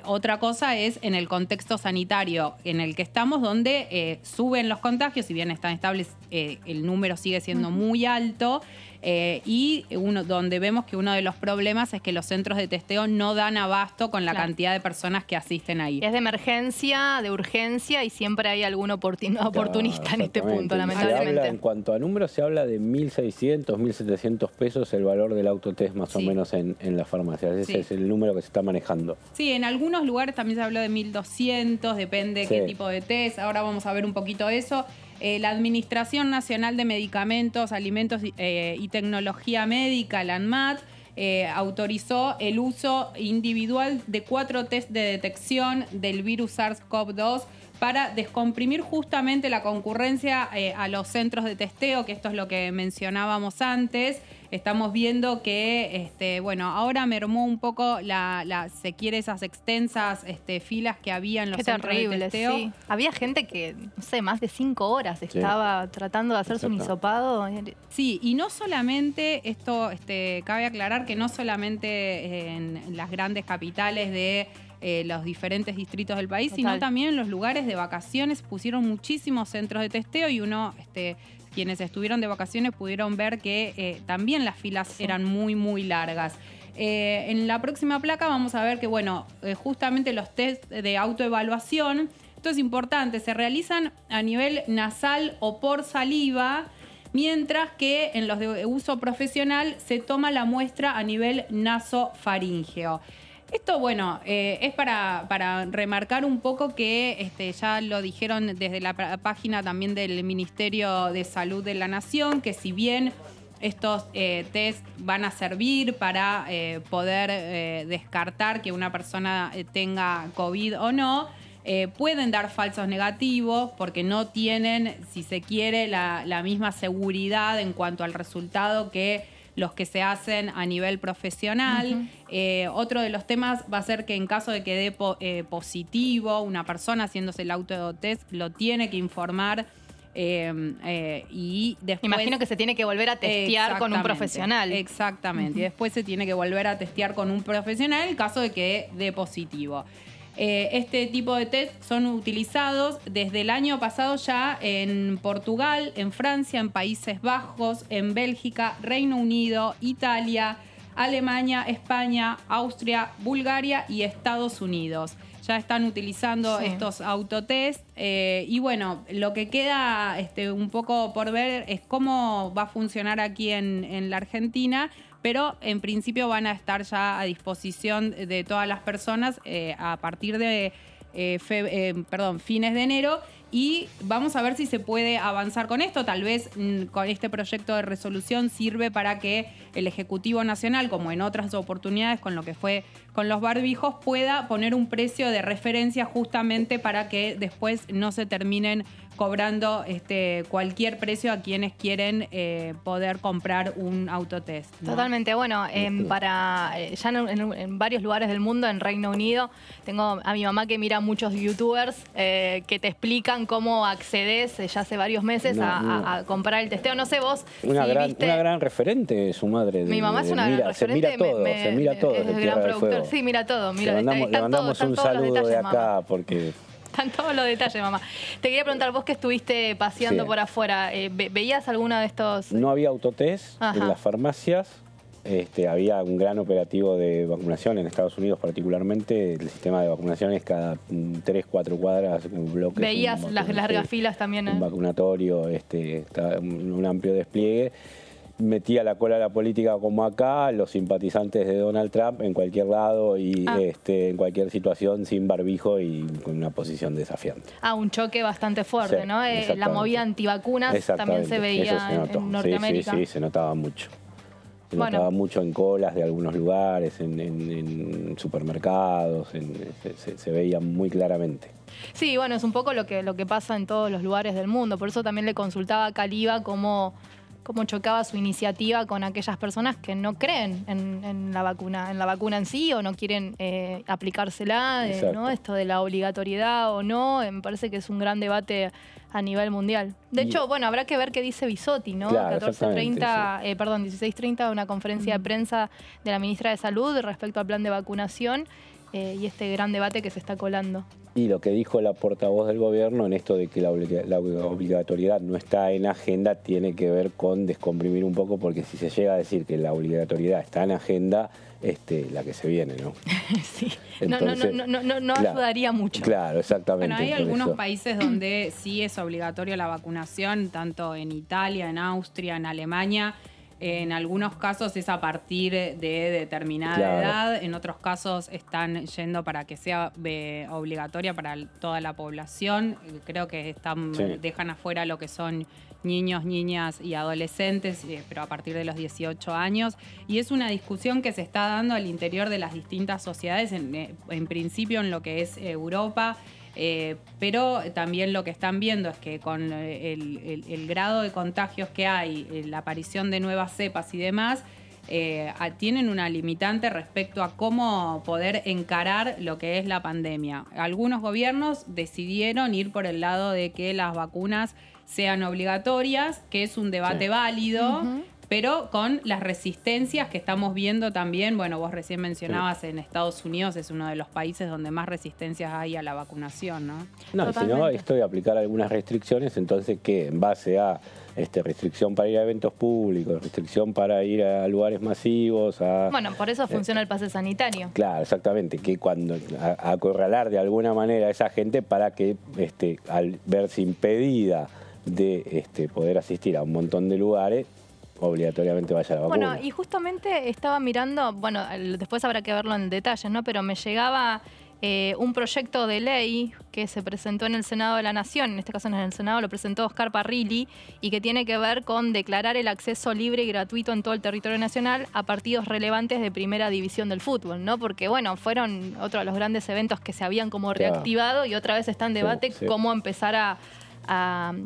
otra cosa es en el contexto sanitario en el que estamos, donde suben los contagios, si bien están estables, el número sigue siendo muy alto, y donde vemos que uno de los problemas es que los centros de testeo no dan abasto con la cantidad de personas que asisten ahí. Es de emergencia, de urgencia, y siempre hay algún oportunista en este punto, lamentablemente. En cuanto a números, se habla de 1.600, 1.700 pesos el valor del autotest más o menos en las farmacias. Ese es el número que se está manejando. Sí, en algunos lugares también se habló de 1.200, depende qué tipo de test. Ahora vamos a ver un poquito eso. La Administración Nacional de Medicamentos, Alimentos y Tecnología Médica, la ANMAT, autorizó el uso individual de 4 test de detección del virus SARS-CoV-2 para descomprimir justamente la concurrencia a los centros de testeo, que esto es lo que mencionábamos antes. Estamos viendo que, ahora mermó un poco se quiere esas extensas filas que había en los centros de testeo. Sí. Había gente que, no sé, más de 5 horas estaba tratando de hacerse un hisopado. Sí, y no solamente esto, cabe aclarar que no solamente en las grandes capitales de los diferentes distritos del país, sino también en los lugares de vacaciones pusieron muchísimos centros de testeo, y quienes estuvieron de vacaciones pudieron ver que también las filas eran muy, muy largas. En la próxima placa vamos a ver que, justamente los test de autoevaluación, esto es importante, se realizan a nivel nasal o por saliva, mientras que en los de uso profesional se toma la muestra a nivel nasofaríngeo. Esto, es para remarcar un poco que ya lo dijeron desde la página también del Ministerio de Salud de la Nación, que si bien estos test van a servir para poder descartar que una persona tenga COVID o no, pueden dar falsos negativos porque no tienen, si se quiere, la misma seguridad en cuanto al resultado que los que se hacen a nivel profesional. Otro de los temas va a ser que en caso de que dé positivo una persona haciéndose el autotest, lo tiene que informar y después... Imagino que se tiene que volver a testear con un profesional. Exactamente. Y después se tiene que volver a testear con un profesional en caso de que dé positivo. Este tipo de test son utilizados desde el año pasado ya en Portugal, en Francia, en Países Bajos, en Bélgica, Reino Unido, Italia, Alemania, España, Austria, Bulgaria y Estados Unidos. Ya están utilizando estos autotest y bueno, lo que queda un poco por ver es cómo va a funcionar aquí en la Argentina, pero en principio van a estar ya a disposición de todas las personas a partir de fines de enero. Y vamos a ver si se puede avanzar con esto. Tal vez con este proyecto de resolución sirve para que el Ejecutivo Nacional, como en otras oportunidades con lo que fue con los barbijos, pueda poner un precio de referencia justamente para que después no se terminen cobrando cualquier precio a quienes quieren poder comprar un autotest, ¿no? Totalmente. Bueno, ya en varios lugares del mundo, en Reino Unido, tengo a mi mamá que mira muchos youtubers que te explican cómo accedes ya hace varios meses a comprar el testeo. No sé vos una gran referente su madre. Mi mamá es una gran referente. Se mira todo. Es gran productor. Sí, mira todo. Le mandamos un saludo de acá, mamá. Porque... Están todos los detalles, mamá. Te quería preguntar, vos que estuviste paseando por afuera, ¿veías alguno de estos? No había autotest en las farmacias. Había un gran operativo de vacunación en Estados Unidos particularmente. El sistema de vacunación es cada 3-4 cuadras, un bloque. ¿Veías las largas filas también? Un vacunatorio, un amplio despliegue. Metía la cola a la política como acá, los simpatizantes de Donald Trump en cualquier lado y en cualquier situación sin barbijo y con una posición desafiante. Un choque bastante fuerte, ¿no? La movida antivacunas también se veía en Norteamérica. Sí, se notaba mucho. Se notaba mucho en colas de algunos lugares, en supermercados, se veía muy claramente. Sí, bueno, es un poco lo que pasa en todos los lugares del mundo. Por eso también le consultaba a Caliba cómo chocaba su iniciativa con aquellas personas que no creen en la vacuna en sí o no quieren aplicársela, ¿no? Esto de la obligatoriedad o no, me parece que es un gran debate a nivel mundial. De hecho, bueno, habrá que ver qué dice Bisotti, ¿no? Claro, 16:30, una conferencia de prensa de la ministra de Salud respecto al plan de vacunación y este gran debate que se está colando. Y lo que dijo la portavoz del gobierno en esto de que la obligatoriedad no está en agenda tiene que ver con descomprimir un poco, porque si se llega a decir que la obligatoriedad está en agenda, la que se viene, ¿no? Sí, entonces, no ayudaría mucho. Claro, exactamente. Bueno, hay algunos países donde sí es obligatoria la vacunación, tanto en Italia, en Austria, en Alemania. En algunos casos es a partir de determinada edad, en otros casos están yendo para que sea obligatoria para toda la población. Creo que dejan afuera lo que son niños, niñas y adolescentes, pero a partir de los 18 años. Y es una discusión que se está dando al interior de las distintas sociedades, en principio en lo que es Europa. Pero también lo que están viendo es que con el grado de contagios que hay, la aparición de nuevas cepas y demás, tienen una limitante respecto a cómo poder encarar lo que es la pandemia. Algunos gobiernos decidieron ir por el lado de que las vacunas sean obligatorias, que es un debate válido, pero con las resistencias que estamos viendo también. Bueno, vos recién mencionabas en Estados Unidos, es uno de los países donde más resistencias hay a la vacunación, ¿no? No, si no, esto de aplicar algunas restricciones, entonces, ¿qué? En base a restricción para ir a eventos públicos, restricción para ir a lugares masivos. Bueno, por eso funciona el pase sanitario. Claro, exactamente, que cuando acorralar de alguna manera a esa gente para que al verse impedida de poder asistir a un montón de lugares, obligatoriamente vaya a la vacuna. Bueno, y justamente estaba mirando, bueno, después habrá que verlo en detalles, ¿no? Pero me llegaba un proyecto de ley que se presentó en el Senado de la Nación, en este caso en el Senado lo presentó Oscar Parrilli, y que tiene que ver con declarar el acceso libre y gratuito en todo el territorio nacional a partidos relevantes de primera división del fútbol, ¿no? Porque, bueno, fueron otro de los grandes eventos que se habían como reactivado y otra vez está en debate cómo empezar a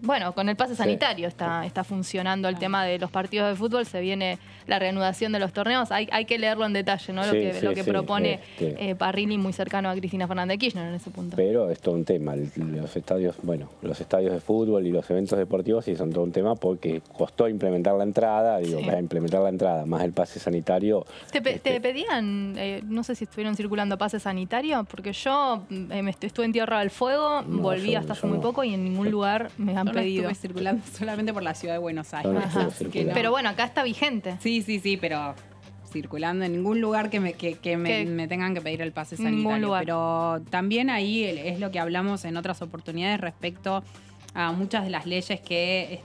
bueno, con el pase sanitario está funcionando el tema de los partidos de fútbol, se viene la reanudación de los torneos, hay que leerlo en detalle, ¿no? Lo que propone Parrilli, muy cercano a Cristina Fernández de Kirchner en ese punto. Pero es todo un tema, los estadios de fútbol y los eventos deportivos sí son todo un tema porque costó implementar la entrada, para implementar la entrada más el pase sanitario. ¿Te pedían, no sé si estuvieron circulando pase sanitario? Porque yo estuve en Tierra del Fuego, volví hasta hace muy poco y en ningún lugar me han pedido. Estuve circulando solamente por la ciudad de Buenos Aires. Pero bueno, acá está vigente. Sí, pero circulando en ningún lugar que me tengan que pedir el pase sanitario. Ningún lugar. Pero también ahí es lo que hablamos en otras oportunidades respecto a muchas de las leyes que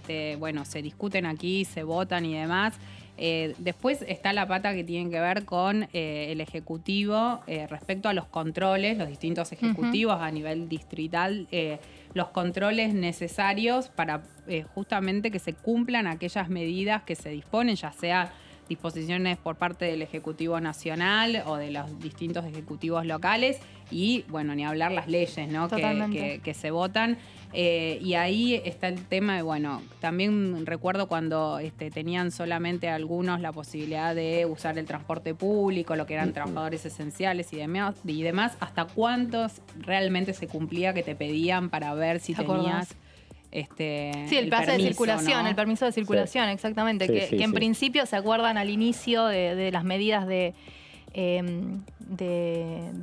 se discuten aquí, se votan y demás. Después está la pata que tiene que ver con el Ejecutivo respecto a los controles, los distintos ejecutivos a nivel distrital, los controles necesarios para justamente que se cumplan aquellas medidas que se disponen, ya sea disposiciones por parte del Ejecutivo Nacional o de los distintos ejecutivos locales y, bueno, ni hablar las leyes, ¿no? que se votan. Y ahí está el tema de, bueno, también recuerdo cuando tenían solamente algunos la posibilidad de usar el transporte público, lo que eran trabajadores esenciales y demás, hasta cuántos realmente se cumplía que te pedían para ver si tenías... el pase de circulación, ¿no? El permiso de circulación, exactamente. Que en principio se acuerdan al inicio de las medidas de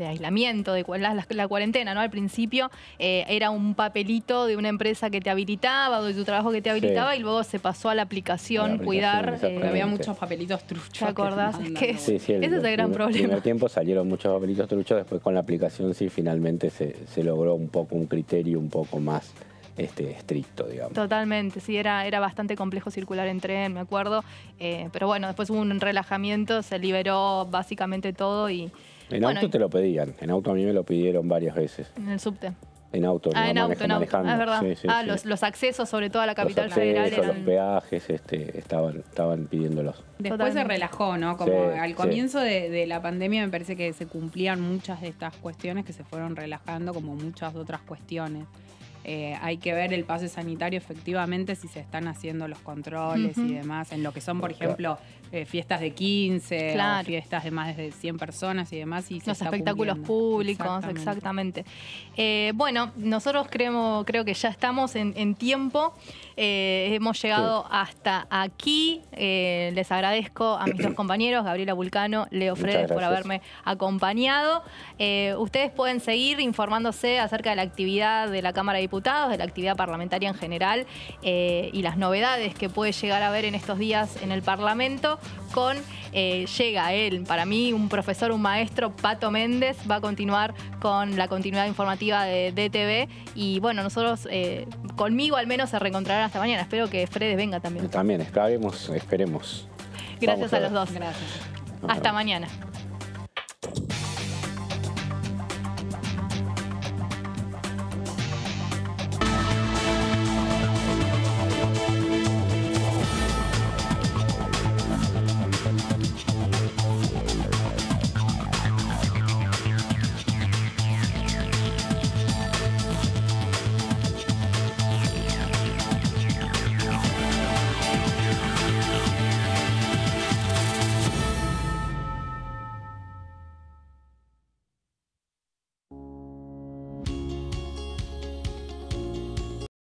aislamiento, de la cuarentena, ¿no? Al principio era un papelito de una empresa que te habilitaba o de tu trabajo que te habilitaba y luego se pasó a la aplicación Cuidar. Había muchos papelitos truchos. ¿Te acordás? Ese es el gran problema. En el primer tiempo salieron muchos papelitos truchos, después con la aplicación finalmente se logró un poco un criterio un poco más estricto, digamos. Totalmente, sí, era bastante complejo circular en tren, me acuerdo, pero bueno, después hubo un relajamiento, se liberó básicamente todo y... En auto te lo pedían, en auto a mí me lo pidieron varias veces. En el subte. En auto, manejando. Es verdad. Los accesos, sobre todo a la capital federal. Los peajes estaban pidiéndolos. Después se relajó, ¿no? Como al comienzo de la pandemia me parece que se cumplían muchas de estas cuestiones que se fueron relajando, como muchas otras cuestiones. Hay que ver el pase sanitario efectivamente si se están haciendo los controles y demás, en lo que son, por ejemplo, fiestas de 15, o fiestas de más de 100 personas y demás. Y los espectáculos públicos, exactamente. Bueno, nosotros creo que ya estamos en tiempo. Hemos llegado hasta aquí. Les agradezco a mis dos compañeros, Gabriela Vulcano, Leo Fredes, por haberme acompañado. Ustedes pueden seguir informándose acerca de la actividad de la Cámara de Diputados, de la actividad parlamentaria en general y las novedades que puede llegar a haber en estos días en el Parlamento. Llega él, para mí, un profesor, un maestro, Pato Méndez, va a continuar con la continuidad informativa de DTV. Y bueno, nosotros, conmigo al menos, se reencontrarán hasta mañana. Espero que Fredes venga también. También, esperemos. Gracias a los dos. Gracias. Hasta mañana.